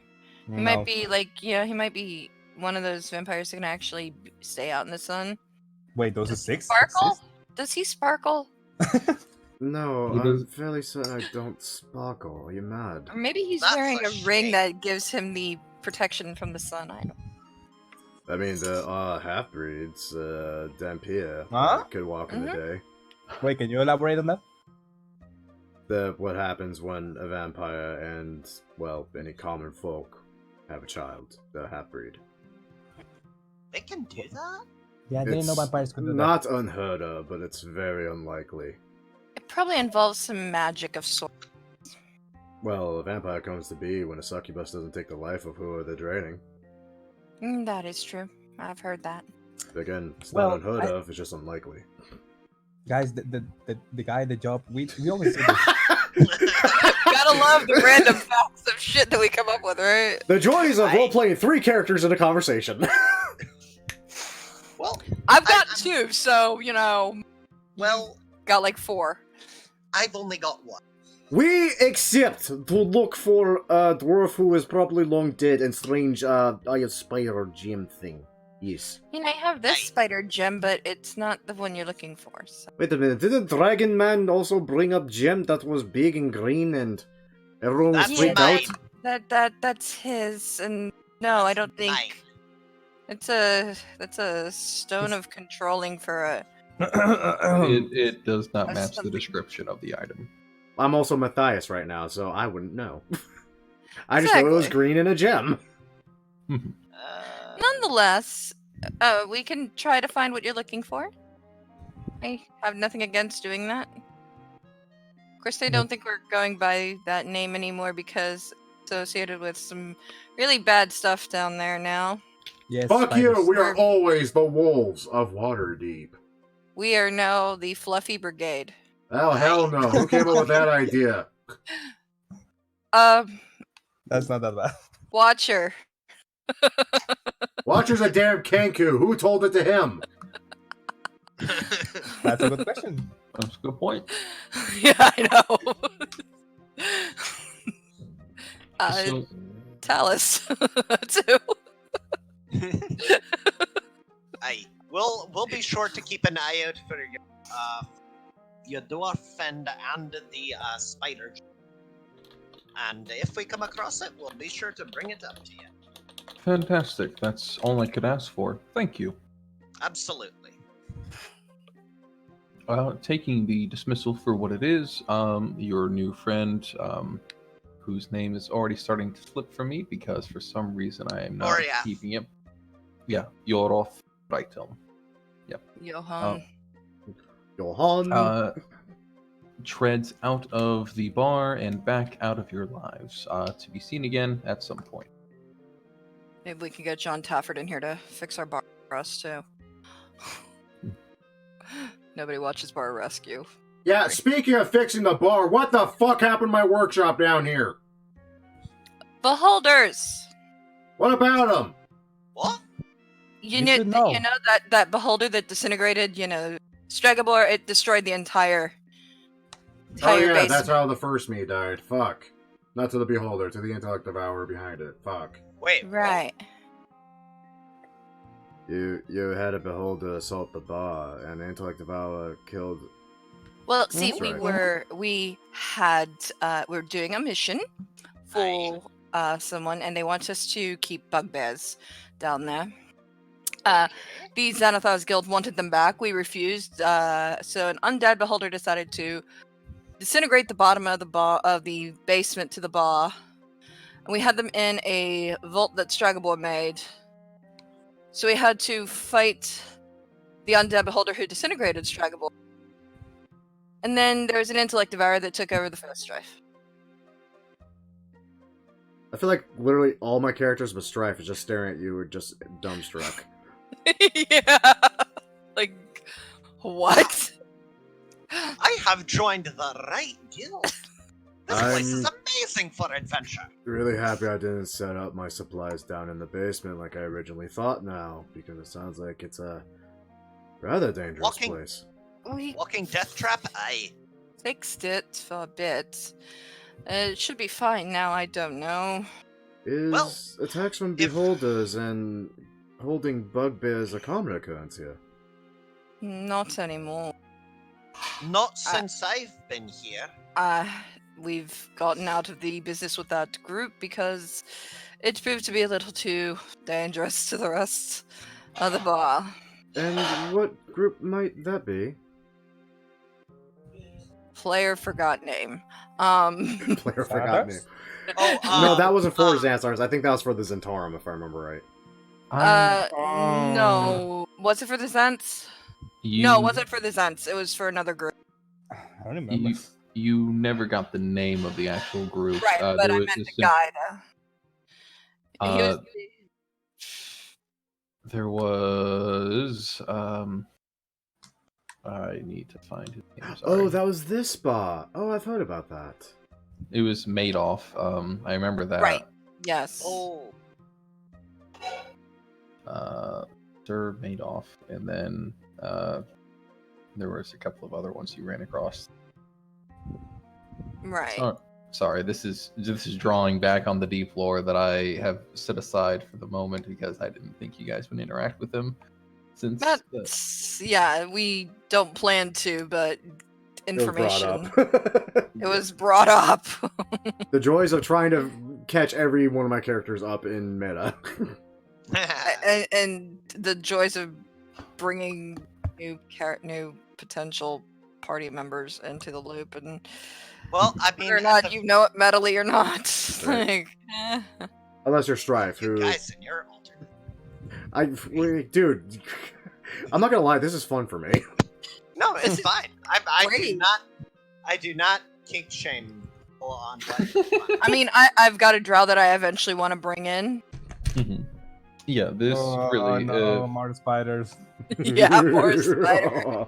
He No. might be like, he might be one of those vampires who can actually stay out in the sun. Wait, those are 6? Sparkle? Does he sparkle? No, He I'm does- fairly certain I don't sparkle. Are you mad? Or maybe he's That's wearing a a ring shame. that gives him the protection from the sun. I don't. I mean, the half-breeds, Dampier, Huh? could walk in the day. Wait, can you elaborate on that? What happens when a vampire and, well, any common folk have a child, the half-breed. They can do that? Yeah, I didn't know It's vampires could do that. not unheard of, but it's very unlikely. It probably involves some magic of sorts. Well, a vampire comes to be when a succubus doesn't take the life of who they're draining. That is true. I've heard that. Again, it's Well, not unheard I- of, it's just unlikely. Guys, the guy, the job, we always do this. Gotta love the random facts of shit that we come up with, right? The joys of Right. role-playing 3 characters in a conversation. Well, I've got I'm- 2, so, well, got like 4. I've only got one. We accept to look for a dwarf who is probably long dead and strange, spider gem thing. Yes. I have this Hey. spider gem, but it's not the one you're looking for. So. Wait a minute, didn't Dragon Man also bring up gem that was big and green and everyone was That's freaked mine. out? That's his, and no, I don't think Mine. that's a stone of controlling for a. It does not That's match the something- description of the item. I'm also Matthias right now, so I wouldn't know. I just know it was Exactly. green and a gem. Nonetheless, we can try to find what you're looking for. I have nothing against doing that. Of course, I don't think we're going by that name anymore because it's associated with some really bad stuff down there now. Yes, Fuck you, spiders. we are always the wolves of Waterdeep. We are now the Fluffy Brigade. Oh, hell no. Who came up with that idea? That's not that bad. Watcher. Watcher's a damn Kenku. Who told it to him? That's a good question. That's a good point. Yeah, I know. So, Talus, too. Aye. We'll be sure to keep an eye out for your dwarf and the spider. And if we come across it, we'll be sure to bring it up to you. fantastic. That's all I could ask for. Thank you. Absolutely. Taking the dismissal for what it is, your new friend, whose name is already starting to slip from me because for some reason I am not Oriath. keeping it. Yeah, Yoroth Reitel. Johan. Johan. Treads out of the bar and back out of your lives, to be seen again at some point. Maybe we can get John Tafford in here to fix our bar for us, too. Nobody watches Bar Rescue. Yeah, speaking of fixing the bar, what the fuck happened to my workshop down here? Beholders! What about them? What? You You know, should know. that beholder that disintegrated, Stregobor, it destroyed the entire Oh yeah, base. that's how the first me died. Fuck. Not to the beholder, to the intellect devourer behind it. Fuck. Wait. Right. You had a beholder assault the bar, and intellect devourer killed. Well, see, That's we right. we were doing a mission for someone, and they want us to keep bugbears down there. The Xanathars Guild wanted them back. We refused. So an undead beholder decided to disintegrate the bottom of the basement to the bar, and we had them in a vault that Straggleboard made. So we had to fight the undead beholder who disintegrated Straggleboard. And then there was an intellect devourer that took over the first strife. I feel like literally all my characters but Strife is just staring at you or just dumbstruck. Yeah. Like, what? I have joined the right guild. This place is I'm- amazing for adventure. Really happy I didn't set up my supplies down in the basement like I originally thought now, because it sounds like it's a rather dangerous Walking- place. We Walking death trap, aye. fixed it for a bit. It should be fine now, I don't know. Is Well, attacks from if- beholders and holding bugbears a common occurrence here? Not anymore. Not since I've been here. We've gotten out of the business with that group because it proved to be a little too dangerous to the rest of the bar. And what group might that be? Player forgot name. Player forgot me. Oh, No, that wasn't for Xanathars. I think that was for the Zentarum, if I remember right. No. Was it for the Zents? No, it wasn't for the Zents. It was for another group. I don't remember. You never got the name of the actual group. Right, but there I was meant the just a- guy, though. He was... There was. I need to find his name. Sorry. Oh, that was this spot. Oh, I've heard about that. It was Madoff. I remember that. Right. Yes. Oh, Sir Madoff, and then there was a couple of other ones you ran across. Right. Sorry, this is drawing back on the deep lore that I have set aside for the moment because I didn't think you guys would interact with them. Since Yeah, we don't plan to, but information. It Was brought up. The joys of trying to catch every one of my characters up in meta. and the joys of bringing new potential party members into the loop, and well, I mean, whether or not you know it metally or not. Right. Like, Unless you're Strife, you who guys and your alternate. dude, I'm not gonna lie, this is fun for me. No, it's fine. I do Great. not. I do not kink shame people on what is fun. I mean, I've got a drow that I eventually want to bring in. Mhm. Yeah, this really. No, more spiders. Yeah, poor spider.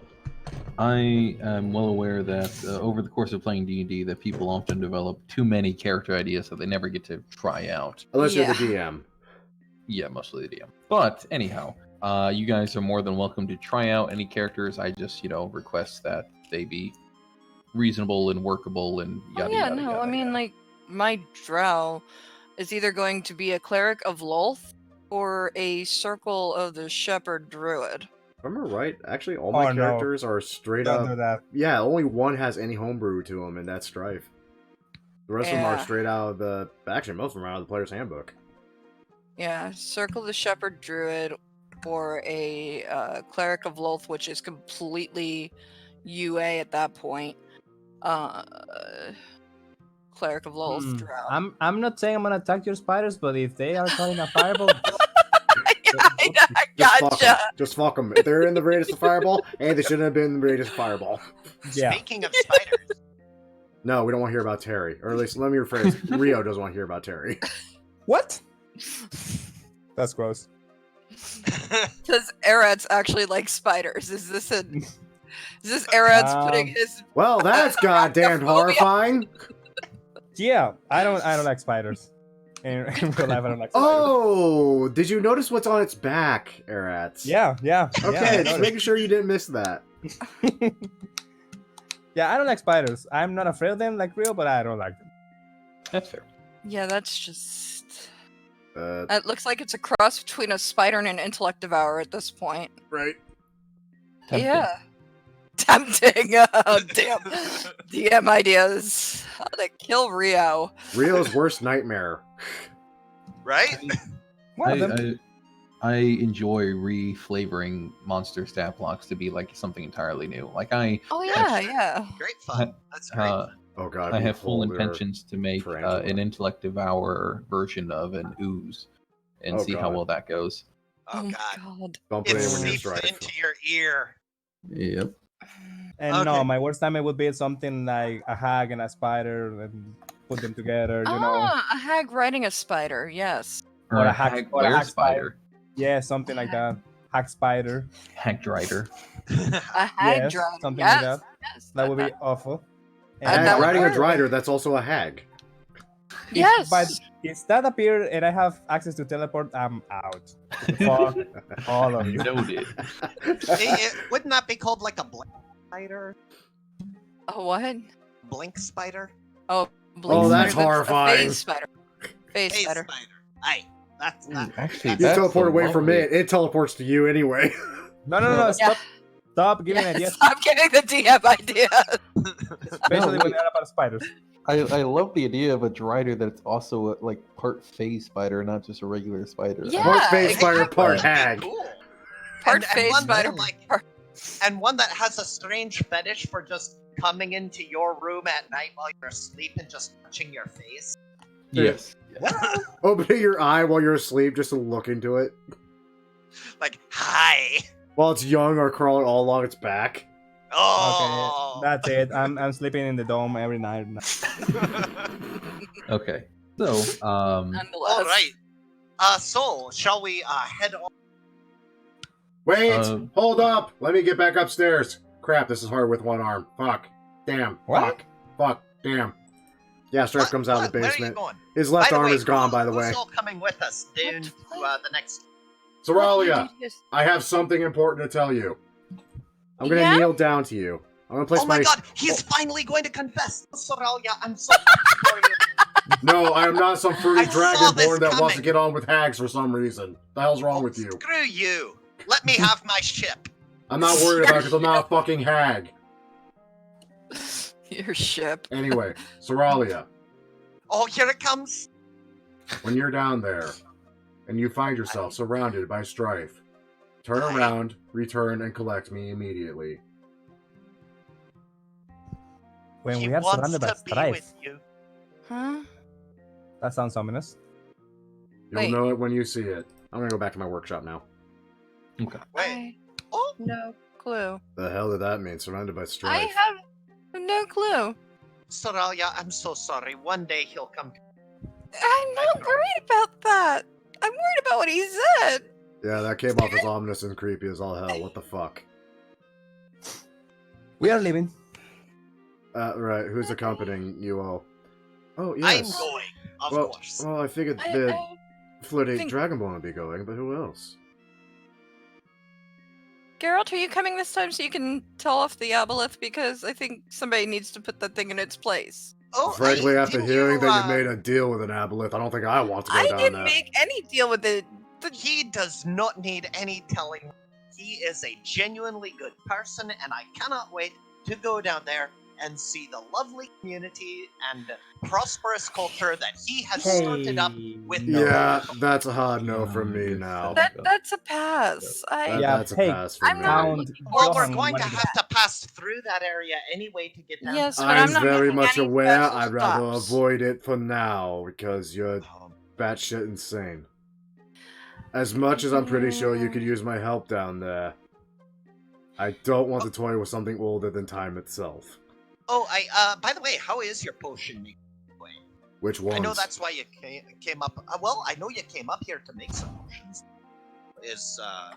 I am well aware that over the course of playing D&D, that people often develop too many character ideas that they never get to try out. Unless you're Yeah. the DM. Yeah, mostly the DM. But anyhow, you guys are more than welcome to try out any characters. I just, request that they be reasonable and workable and yada yeah, yada. no, yada, I mean, yada. like, my drow is either going to be a cleric of Lolth or a circle of the shepherd druid. If I remember right, actually all my Oh, no. characters are straight Don't do up. that. Yeah, only one has any homebrew to them, and that's Strife. The rest of them are Yeah. straight out of the. Actually, most of them are out of the player's handbook. Yeah, circle of the shepherd druid or a cleric of Lolth, which is completely UA at that point. Cleric of Lolth drow. I'm not saying I'm gonna attack your spiders, but if they are calling a fireball, I Just fuck 'em. gotcha. Just fuck them. If they're in the radius of fireball, hey, they shouldn't have been in the radius of fireball. yeah. Speaking of spiders, No, we don't want to hear about Terry. Or at least, let me rephrase. Rio doesn't want to hear about Terry. What? That's gross. Does Eretz actually like spiders? Is this Eretz putting his Well, that's goddamn horrifying. Yeah, I don't like spiders. In real life, I don't like spiders. Oh, did you notice what's on its back, Erats? Yeah. Okay, I just noticed. making sure you didn't miss that. Yeah, I don't like spiders. I'm not afraid of them like real, but I don't like them. That's fair. Yeah, that's just It looks like it's a cross between a spider and an intellect devourer at this point. Right. Tempting. Yeah. Tempting. Oh, damn. DM ideas. How to kill Rio. Rio's worst nightmare. Right? One of them. I enjoy reflavoring monster stat blocks to be like something entirely new. Like Oh, yeah, yeah. Great fun. That's great. Oh god. I we have full pulled her intentions to make tarantula. an intellect devourer version of an ooze and Oh, see how God. well that goes. Oh my god. Don't put It anyone near seeps Strife. into your ear. Yep. And no, Okay. my worst nightmare would be something like a hag and a spider and put them together, you know. Ah, a hag riding a spider, yes. Or a hag- or a bear hag spider. Yeah, something like that. Hag spider. Hag drider. A hag Yes, dragon. something yes, like that. yes. That would be awful. Hag that would riding a work. drider, that's also a hag. Yes. But if that appeared and I have access to teleport, I'm out. Fuck all of you. Noted. Wouldn't that be called like a blink spider? Oh, what? Blink spider? Oh, Blink that's spider, a horrifying. phase spider. Phase Hey, spider. Aye. That's Ooh, that. actually, You that's teleport so away from lovely. it, it teleports to you anyway. No, stop. Stop giving ideas, Stop giving the DM idea. especially No, when they're about spiders. I love the idea of a drider that's also like part phase spider, not just a regular spider. Yeah. Part phase exactly. spider, part That'd be hag. Cool. Part And phase one that, spider. like- part- And one that has a strange fetish for just coming into your room at night while you're asleep and just touching your face. Yes. Opening your eye while you're asleep just to look into it. Like, hi. While it's young or crawling all along its back. Oh. Okay, that's it. I'm sleeping in the dome every night. Okay. So, Nonetheless. All right. So shall we head on? Wait! Uh, Hold up! Let me get back upstairs. Crap, this is hard with one arm. Fuck. Damn. What? Fuck. Fuck. Damn. Yeah, Strife comes out of the Where are you basement. going? His left By the arm way, is gone, by the who's way. all coming with us down to the next? Zoralia, I have something important to tell you. I'm gonna Yeah? kneel down to you. I'm gonna place Oh my god, he's finally going to confess. Soralia, I'm so sorry for you. No, I am not some fruity I saw dragonborn this that wants to coming. get on with hags for some reason. The hell's wrong with you? Screw you. Let me have my ship. I'm not worried about it because I'm not a fucking hag. Your ship. Anyway, Zoralia, Oh, here it comes. when you're down there and you find yourself surrounded by strife, turn around, return, and collect me immediately. When He we are wants surrounded by to be strife, with you. Huh? that sounds ominous. You'll Wait. know it when you see it. I'm gonna go back to my workshop now. okay. Wait. Oh, No clue. The hell did that mean? Surrounded by strife. I have no clue. Soralia, I'm so sorry. One day he'll come. I'm not worried about that. I'm worried about what he said. Yeah, that came off as ominous and creepy as all hell. What the fuck? We are leaving. Right. Who's accompanying you all? Oh, I'm yes. going, of well, course. well, I figured I- the I flirty think- Dragonborn would be going, but who else? Geralt, are you coming this time so you can tell off the aboleth? Because I think somebody needs to put that thing in its place. Oh, Frankly, hey, after didn't hearing that you uh, made a deal with an aboleth, I don't think I want to go I down didn't that. make any deal with it. He does not need any telling. He is a genuinely good person, and I cannot wait to go down there and see the lovely community and prosperous culture that he has started up with. Yeah, that's a hard no from me now. That's a pass. Yeah, That's a hey, pass for I'm me. not Count looking Well, we're forward Johan going to wanted to- have to pass through that area anyway to get down. Yes, but I'm I'm not very making much any aware. special I'd rather stops. avoid it for now because you're Um, batshit insane. As much as I'm pretty sure you could use my help down there, I don't want to toy with something older than time itself. Oh, by the way, how is your potion making? Which ones? I know that's why you came up. Well, I know you came up here to make some potions.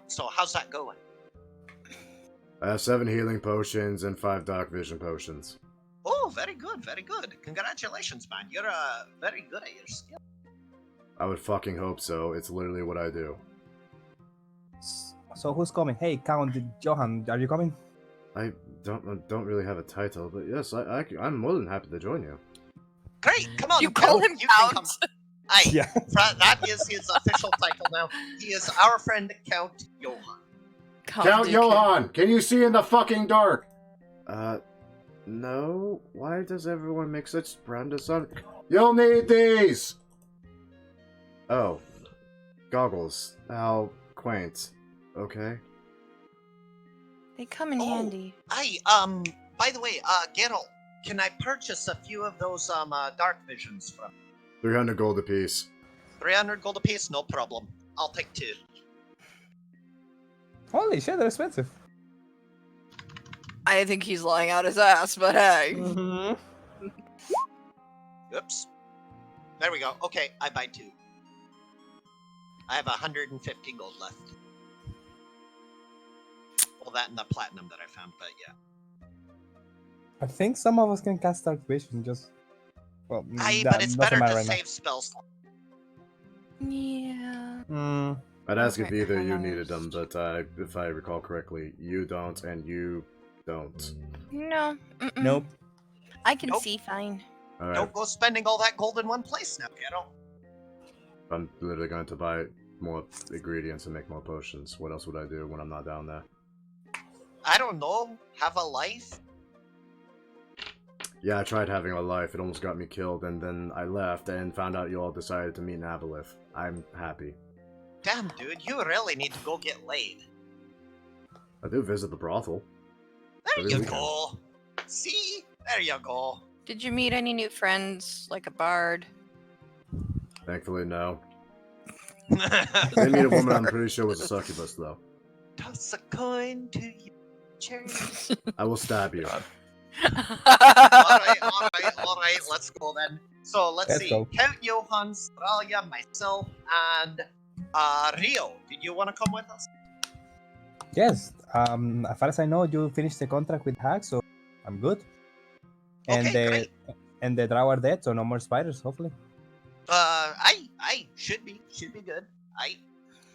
So how's that going? I have 7 healing potions and 5 dark vision potions. Oh, very good, very good. Congratulations, man. You're very good at your skill. I would fucking hope so. It's literally what I do. So who's coming? Hey, Count Johan, are you coming? I don't really have a title, but yes, I'm more than happy to join you. Great, come on. You call Count, him you can Count? Aye, Yeah. that is his official title now. He is our friend Count Johann. Count Johann, can you see in the fucking dark? No. Why does everyone make such brand sun? You'll need these! Oh. Goggles. How quaint. Okay. They come in handy. Aye, by the way, Geralt, can I purchase a few of those, dark visions from 300 gold apiece. 300 gold apiece? No problem. I'll take 2. Holy shit, they're expensive. I think he's lying out his ass, but hey. Mm-hmm. Oops. There we go. Okay, I buy 2. I have 150 gold left. Well, that and the platinum that I found, but yeah. I think some of us can cast Dark Vision, just... Well, Aye, that but it's doesn't better matter to right now. save spells. Yeah. Mm, I'd ask if Okay, either you almost. needed them, but if I recall correctly, you don't and you don't. No. Mm-mm. nope. I can Nope. see fine. Alright, Don't go spending all that gold in one place now, Geralt. I'm literally going to buy more ingredients and make more potions. What else would I do when I'm not down there? I don't know. Have a life? Yeah, I tried having a life. It almost got me killed, and then I left and found out you all decided to meet in Aboleth. I'm happy. Damn, dude, you really need to go get laid. I do visit the brothel. There Every you weekend. go. See? There you go. Did you meet any new friends, like a bard? Thankfully, no. I did meet a woman I'm pretty sure was a succubus, though. Toss a coin to you, cherry. I will stab you. Alright, let's go then. So let's Let's see. go. Count Johann, Stralia, myself, and Rio. Did you want to come with us? Yes, as far as I know, you finished the contract with Hag, so I'm good. And Okay, great. the drow are dead, so no more spiders, hopefully. I should be good.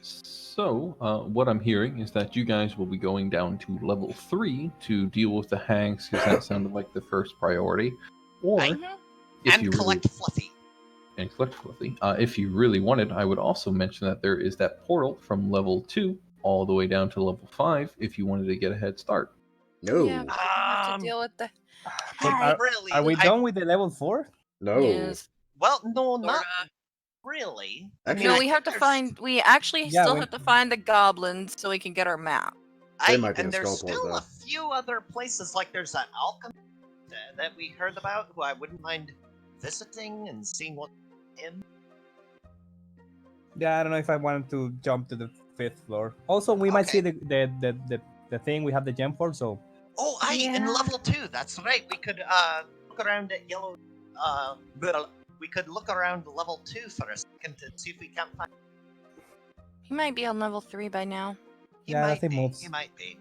So, what I'm hearing is that you guys will be going down to level 3 to deal with the hags, because that sounded like the first priority. Or, Aye. if And you collect Fluffy. really, and collect Fluffy. If you really wanted, I would also mention that there is that portal from level 2 all the way down to level 5 if you wanted to get a head start. No. Yeah, but we have to deal with the. But Really? are we done with the level 4? No. Yes. Well, no, not Sorta. really. Actually, No, I we think have to there's- find. We actually Yeah, still we- have to find the goblins so we can get our map. They might be in and there's Skullport, still though. a few other places, like there's that alchemist that we heard about, who I wouldn't mind visiting and seeing what's in. Yeah, I don't know if I wanted to jump to the 5th floor. Also, we might see the thing we have the gem for, so... Oh, in Yeah. level 2, that's right. We could look around at yellow. We could look around level 2 for a second to see if we can't find. He might be on level 3 by now. He Yeah, might nothing be. moves. He might be.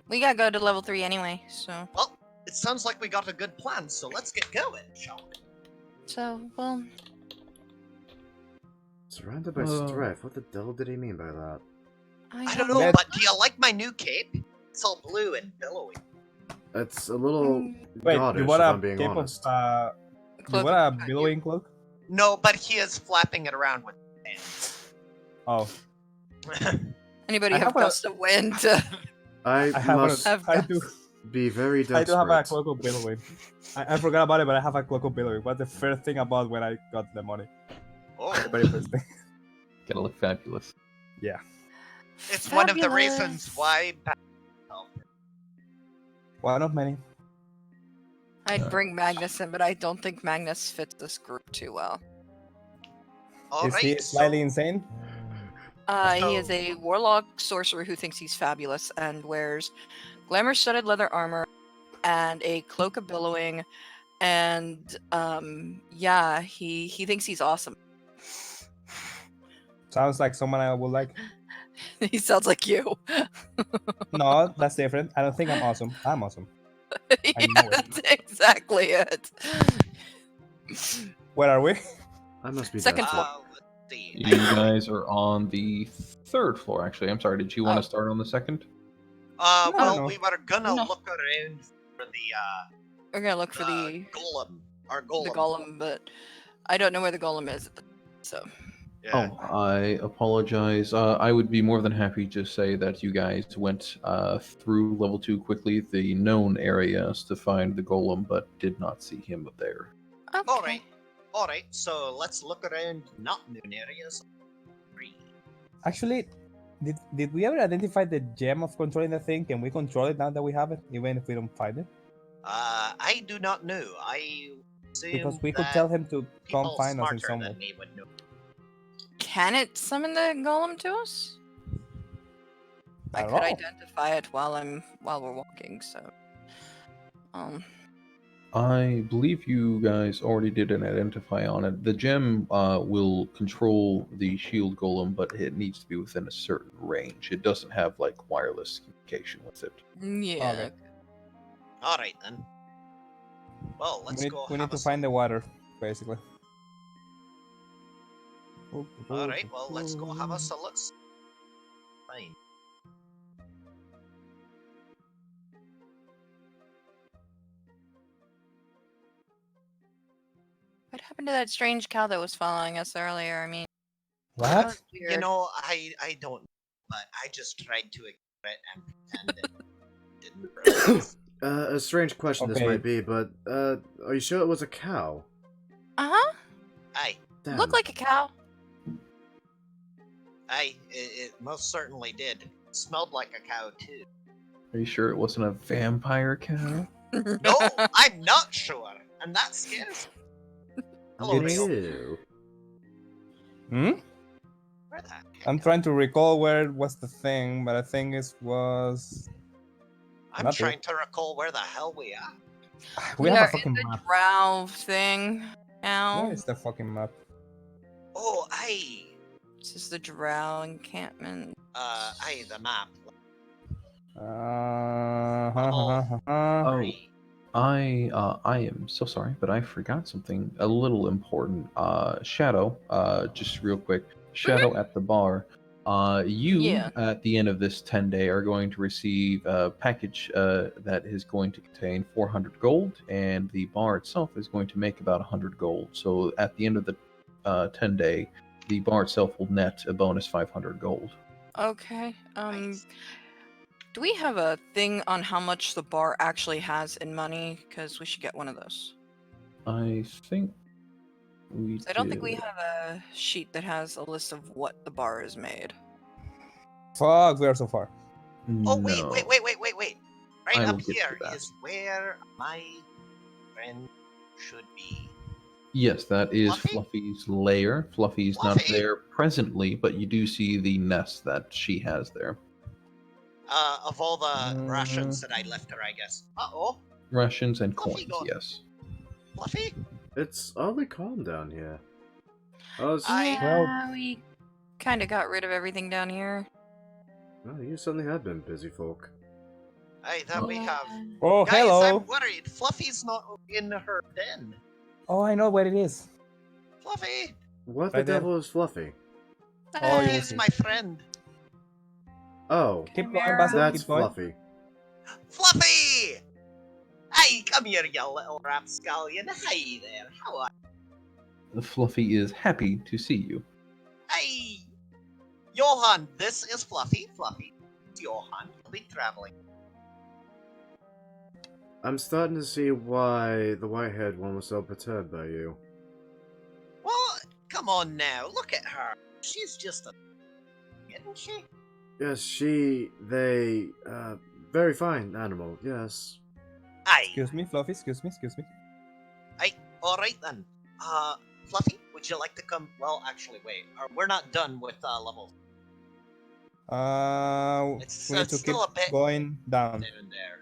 We gotta go to level 3 anyway, so. Well, it sounds like we got a good plan, so let's get going, shall we? So, well. Surrounded by strife. What the devil did he mean by that? I don't know, Let- but do you like my new cape? It's all blue and billowy. It's a little Wait, goddish, you if want I'm a being cape of... honest. you Cloak want a of- billowing cloak? No, but he is flapping it around with his Oh. hands. Anybody I have have a- gust of wind? I I have must Have I guts. do. be very I desperate. do have a cloak of billowing. I forgot about it, but I have a cloak of billowing. What's the first thing about when I got the money? Oh, The very first thing. Gotta look fabulous. it's one of the Fabulous. reasons why. One of many. I'd bring Magnus in, but I don't think Magnus fits this group too well. Is he slightly insane? He is So- a warlock sorcerer who thinks he's fabulous and wears glamour-studded leather armor and a cloak of billowing, and yeah, he thinks he's awesome. Sounds like someone I would like. He sounds like you. No, that's different. I don't think I'm awesome. I'm awesome. Yeah, know it. that's exactly it. Where are we? I must be Second desperate. floor. Let's see. You guys are on the 3rd floor, actually. I'm sorry, did you want Oh. to start on the 2nd? Well, no. we were gonna No. look around for the We're gonna look for the golem. Our golem. golem, but I don't know where the golem is. So Yeah. Oh, I apologize. I would be more than happy to say that you guys went through level 2 quickly, the known areas, to find the golem, but did not see him there. okay. All right. So let's look around not known areas. Actually, did we ever identify the gem of controlling the thing? Can we control it now that we have it, even if we don't find it? I do not know. I Because assume we could that tell him to come people find us in smarter some than way. me would know. Can it summon the golem to us? I don't could know. identify it while we're walking. So, I believe you guys already did an identify on it. The gem will control the shield golem, but it needs to be within a certain range. It doesn't have like wireless communication with it. yeah. Okay. All right then. Well, let's go. We have need a to find the water, basically. All right. Well, let's go have us a look. Fine. What happened to that strange cow that was following us earlier? I mean, that What? was You weird. know, I don't. But I just tried to ignore it and pretend it didn't realize. A strange question this Okay. might be, but are you sure it was a cow? Uh-huh. Aye, Damn. Looked like a cow. aye, it most certainly did. It smelled like a cow too. Are you sure it wasn't a vampire cow? No, I'm not sure, and that scares me. Hello, Rio. Ew. Hmm? Where the heck? I'm trying to recall where was the thing, but I think it was. I'm not here. trying to recall where the hell we are. We are have a in fucking the map. drow thing now. Where is the fucking map? Oh, aye. This is the drow encampment. Aye, the map. Oh, Three. I am so sorry, but I forgot something a little important. Shadow, just real quick. Shadow at the bar. You Yeah. at the end of this 10-day are going to receive a package that is going to contain 400 gold, and the bar itself is going to make about 100 gold. So at the end of the 10-day, the bar itself will net a bonus 500 gold. Okay. Nice. Do we have a thing on how much the bar actually has in money? Because we should get one of those. I think we. I don't think we did. have a sheet that has a list of what the bar is made. Fuck, we are so far. Oh, No. wait. Right I will up get to here that. is where my friend should be. Yes, that is Fluffy? Fluffy's lair. Fluffy's not Fluffy? there presently, but you do see the nest that she has there. Of all the rations that I left her, I guess. Uh-oh. Rations and Fluffy coins, got- yes. Fluffy? It's oddly calm down here. Oh, Yeah, we kind of got rid of everything down here. well, you certainly have been busy folk. Aye, that we have. Oh, Guys, hello. I'm worried. Fluffy's not in her den. Oh, I know where it is. Fluffy! What Right the there. devil is Fluffy? Oh, you will He's see. my friend. Oh, Keep Come going, here. Basil. that's Keep going. Fluffy. Fluffy! Hey, come here, you little rapscallion. Hey there, how are Fluffy is happy to see you. Hey! Johan, this is Fluffy. Fluffy, it's Johan. He'll be traveling. I'm starting to see why the white-haired one was so perturbed by you. Well, come on now, look at her. She's just a... Isn't she? Yes, they, very fine animal, yes. Aye. Excuse me, Fluffy. Excuse me. Aye, alright then. Fluffy, would you like to come... Well, actually, wait. We're not done with, levels. We need to keep still a bit going down. down there.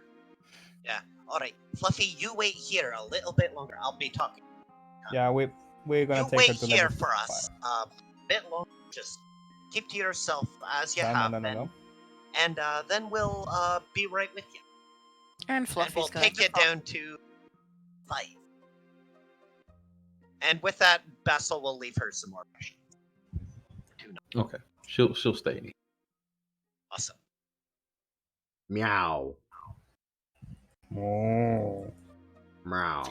Yeah, alright. Fluffy, you wait here a little bit longer. I'll be talking. Yeah, we're gonna You take wait her to here level for us. 5. A bit longer. Just keep to yourself as you No, have no. been. And then we'll be right with you. And And Fluffy's we'll going take to you follow. down to 5. And with that, Basil will leave her some more rations. Okay. She'll stay. Awesome. Meow. Oh. Meow.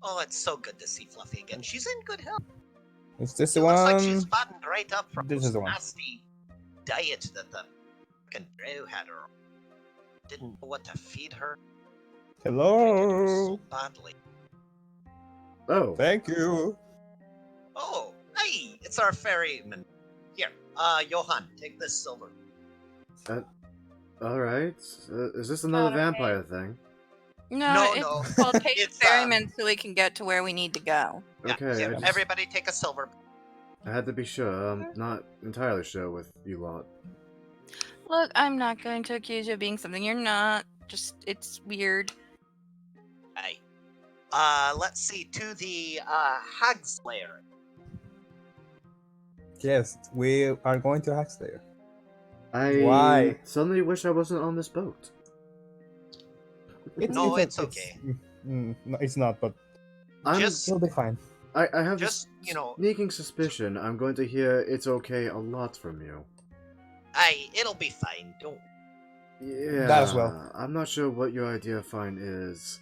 Oh, it's so good to see Fluffy again. She's in good health. Is this It the looks one? like she's buttoned right up from This this is the one. nasty diet that the fucking drow had her on. Didn't know what to feed her. Treated her Hello. so badly. Oh, Thank you. Oh, hey, it's our ferryman. Here, Johan, take this silver. all right. Is this another Okay. vampire thing? No, No, it's no. called Pay the It's, Ferryman so we can get to where we need to go. Yeah, Okay, here, I just everybody take a silver. I had to be sure. I'm not entirely sure with you lot. Look, I'm not going to accuse you of being something you're not. Just, it's weird. Hey. Let's see, to the, Hag's Lair. Yes, we are going to Hackslayer. I Why? suddenly wish I wasn't on this boat. No, it's okay. No, it's not, but Just, it'll be fine. I have just, this sneaking suspicion I'm going to hear it's okay a lot from you. it'll be fine, don't. Yeah, That as well. I'm not sure what your idea of fine is.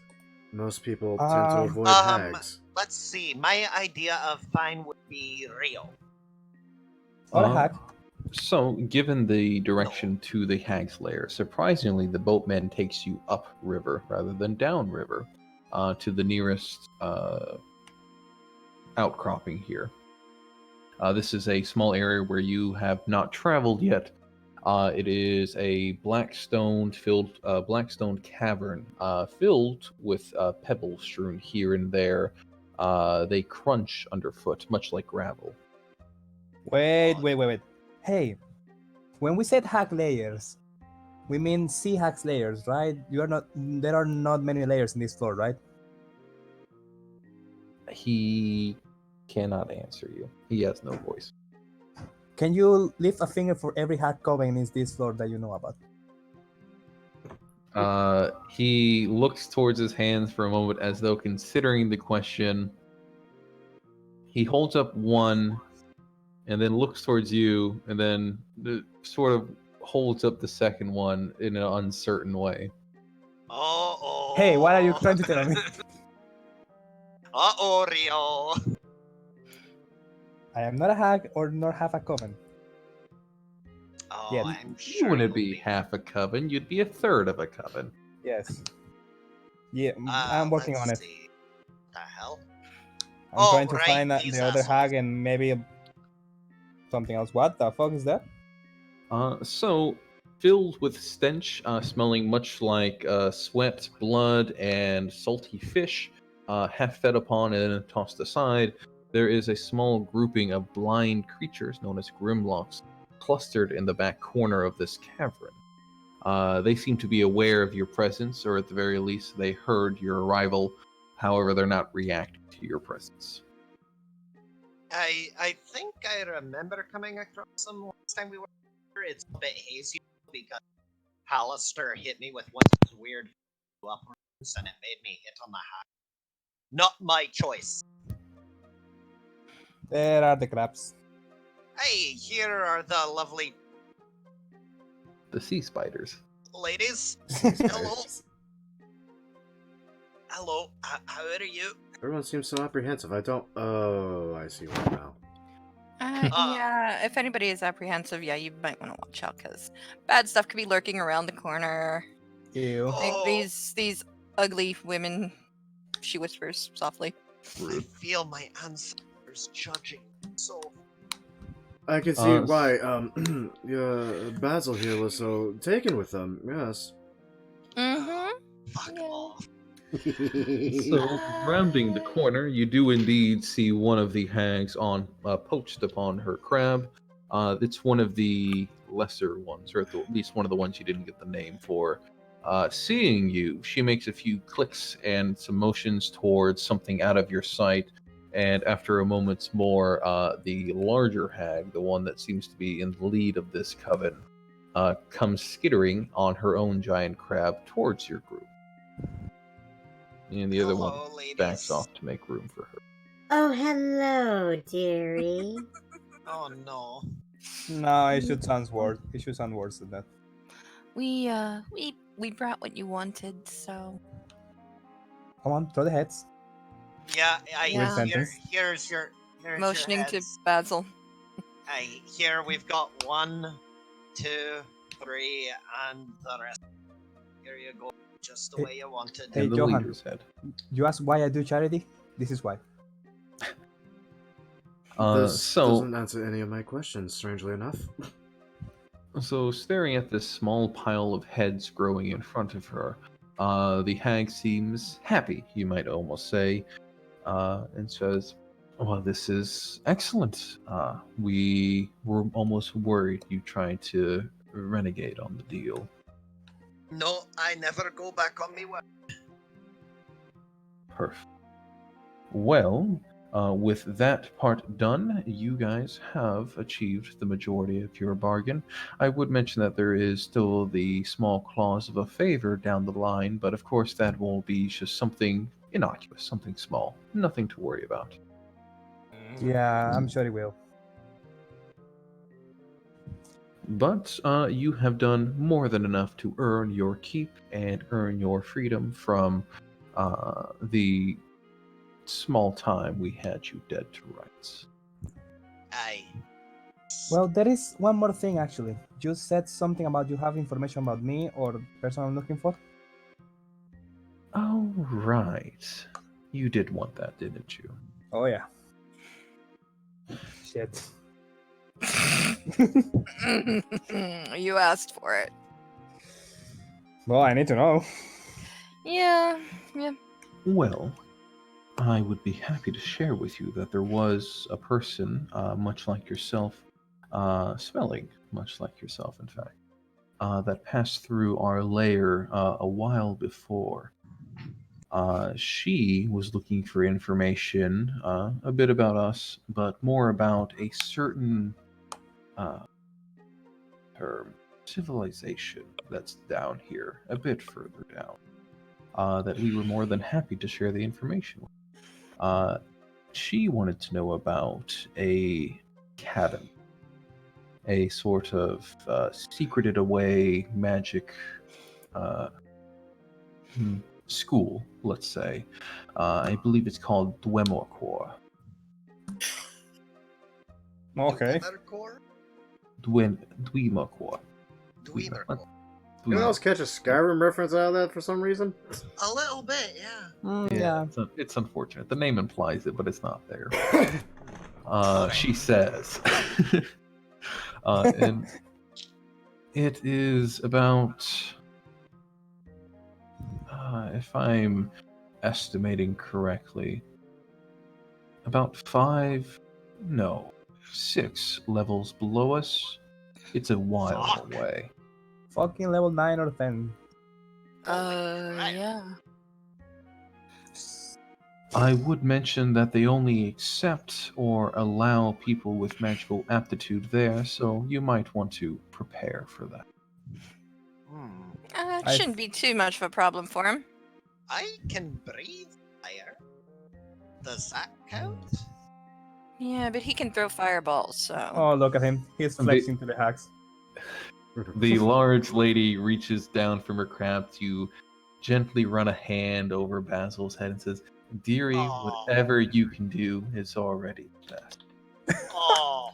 Most people tend to avoid hags. Let's see, my idea of fine would be Rio. Or a Um, hack. So, given the direction to the Hag's Lair, surprisingly, the boatman takes you upriver rather than downriver to the nearest outcropping here. This is a small area where you have not traveled yet. It is a black stone cavern filled with pebbles strewn here and there. They crunch underfoot, much like gravel. Wait. Hey, when we said hack layers, we mean sea hacks layers, right? There are not many layers in this floor, right? He cannot answer you. He has no voice. Can you lift a finger for every hack coven in this floor that you know about? He looks towards his hands for a moment as though considering the question. He holds up one and then looks towards you and then sort of holds up the second one in an uncertain way. Uh-oh. Hey, what are you trying to tell me? Uh-oh, Rio. I am not a hack or nor have a coven. Oh, Yeah, I'm You sure wouldn't you'll be half a coven, you'd be a third of a coven. Yes. Yeah, I'm working on it. let's see. The hell? I'm Oh, trying to right, find these the other assholes. hack and maybe something else. What the fuck is that? So, filled with stench, smelling much like sweat, blood, and salty fish, half fed upon and then tossed aside, there is a small grouping of blind creatures known as grimlocks clustered in the back corner of this cavern. They seem to be aware of your presence, or at the very least, they heard your arrival. However, they're not reacting to your presence. I think I remember coming across them last time we were here. It's a bit hazy because Hallister hit me with one of his weird uppers and it made me hit on the hack. Not my choice. There are the crabs. Hey, here are the lovely The sea spiders. ladies. Hello. Hello. How are you? Everyone seems so apprehensive. I don't. Oh, I see one now. Yeah, if anybody is apprehensive, yeah, you might want to watch out because bad stuff could be lurking around the corner. Ew. Like Oh. these ugly women. She whispers softly. I feel my ancestors judging. So I can see Uh, why. Yeah, Basil here was so taken with them. Yes. Mm-hmm. fuck Yeah. off. So, rounding the corner, you do indeed see one of the hags poached upon her crab. It's one of the lesser ones, or at least one of the ones you didn't get the name for. Seeing you, she makes a few clicks and some motions towards something out of your sight. And after a moment's more, the larger hag, the one that seems to be in the lead of this coven, comes skittering on her own giant crab towards your group. And the other one Hello, ladies. backs off to make room for her. Oh, hello, dearie. Oh no. No, it should sound worse. It should sound worse than that. We brought what you wanted, so Come on, throw the heads. Yeah, Yeah. here's your Here's your Motioning to heads. Basil. Aye, here we've got 1, 2, 3, and the rest. Here you go, just the way you wanted. Hey, And the Johan. leader's head. You ask why I do charity? This is why. This So, doesn't answer any of my questions, strangely enough. so staring at this small pile of heads growing in front of her, the hag seems happy, you might almost say, and says, "Well, this is excellent. We were almost worried you tried to renegade on the deal." No, I never go back on me word. Perfect. Well, with that part done, you guys have achieved the majority of your bargain. I would mention that there is still the small clause of a favor down the line, but of course that will be just something innocuous, something small, nothing to worry about. Yeah, I'm sure it will. But you have done more than enough to earn your keep and earn your freedom from the small time we had you dead to rights. Aye. Well, there is one more thing actually. You said something about you have information about me or the person I'm looking for. Oh, right. You did want that, didn't you? Oh yeah. Shit. You asked for it. Well, I need to know. Yeah. Well, I would be happy to share with you that there was a person, much like yourself, smelling much like yourself, in fact, that passed through our lair a while before. She was looking for information, a bit about us, but more about a certain term, civilization that's down here, a bit further down, that we were more than happy to share the information with. She wanted to know about a cabin, a sort of secreted away magic school, let's say. I believe it's called Dwemercore. Okay. Dwemercore. Dwemercore. Anyone else catch a Skyrim reference out of that for some reason? A little bit, yeah. Yeah. It's unfortunate. The name implies it, but it's not there. She says. And it is about, if I'm estimating correctly, about 6 levels below us. It's a while Fuck. away. Fucking level 9 or 10. Right. Yeah. I would mention that they only accept or allow people with magical aptitude there, so you might want to prepare for that. Hmm. It shouldn't be too much of a problem for him. I can breathe fire. Does that count? Yeah, but he can throw fireballs, so. Oh, look at him. He's flexing to the hacks. The large lady reaches down from her crab to gently run a hand over Basil's head and says, "Dearie, Aw. whatever you can do is already best." Oh.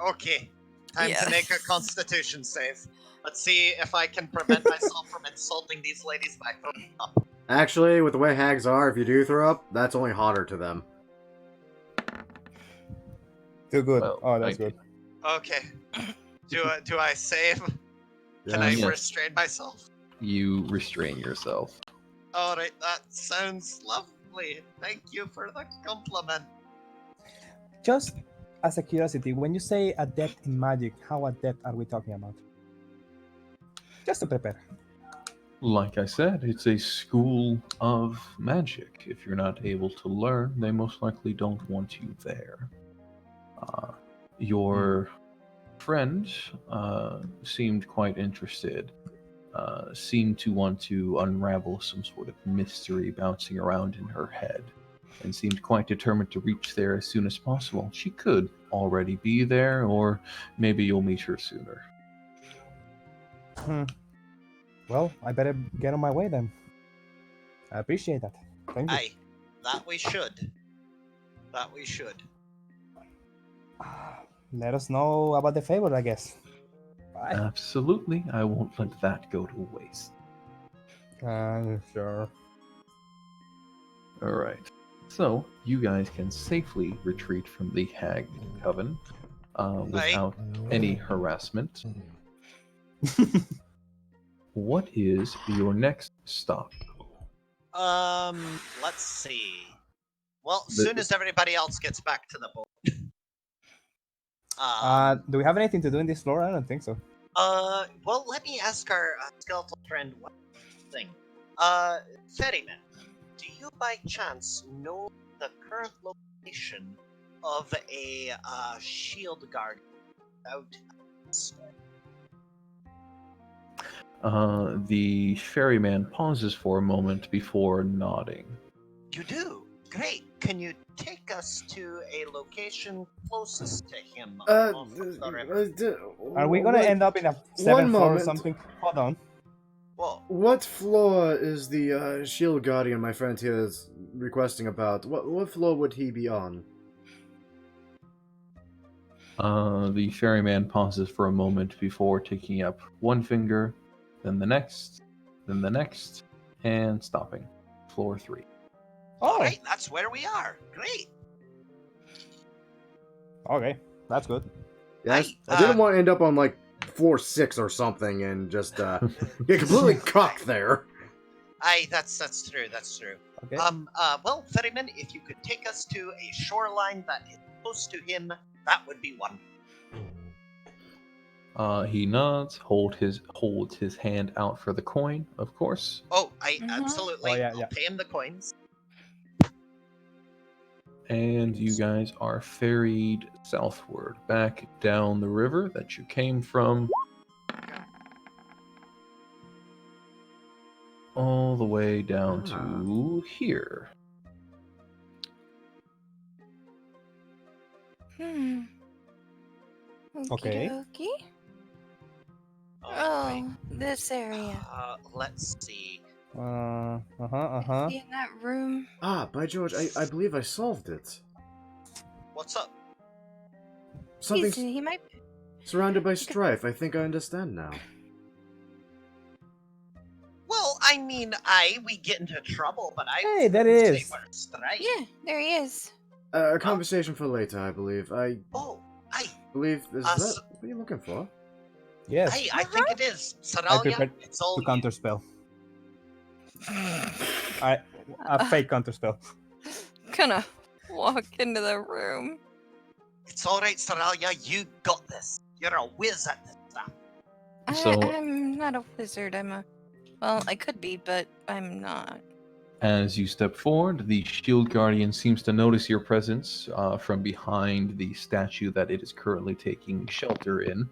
Okay. Time Yeah. to make a constitution save. Let's see if I can prevent myself from insulting these ladies by throwing up. Actually, with the way hags are, if you do throw up, that's only hotter to them. Too good. Well, Oh, that's I- good. Okay. Do I save? Can I Yes. restrain myself? You restrain yourself. Alright, that sounds lovely. Thank you for the compliment. Just as a curiosity, when you say adept in magic, how adept are we talking about? Just to prepare. Like I said, it's a school of magic. If you're not able to learn, they most likely don't want you there. Your friend seemed quite interested, seemed to want to unravel some sort of mystery bouncing around in her head, and seemed quite determined to reach there as soon as possible. She could already be there, or maybe you'll meet her sooner. Well, I better get on my way then. I appreciate that. Thank you. Aye, that we should. That we should. Let us know about the favor, I guess. Bye. Absolutely, I won't let that go to waste. Sure. All right. So you guys can safely retreat from the Hag Coven without any harassment. What is your next stop? Let's see. Well, as soon as everybody else gets back to the boat. Do we have anything to do in this floor? I don't think so. Well, let me ask our skeletal friend one thing. Ferryman, do you by chance know the current location of a shield guard out? The ferryman pauses for a moment before nodding. You do? Great. Can you take us to a location closest to him? off of the river? Are we gonna end up in a 7th floor or something? Hold on. Whoa. What floor is the shield guardian my friend here is requesting about? What floor would he be on? The ferryman pauses for a moment before taking up one finger, then the next, and stopping. Floor 3. All right, that's where we are. Great. Okay, that's good. Yes, I didn't want to end up on like floor 6 or something and just get completely cocked there. That's true. That's true. Okay. Well, Ferryman, if you could take us to a shoreline that is close to him, that would be wonderful. He nods, holds his hand out for the coin, of course. Oh, absolutely. Oh, yeah, I'll yeah. pay him the coins. And you guys are ferried southward, back down the river that you came from, all the way down to here. Okay. Okey-dokey. Right. Oh, this area. Let's see. See in that room. By George, I believe I solved it. What's up? Something He might. surrounded by strife. I think I understand now. Well, I mean, we get into trouble, but I Hey, there wouldn't is. say we're strife. Yeah, there he is. A conversation for later, I believe. I believe is that what are you looking for? Yes. I think it is. I Saralia, prepared it's all to you. counterspell. A fake counterspell. Gonna walk into the room. It's alright, Saralia, you got this. You're a whiz at this stuff. I'm not a wizard. Well, I could be, but I'm not. As you step forward, the shield guardian seems to notice your presence from behind the statue that it is currently taking shelter in,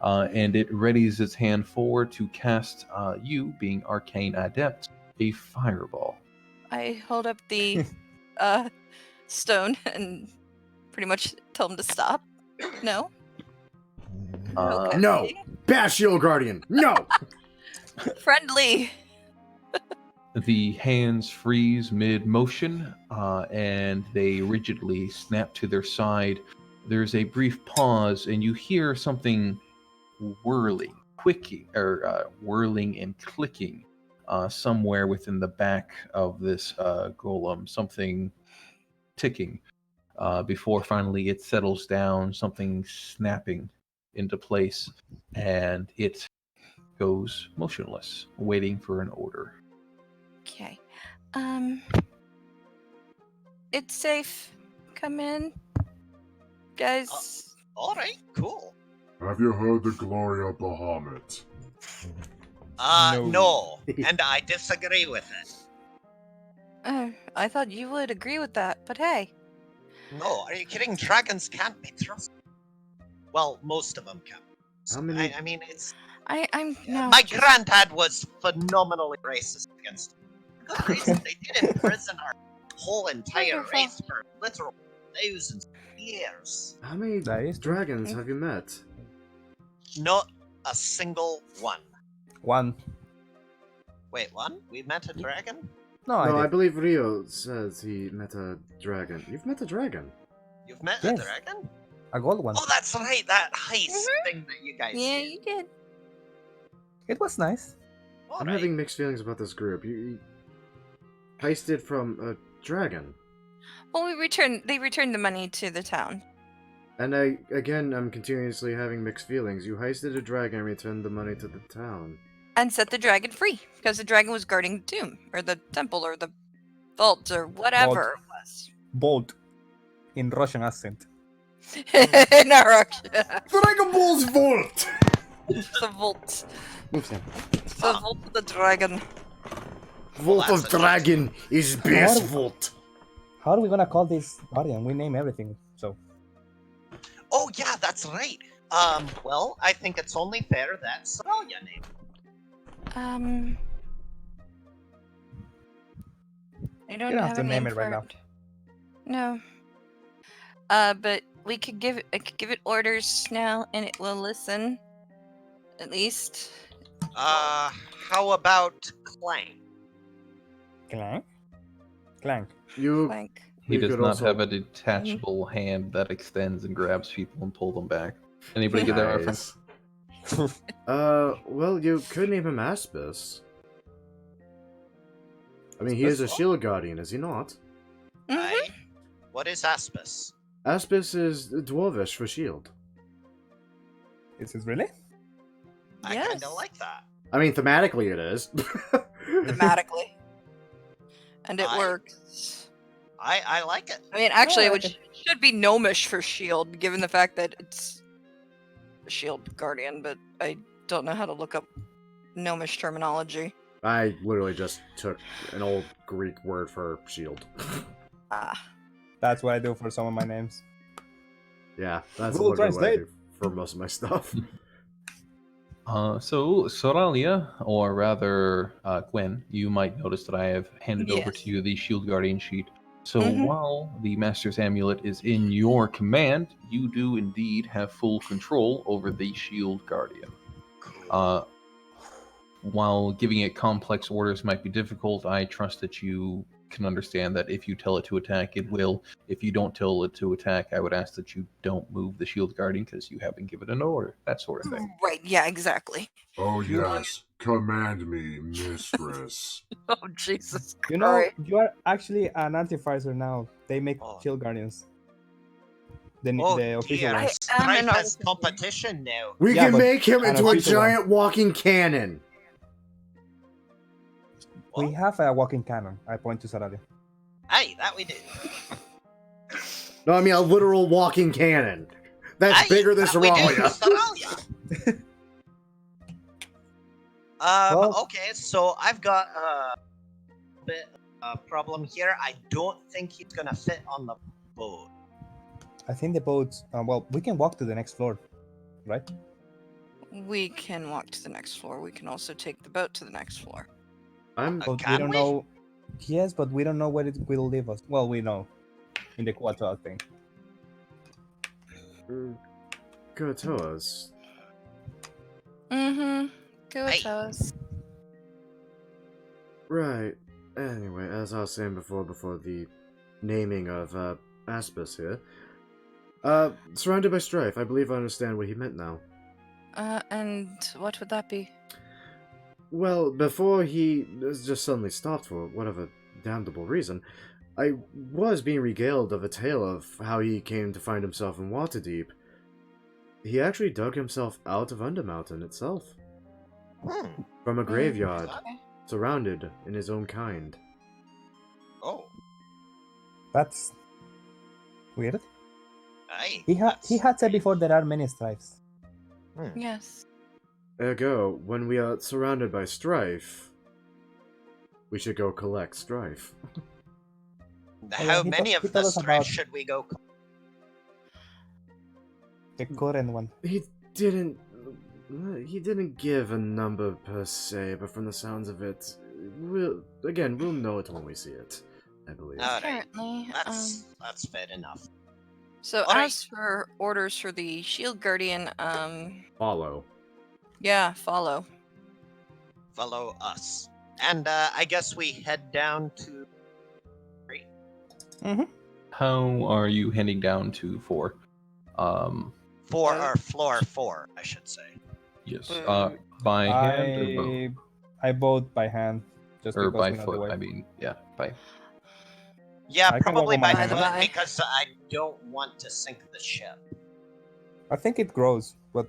and it readies its hand forward to cast, you, being arcane adept, a fireball. I hold up the stone and pretty much tell him to stop. No? Okay. No! Bad shield guardian! No! Friendly! The hands freeze mid-motion, and they rigidly snap to their side. There's a brief pause, and you hear something whirling and clicking somewhere within the back of this golem. Something ticking before finally it settles down, something snapping into place, and it goes motionless, waiting for an order. Okay. It's safe. Come in. Guys. Alright, cool. Have you heard the glory of Bahamut? No. And I disagree with it. I thought you would agree with that, but hey. No, are you kidding? Dragons can't be trusted. Well, most of them can. How many? I mean, it's... I'm no. My granddad was phenomenally racist against him. Good reason. They did imprison our whole entire Wonderful. race for literal thousands of years. How many That is dragons have you met? Not a single one. One. Wait, one? We met a dragon? No, I No, I did. believe Rio says he met a dragon. You've met a dragon? You've met Yes. a dragon? A gold one. Oh, that's right, that heist thing that you guys Yeah, did. you did. It was nice. I'm Alright. having mixed feelings about this group. You heisted from a dragon. Well, they returned the money to the town. And I'm continuously having mixed feelings. You heisted a dragon and returned the money to the town. And set the dragon free, because the dragon was guarding the tomb, or the temple, or the vault, or whatever it was. Bold. In Russian accent. In Iraq. Dragon Ball's Vault! The vault. Move Sam. The vault of the dragon. Vault that's of a- Dragon is best How- vault. How are we gonna call this guardian? We name everything, so. Oh, yeah, that's right. Well, I think it's only fair that Soralia named. I don't You don't have have to a name name it right for now. No. But I could give it orders now, and it will listen. At least. How about Clank? Clank? Clank. You Like. He We does could not also- have a detachable hand that extends and grabs people and pull them back. Anybody get that reference? Nice. Well, you could name him Aspis. I mean, he is a Aspis? shield guardian, is he not? Mhm. Aye. What is Aspis? Aspis is dwarvish for shield. Is it really? I Yes. kinda like that. I mean, thematically it is. Thematically. And it I- works. I like it. I mean, actually, I it should be gnomish for shield, given the fact that it's a shield guardian, but I don't know how to look up gnomish terminology. I literally just took an old Greek word for shield. Ah. That's what I do for some of my names. Yeah, that's Google literally what I Translate. do for most of my stuff. So Soralia, or rather Gwen, you might notice that I have handed over Yes. to you the Shield Guardian sheet. So Mhm. while the Master's Amulet is in your command, you do indeed have full control over the Shield Guardian. While giving it complex orders might be difficult, I trust that you can understand that if you tell it to attack, it will. If you don't tell it to attack, I would ask that you don't move the Shield Guardian because you haven't given an order, that sort of thing. Right, yeah, exactly. Oh yes, command me, mistress. Oh, Jesus You know, Christ. you are actually an anti-phaser now. They make Oh. shield guardians. The Oh, the official dear, ones. I am Strife an has artificer. competition now. We Yeah, can but make him an into a official one. giant walking cannon. We have a walking cannon. I point to Saradia. Aye, that we do. No, I mean a literal walking cannon. That's Aye, bigger than that we do, Soralia. Soralia. Well- Okay, so I've got a bit of a problem here. I don't think he's gonna fit on the boat. I think the boats. Well, we can walk to the next floor, right? We can walk to the next floor. We can also take the boat to the next floor. I'm But we Can don't we? know. Yes, but we don't know where it will leave us. Well, we know in the quarter thing. Go to us. Mm-hmm. Go with Hey. us. Right. Anyway, as I was saying before the naming of Aspis here. Surrounded by strife. I believe I understand what he meant now. And what would that be? Well, before he just suddenly stopped for whatever damnable reason, I was being regaled of a tale of how he came to find himself in Waterdeep. He actually dug himself out of Undermountain itself, from a graveyard, Okay. surrounded in his own kind. Oh, That's weird. aye. He that's- had said before there are many strifes. Yes. Ergo, when we are surrounded by strife, we should go collect strife. How he many told of the us strife about- should we go? The current one. He didn't give a number per se, but from the sounds of it, we'll know it when we see it, I believe. Alright, Apparently. that's fair enough. So Alright. as for orders for the shield guardian, Follow. yeah, follow. Follow us. And I guess we head down to 3. How are you heading down to 4? 4 or floor 4, I should say. Yes. By hand or boat? I vote by hand, just Or because by we know the foot? way. I mean, yeah, by. Yeah, I can walk probably on my by hand. foot because I don't want to sink the ship. I think it grows, but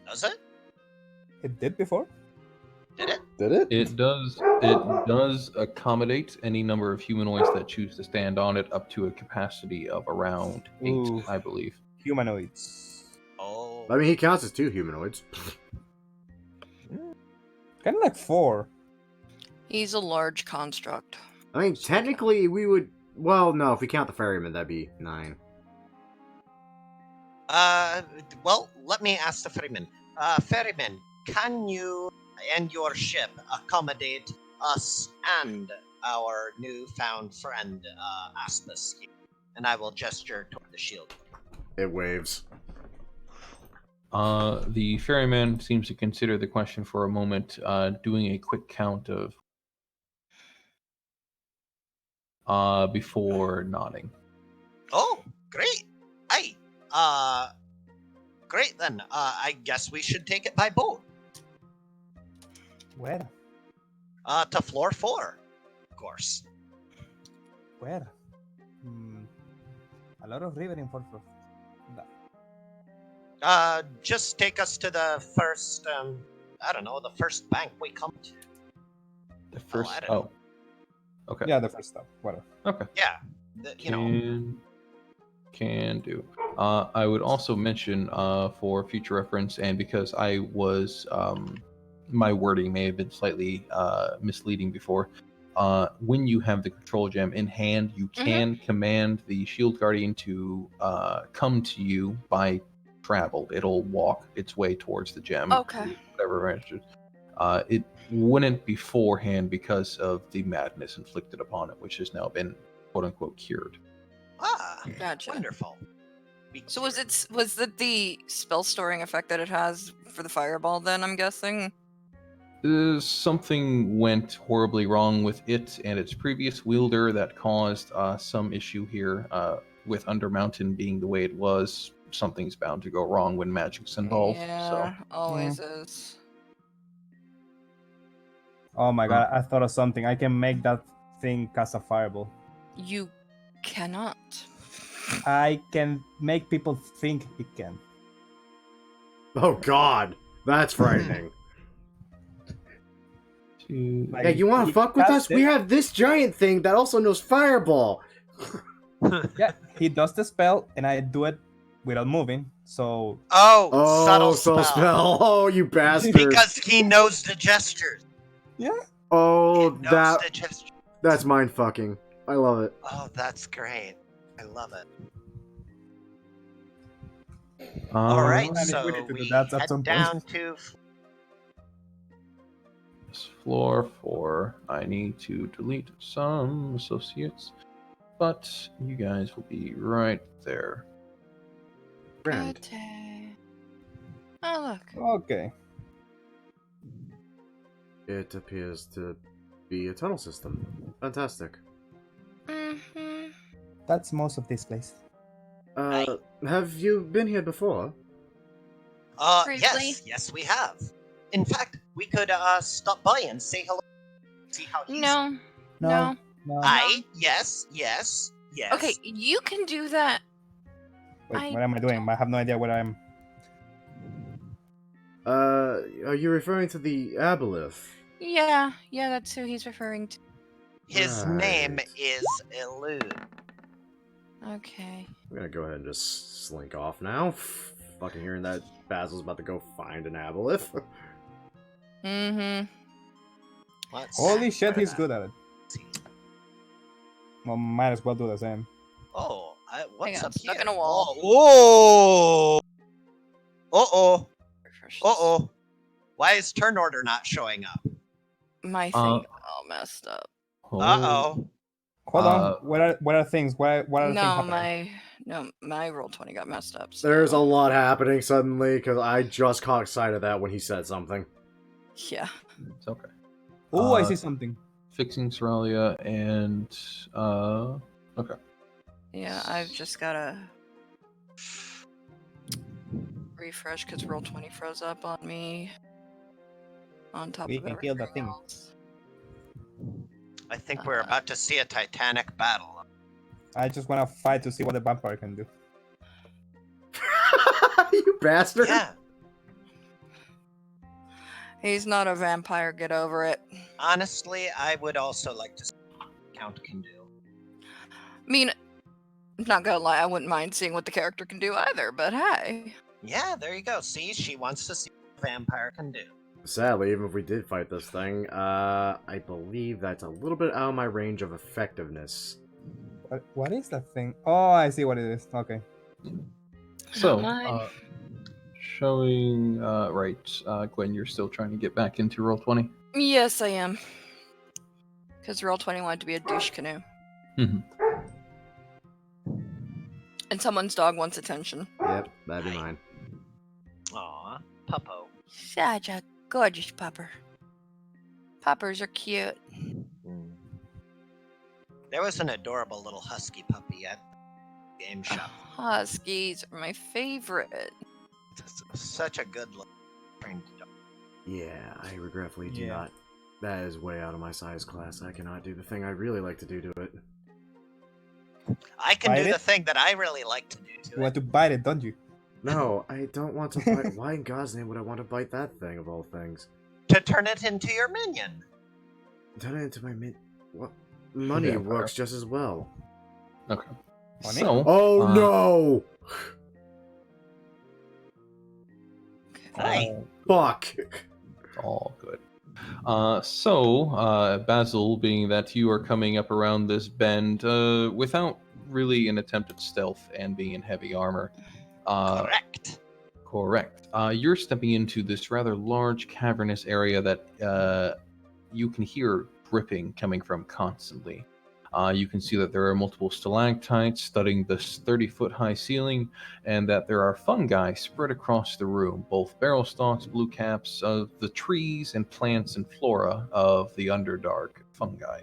Does it? it did before. Did it? Did it? It does accommodate any number of humanoids that choose to stand on it up to a capacity of around 8, Ooh. I believe. Humanoids. Oh. I mean, he counts as 2 humanoids. Kind of like 4. He's a large construct. I mean, technically, we would... Well, no, if we count the ferryman, that'd be 9. Well, let me ask the ferryman. Ferryman, can you and your ship accommodate us and our newfound friend, Aspis here? And I will gesture toward the shield. It waves. The ferryman seems to consider the question for a moment, doing a quick count of before nodding. Oh, great. Hey, great then. I guess we should take it by boat. Where? To floor 4, of course. Where? A lot of river in Fort. Just take us to the first, I don't know, the first bank we come to. The first. I don't know. Okay. Yeah, the first stop. Whatever. Okay. Yeah, you know. Can do. I would also mention, for future reference, and because I was, my wording may have been slightly misleading before. When you have the control gem in hand, you can command the shield guardian to come to you by travel. It'll walk its way towards the gem. Okay. Whatever registers. It wouldn't beforehand because of the madness inflicted upon it, which has now been quote unquote cured. Ah, Gotcha. wonderful. So was it the spell storing effect that it has for the fireball? Then I'm guessing. Something went horribly wrong with it and its previous wielder that caused some issue here. With Undermountain being the way it was, something's bound to go wrong when magic's involved. Yeah, always is. Oh my god, I thought of something. I can make that thing cast a fireball. You cannot. I can make people think it can. Oh god, that's frightening. Like, Yeah, you want to fuck with us? We have this giant thing that also knows fireball. Yeah, he does the spell, and I do it without moving. So Oh, subtle spell. Oh, you bastard! Because he knows the gestures. yeah. Oh, He knows the gestures. that's mind fucking. I love it. Oh, that's great. I love it. All All right, and if so we need to do we that at head some point. down to. Floor 4. I need to delete some associates, but you guys will be right there. Grand. Okay. Oh look. Okay. It appears to be a tunnel system. Fantastic. Mm-hmm. That's most of this place. Have you been here before? Briefly. Yes, we have. In fact, we could stop by and say hello. See how he's. No. No. Yes. Okay, you can do that. Wait, what am I doing? I have no idea what I'm. Are you referring to the aboleth? Yeah, that's who he's referring to. His Right. name is Elude. Okay. I'm gonna go ahead and just slink off now. Fucking hearing that Basil's about to go find an aboleth. Mm-hmm. Holy shit, he's good at it. Well, might as well do the same. Oh, what's Hang on, up stuck here? in a wall. Oh, uh-oh. Why is turn order not showing up? My thing all messed up. Uh-oh. Hold on. What are things? What are the things No, happening? my roll 20 got messed up. So. There's a lot happening suddenly because I just caught sight of that when he said something. Yeah. It's okay. Oh, I see something. Fixing Soralia and okay. Yeah, I've just gotta refresh because Roll20 froze up on me. On top We of can kill that everything thing. else. I think we're about to see a titanic battle. I just want to fight to see what the vampire can do. You bastard! Yeah. He's not a vampire, get over it. Honestly, I would also like to see what Count can do. I mean, I'm not gonna lie, I wouldn't mind seeing what the character can do either, but hey. Yeah, there you go. See, she wants to see what a vampire can do. Sadly, even if we did fight this thing, I believe that's a little bit out of my range of effectiveness. What is that thing? Oh, I see what it is. Okay. So, mine. showing right, Gwen, you're still trying to get back into Roll20. Yes, I am. Because Roll20 wanted to be a douche canoe. Mhm. And someone's dog wants attention. Yep, that'd be mine. Aw, Puppo. Such a gorgeous pupper. Puppers are cute. There was an adorable little husky puppy at the game shop. Huskies are my favorite. Such a good little trained dog. Yeah, I regretfully do Yeah. not. That is way out of my size class. I cannot do the thing I really like to do to it. I can Bite do it? the thing that I really like to do to You want it. to bite it, don't you? No, I don't want to bite. Why in God's name would I want to bite that thing of all things? To turn it into your minion. Turn it into my what? Money Vampire. works just as well. Okay. Money? So, Oh no! Hi. Fuck! All good. Basil, being that you are coming up around this bend without really an attempt at stealth and being in heavy armor. Correct. Correct. You're stepping into this rather large cavernous area that you can hear dripping coming from constantly. You can see that there are multiple stalactites studding this 30-foot high ceiling, and that there are fungi spread across the room, both barrel stalks, blue caps of the trees and plants and flora of the underdark fungi.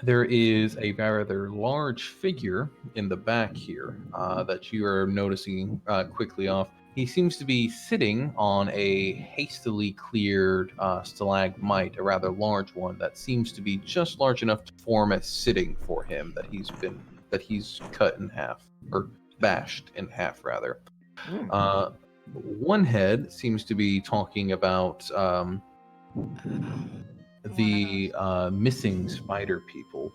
There is a rather large figure in the back here that you are noticing quickly off. He seems to be sitting on a hastily cleared stalagmite, a rather large one that seems to be just large enough to form a sitting for him that he's cut in half, or bashed in half rather. One head seems to be talking about the missing spider people.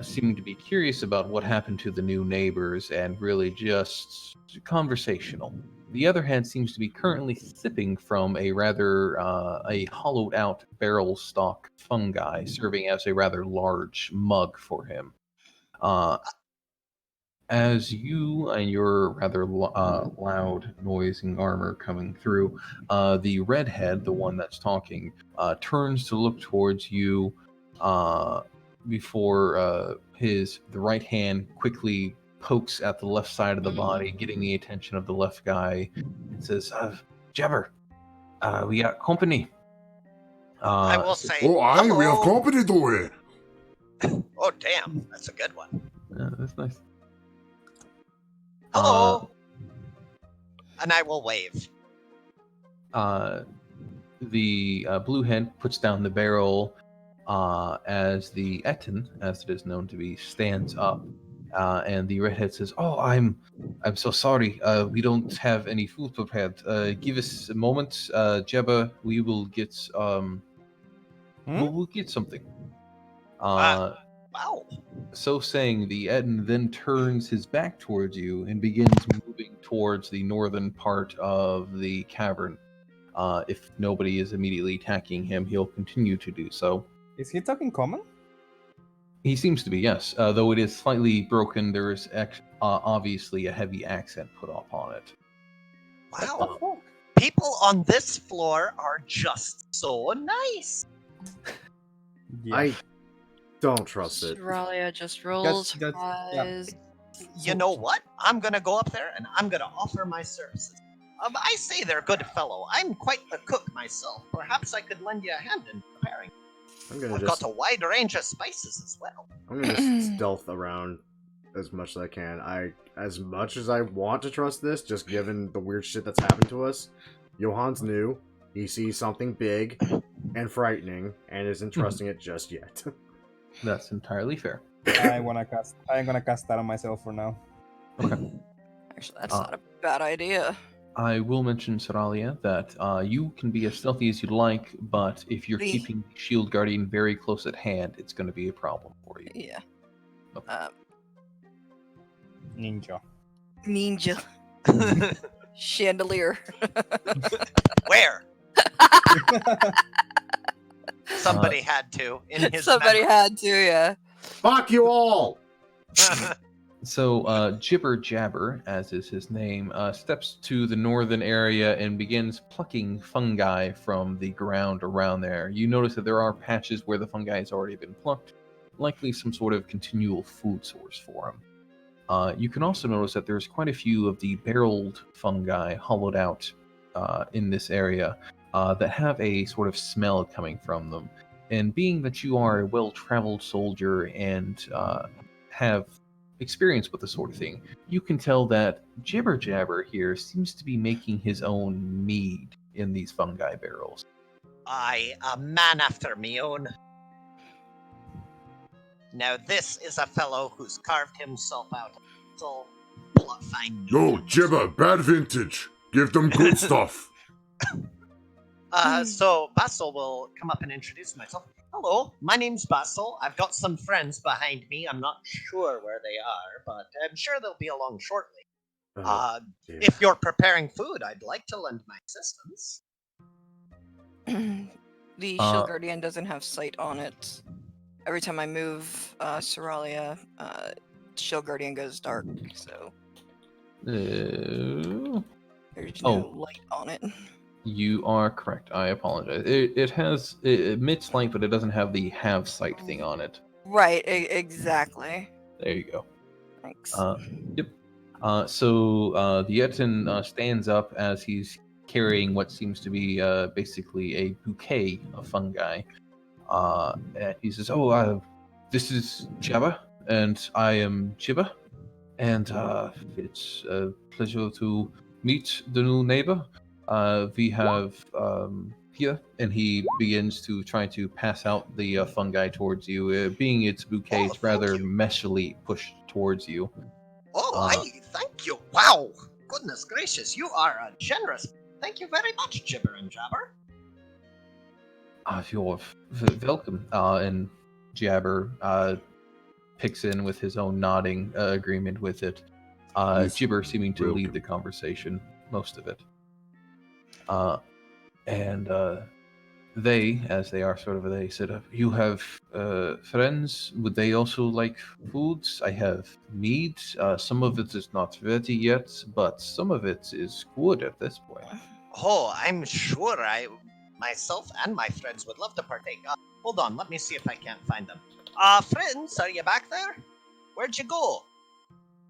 Seem to be curious about what happened to the new neighbors and really just conversational. The other head seems to be currently sipping from a rather a hollowed out barrel stalk fungi, serving as a rather large mug for him. As you and your rather loud noising armor coming through, the redhead, the one that's talking, turns to look towards you before the right hand quickly pokes at the left side of the body, getting the attention of the left guy, and says, Jabber, we got company. I will say, Oh, aye, we have hello. company to it. Oh, damn. That's a good one. Yeah, that's nice. Hello. And I will wave. The blue head puts down the barrel as the Etten, as it is known to be, stands up, and the redhead says, "Oh, I'm so sorry. We don't have any food prepared. Give us a moment, Jebba. We will get we'll get something." Wow. So saying, the Etten then turns his back towards you and begins moving towards the northern part of the cavern. If nobody is immediately attacking him, he'll continue to do so. Is he talking common? He seems to be, yes. Though it is slightly broken, there is obviously a heavy accent put upon it. Wow. People on this floor are just so nice. Yeah. I don't trust it. Ralia just rolls her yeah. eyes. You know what? I'm going to go up there and I'm going to offer my services. I say there, good fellow. I'm quite the cook myself. Perhaps I could lend you a hand in preparing. I've got a wide range of spices as well. I'm gonna just stealth around as much as I can. As much as I want to trust this, just given the weird shit that's happened to us, Johan's new. He sees something big and frightening and isn't trusting it just yet. That's entirely fair. I'm gonna cast that on myself for now. Okay. Actually, that's not a bad idea. I will mention, Saralia, that you can be as stealthy as you'd like, but if you're The- keeping Shield Guardian very close at hand, it's going to be a problem for you. Yeah. Okay. Ninja. Ninja. Chandelier. Where? Somebody had to in his Somebody memory. had to, yeah. Fuck you all! So, Jibber Jabber, as is his name, steps to the northern area and begins plucking fungi from the ground around there. You notice that there are patches where the fungi has already been plucked, likely some sort of continual food source for him. You can also notice that there's quite a few of the barreled fungi hollowed out in this area that have a sort of smell coming from them. And being that you are a well-traveled soldier and have experience with the sort of thing, you can tell that Jibber Jabber here seems to be making his own mead in these fungi barrels. I, a man after me own. Now this is a fellow who's carved himself out so full of fine meat. Yo, Jibber, bad vintage. Give them good stuff. So Basil will come up and introduce myself. Hello, my name's Basil. I've got some friends behind me. I'm not sure where they are, but I'm sure they'll be along shortly. If you're preparing food, I'd like to lend my assistance. The Shield Guardian doesn't have sight on it. Every time I move Seralia, Shield Guardian goes dark, so there's no light on it. You are correct. I apologize. It emits light, but it doesn't have the have sight thing on it. Right, exactly. There you go. Thanks. Yep. So the Yetin stands up as he's carrying what seems to be basically a bouquet of fungi. And he says, this is Jabba, and I am Jibba, and it's a pleasure to meet the new neighbor. We have here, and he begins to try to pass out the fungi towards you. Being its bouquet, it's rather meshily pushed towards you. Thank you. Wow, goodness gracious, you are generous. Thank you very much, Jibber and Jabber. You're welcome. And Jabber picks in with his own nodding agreement with it. Jibber seeming to lead the conversation, most of it. And they, as they are sort of, they said, you have friends, would they also like foods? I have meat. Some of it is not ready yet, but some of it is good at this point. Oh, I'm sure myself and my friends would love to partake. Hold on, let me see if I can't find them. Friends, are you back there? Where'd you go?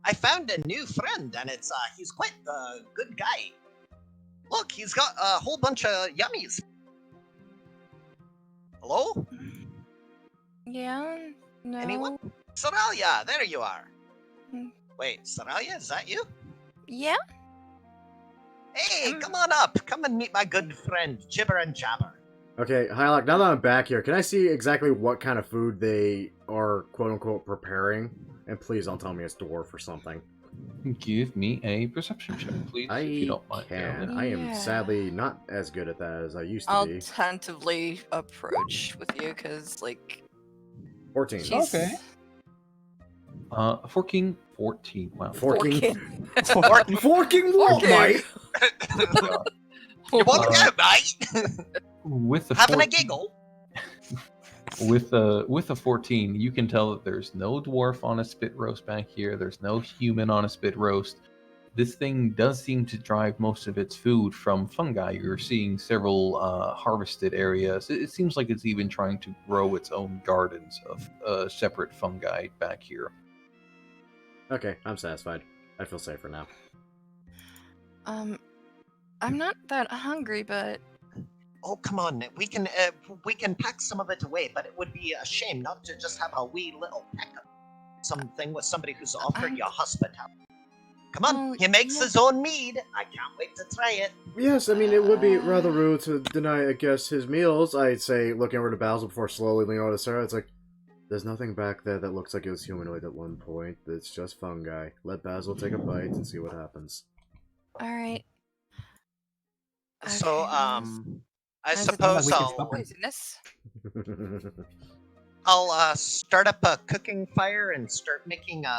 I found a new friend, and he's quite a good guy. Look, he's got a whole bunch of yummies. Hello? Yeah? No? Anyone? Saralia, there you are. Hmm. Wait, Saralia, is that you? Yeah? Hey, come on up. Come and meet my good friend, Jibber and Jabber. Okay, Hylock, now that I'm back here, can I see exactly what kind of food they are quote-unquote preparing? And please don't tell me it's dwarf or something. Give me a perception check, please, if you don't mind. Can. I am sadly not as good at that as I used to I'll be. tentatively approach with you, because, like... 14. she's- Okay. 14. Wow. Forking. Forking. Forking what, mate? You want to go, mate? With the Having 14, a giggle? with a 14, you can tell that there's no dwarf on a spit roast back here. There's no human on a spit roast. This thing does seem to drive most of its food from fungi. You're seeing several harvested areas. It seems like it's even trying to grow its own gardens of separate fungi back here. Okay, I'm satisfied. I feel safer now. I'm not that hungry, but Oh, come on. We can pack some of it away, but it would be a shame not to just have a wee little peck of something with somebody who's offered you hospitality. Come on, Oh, he makes yeah. his own mead. I can't wait to try it. Yes, I mean, it would be rather rude to deny a guest his meals. I'd say, looking over to Basil before slowly leaning over to Sarah, it's like, there's nothing back there that looks like it was humanoid at one point. It's just fungi. Let Basil take a bite and see what happens. all right. So, Okay, I How's it suppose we can I'll stop him. poisonous. start up a cooking fire and start making a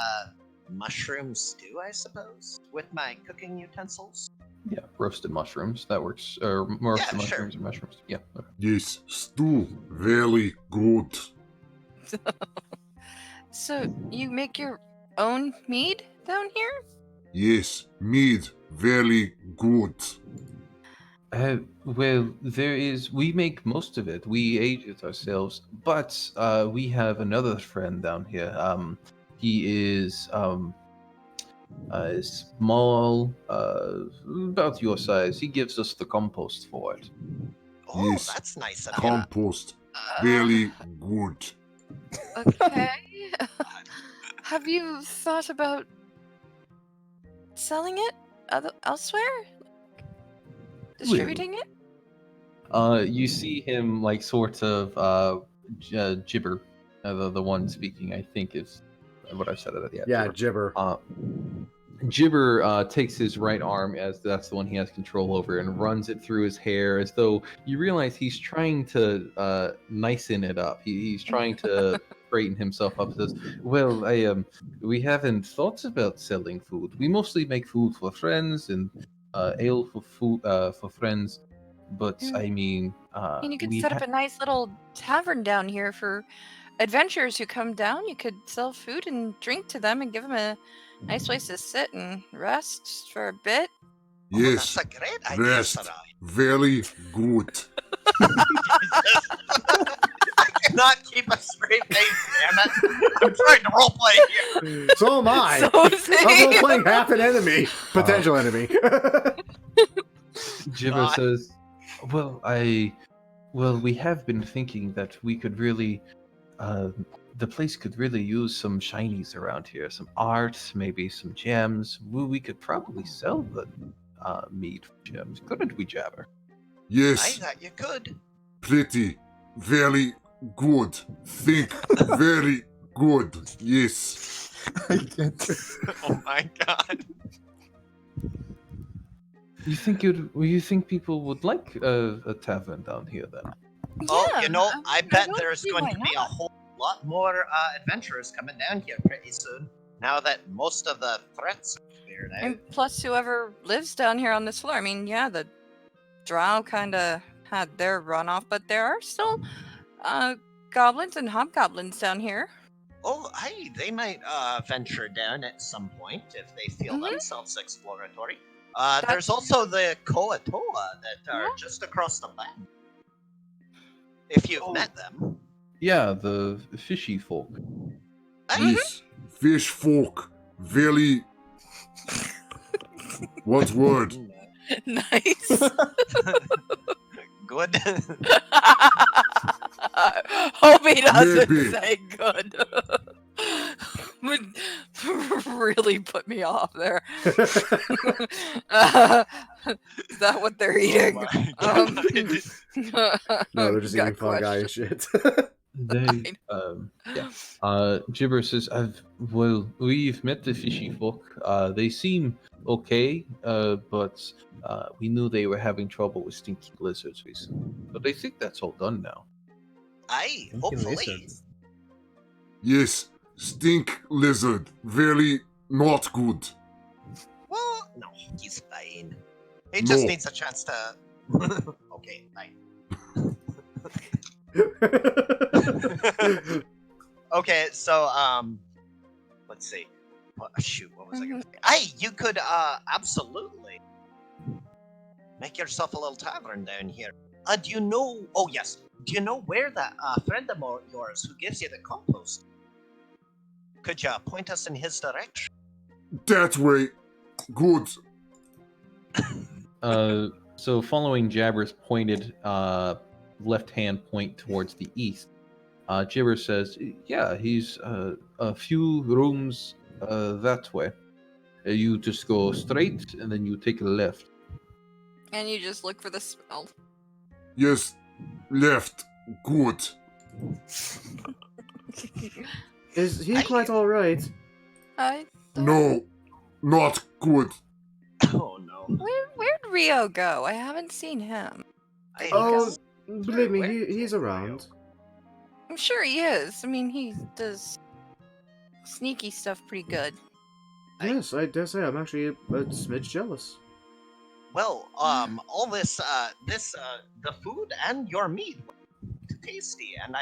mushroom stew, I suppose, with my cooking utensils. Yeah, roasted mushrooms. That works. Or roasted Yeah, sure. mushrooms or mushrooms. Yeah. Okay. Yes, stew. Very good. So you make your own mead down here? Yes, mead. Very good. Well, we make most of it. We age it ourselves, but we have another friend down here. He is small, about your size. He gives us the compost for it. Oh, Yes. that's nice of you. Compost. Very good. Okay. Have you thought about selling it elsewhere? Distributing it? You see him like sort of gibber. The one speaking, I think, is what I said it. Yeah, gibber. Gibber takes his right arm, as that's the one he has control over, and runs it through his hair, as though you realize he's trying to nicen it up. He's trying to straighten himself up. Says, "Well, we haven't thought about selling food. We mostly make food for friends and ale for food for friends. But I mean, And you could we set up a nice little tavern down here for adventurers who come down. You could sell food and drink to them and give them a nice place to sit and rest for a bit. Oh, Yes, that's a great idea, rest. Sarai. Very good. I cannot keep a straight face, damn it. I'm trying to roleplay here. So am I. So I'm say- role-playing half an enemy. Potential enemy. Gibber says, well, we have been thinking that we could really, the place could really use some shinies around here, some art, maybe some gems. We could probably sell the meat for gems, couldn't we, Jabber? I Yes, thought you could. pretty. Very good. Think very good. Yes. Oh my god. You think people would like a tavern down here then? Oh, Yeah, you know, I bet don't there's see going why to be a not. whole lot more adventurers coming down here pretty soon. Now that most of the threats are cleared out. And plus, whoever lives down here on this floor. I mean, yeah, the drow kind of had their runoff, but there are still goblins and hobgoblins down here. Oh, hey, they might venture down at some point if they feel Mhm. themselves exploratory. There's also the Koatoa that are just across the land. If you've met them. Yeah, the fishy folk. Yes. Fish folk. Very. What word? Nice. Good. Hope he doesn't Maybe. say good. Would really put me off there. Is that what they're eating? Oh my God. No, they're just Got eating fungi and questions. shit. They, Gibber says, we've met the fishy folk. They seem okay, but we knew they were having trouble with stinky lizards recently. But I think that's all done now. Aye, Thinking hopefully. lizards. Yes. Stink lizard. Very not good. Well, no, he's fine. He just No. needs a chance to. Okay, fine. Okay, so let's see. Shoot, what was I gonna say? Hey, you could absolutely make yourself a little tavern down here. Do you know? Oh yes. Do you know where that friend of yours who gives you the compost? Could you point us in his direction? That way. Good. So following Jabber's pointed left hand point towards the east, Jibber says, "Yeah, he's a few rooms that way. You just go straight, and then you take a left." And you just look for the smell. Yes, left. Good. Is he quite alright? I No, not good. Oh no. Where'd Rio go? I haven't seen him. I, Oh, believe me, Where- he's around. I'm sure he is. I mean, he does sneaky stuff pretty good. Yes, I dare say I'm actually a smidge jealous. Well, all this, the food and your meat were tasty, and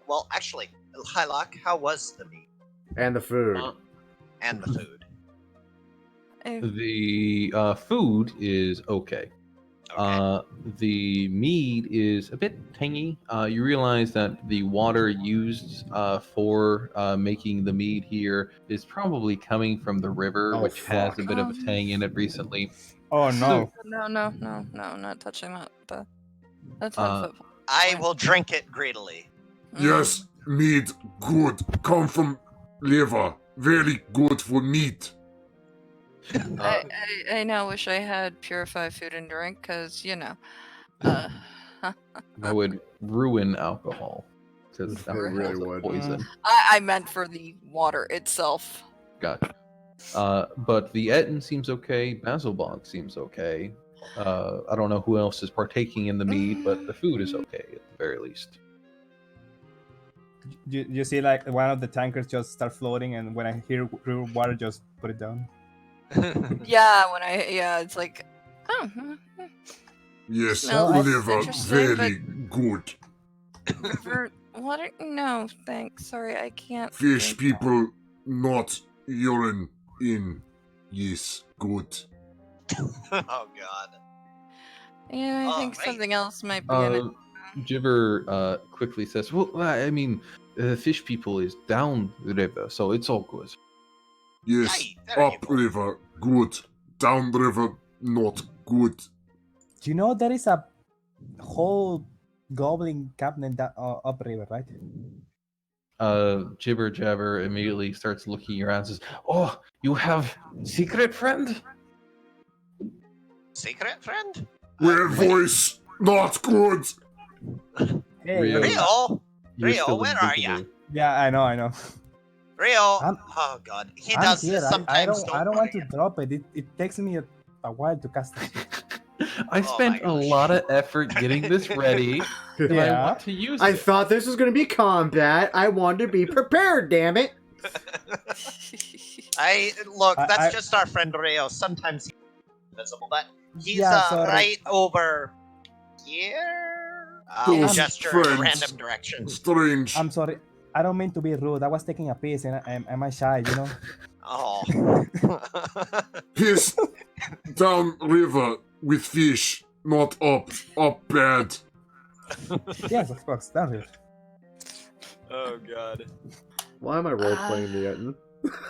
well, actually, Hylock, how was the meat And the food. and the food? The food is okay. Okay. The mead is a bit tangy. You realize that the water used for making the mead here is probably coming from the river, Oh, which has a fuck. bit of a tang in it recently. Oh no. No, not touching that. That's Uh, not football. I will drink it greedily. Yes, meat. Good. Come from liver. Very good for meat. I now wish I had purified food and drink, because, That would ruin alcohol because It alcohol really is a would. poison. I meant for the water itself. Gotcha. But the Etten seems okay. Basilbog seems okay. I don't know who else is partaking in the mead, but the food is okay at the very least. You see, like one of the tankers just start floating, and when I hear river water, just put it down. Yeah, it's like, oh, Yes, Smells liver. interesting, Very good. river water? No, thanks. Sorry, I can't. Fish drink people, not urine in. Yes, good. Oh God. that. Yeah, I think Alright. something else might be in it. Jiver quickly says, "Well, I mean, fish people is down the river, so it's all good." Yes, Aye, there you up go. river, good. Down river, not good. Do you know there is a whole goblin cabinet that upriver, right? Jibber Jabber immediately starts looking around and says, "Oh, you have secret friend?" Secret friend? Weird voice, not good. Hey, Rio. Rio? You're Rio, still where are ya? invisible. yeah, I know. Rio? I'm- Oh God. He I'm does here. this sometimes. I don't want to drop it. It takes me a while to cast it. I Oh spent my a gosh. lot of effort getting this ready, and I Yeah. want to use I it. thought this was gonna be combat. I wanted to be prepared, damn it. Look, that's I- just our friend Rio. Sometimes he's invisible, but he's Yeah, sorry. right over here. I'll Those gesture in friends. random directions. Strange. I'm sorry. I don't mean to be rude. I was taking a piss and I'm shy, you know. Oh. Piss down river with fish, not up. Up bad. Yes, of course. Down here. Oh God. Why am I role playing the Etten?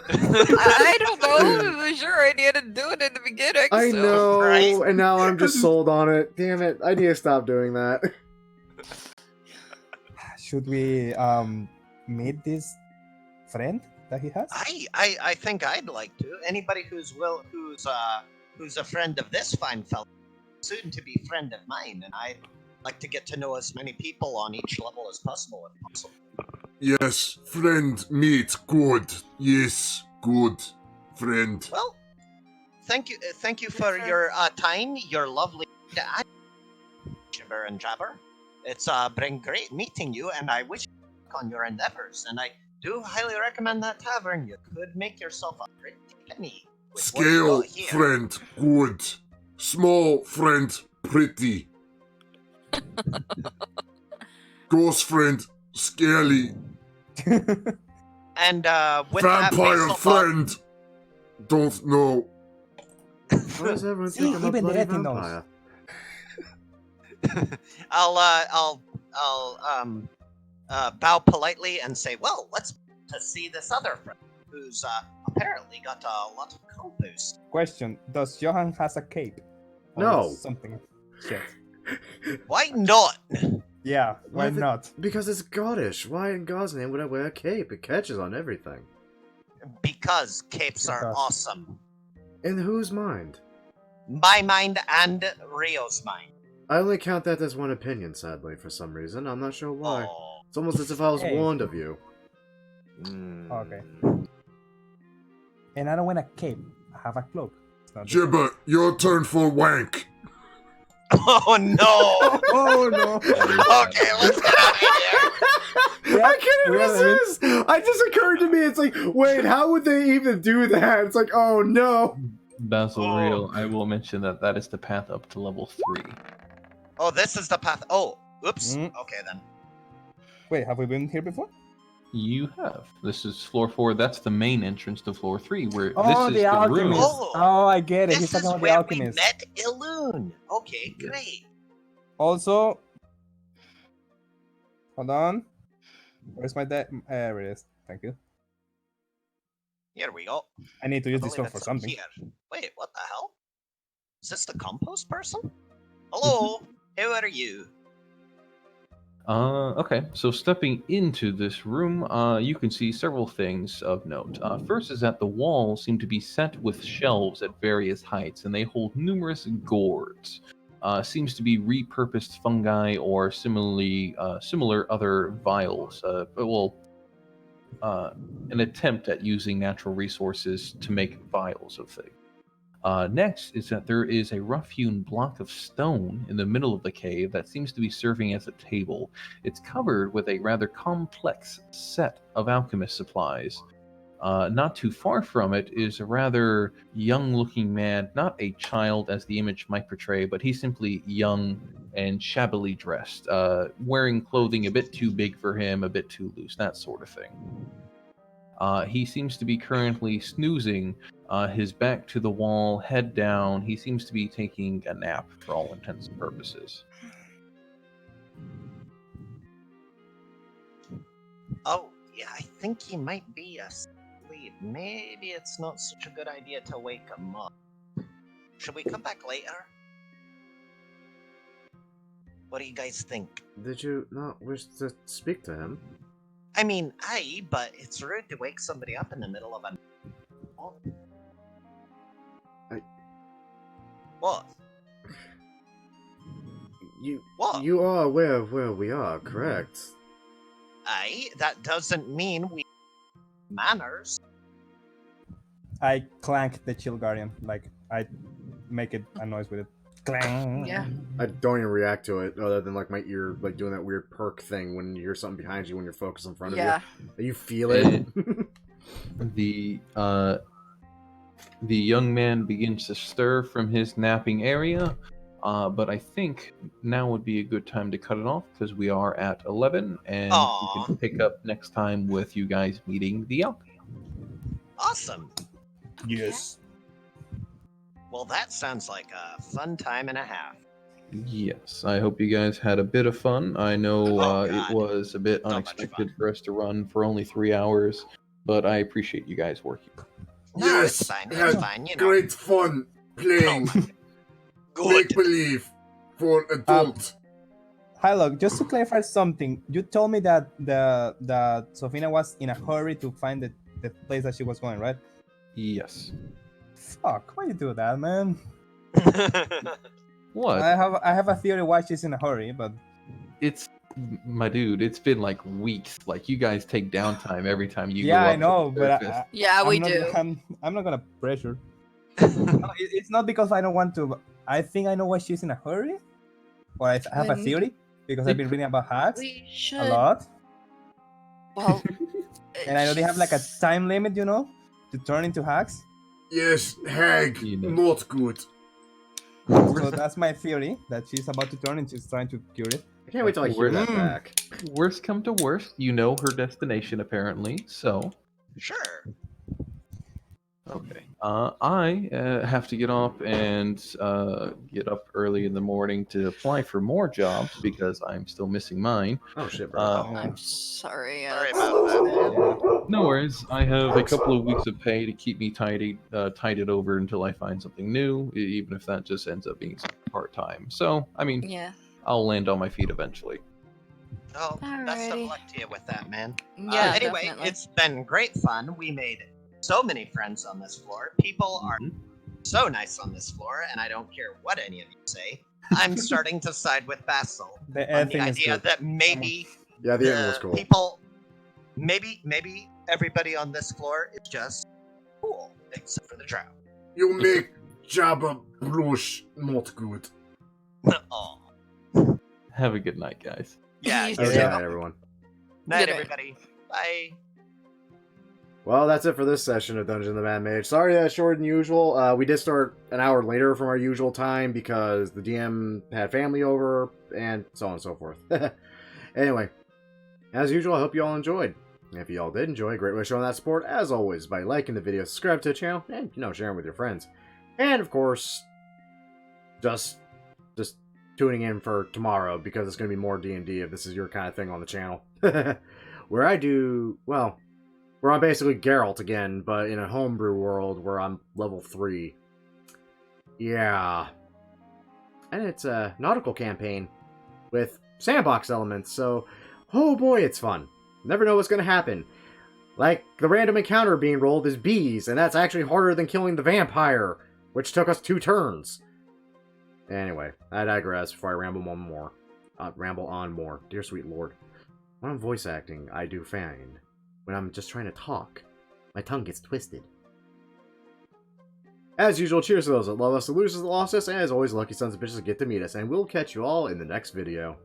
I don't know. It was your idea to do it in the beginning. I so- know, Right. and now I'm just sold on it. Damn it! I need to stop doing that. Should we meet this friend that he has? I think I'd like to. Anybody who's a friend of this fine fellow, soon to be friend of mine, and I'd like to get to know as many people on each level as possible, if possible. Yes, friend, meat, good. Yes, good. Friend. Well, thank you for your time, your lovely Jibber and Jabber. It's been great meeting you, and I wish you luck on your endeavors. And I do highly recommend that tavern. You could make yourself a pretty penny. with what you Scale, got here. friend, good. Small, friend, pretty. Ghost friend, scaly. And with Vampire that, friend, don't know. Why does everyone See, think I'm a even the bloody Etten knows. vampire? I'll bow politely and say, well, let's to see this other friend who's apparently got a lot of co-boost. Question: does Johan has a cape? or No. something. Shit. Why not? Yeah, why Why the- not? Because it's Goddish. Why in God's name would I wear a cape? It catches on everything. Because capes are Because. awesome. In whose mind? My mind and Rio's mind. I only count that as one opinion, sadly, for some reason. I'm not sure why. Oh. It's almost as if I was Hey. warned of you. Okay. And I don't want a cape. I have a cloak. It's not Jibber, your turn for wank. Oh no! Oh no! Okay, let's get out of here. Yeah, I couldn't we are living. resist! It just occurred to me, it's like, wait, how would they even do that? It's like, oh no! Basil Oh. Real, I will mention that that is the path up to level 3. Oh, this is the path. Oh, oops. Mm. Okay then. Wait, have we been here before? You have. This is floor 4. That's the main entrance to floor 3, where Oh, this the is the room. alchemist. Oh. Oh, I get it. He's This talking is about the where we alchemist. met Ilun. Okay, great. Also, hold on. Where's my deck? There it is. Thank you. Here we go. I need to I use this believe one for it's up something. here. Wait, what the hell? Is this the compost person? Hello, who are you? Okay, so stepping into this room, you can see several things of note. First is that the walls seem to be set with shelves at various heights, and they hold numerous gourds. Seems to be repurposed fungi or similar other vials. An attempt at using natural resources to make vials of things. Next is that there is a rough-hewn block of stone in the middle of the cave that seems to be serving as a table. It's covered with a rather complex set of alchemist supplies. Not too far from it is a rather young-looking man, not a child as the image might portray, but he's simply young and shabbily dressed, wearing clothing a bit too big for him, a bit too loose, that sort of thing. He seems to be currently snoozing, his back to the wall, head down. He seems to be taking a nap for all intents and purposes. Oh, yeah, I think he might be asleep. Maybe it's not such a good idea to wake him up. Should we come back later? What do you guys think? Did you not wish to speak to him? I mean, but it's rude to wake somebody up in the middle of a... Oh. What? What? You are aware of where we are, correct? That doesn't mean we... manners. I clank the chill guardian. Like, I make it a noise with it. Clang. Yeah. I don't even react to it, other than like my ear, like doing that weird perk thing when you hear something behind you when you're focused in front of Yeah. you. You feel it. The young man begins to stir from his napping area, but I think now would be a good time to cut it off because we are at 11, and Aw. we can pick up next time with you guys meeting the alchemy. Awesome. Yes. Well, that sounds like a fun time and a half. Yes, I hope you guys had a bit of fun. I know Oh, it God. was a bit So much unexpected fun. for us to run for only 3 hours, but I appreciate you guys working. No, Yes, it's fine. had It's fine. You know. Great fun playing Good. make believe for an adult. Hi, look. Just to clarify something, you told me that that Sofina was in a hurry to find the place that she was going, right? Yes. Fuck, why you do that, man? What? I have a theory why she's in a hurry, but It's my dude. It's been like weeks. Like you guys take downtime every time you. yeah, go I up know, to the but surface. Yeah, we I'm not, do. I'm not gonna pressure. No, it's not because I don't want to. I think I know why she's in a hurry, or I have a Then theory because I've been reading about hacks We should. a lot, Well, and I know they have like a time limit, you know, to turn into hacks. Yes, hag, You know. not good. So that's my theory that she's about to turn and she's trying to cure it. I can't wait till I hear that Mm. back. Worst come to worst, you know her destination apparently. So Sure. okay. I have to get up and get up early in the morning to apply for more jobs because I'm still missing mine. Oh shit, bro. I'm sorry. Sorry that's- about that, man. Yeah. No worries. I have a couple of weeks of pay to keep me tided over until I find something new, even if that just ends up being part time. So, I mean, Yeah. I'll land on my feet eventually. Oh, best of Alrighty. luck to you with that, man. Yeah, Anyway, definitely. it's been great fun. We made so many friends on this floor. People are so nice on this floor, and I don't care what any of you say. I'm starting to side with Basil The on the effing is idea good. that maybe Yeah, the end was cool. people, maybe everybody on this floor is just cool, except for the drow. You make Jabba blush not good. Oh, Have a good night, guys. yeah. You Good too. night, everyone. Night, Good night. everybody. Bye. Well, that's it for this session of Dungeons of the Mad Mage. Sorry that's shorter than usual. We did start an hour later from our usual time because the DM had family over and so on and so forth. Anyway, as usual, I hope you all enjoyed. And if you all did enjoy, great way of showing that support, as always, by liking the video, subscribe to the channel, and, sharing with your friends. And, of course, just tuning in for tomorrow, because it's going to be more D&D if this is your kind of thing on the channel. Where I do, well, where I'm basically Geralt again, but in a homebrew world where I'm level 3. Yeah. And it's a nautical campaign with sandbox elements, so, oh boy, it's fun. Never know what's going to happen. Like, the random encounter being rolled is bees, and that's actually harder than killing the vampire, which took us 2 turns. Anyway, I digress before I ramble on more. Dear sweet lord. When I'm voice acting, I do find, when I'm just trying to talk, my tongue gets twisted. As usual, cheers to those that love us, the losers that lost us, and as always, lucky sons of bitches get to meet us, and we'll catch you all in the next video.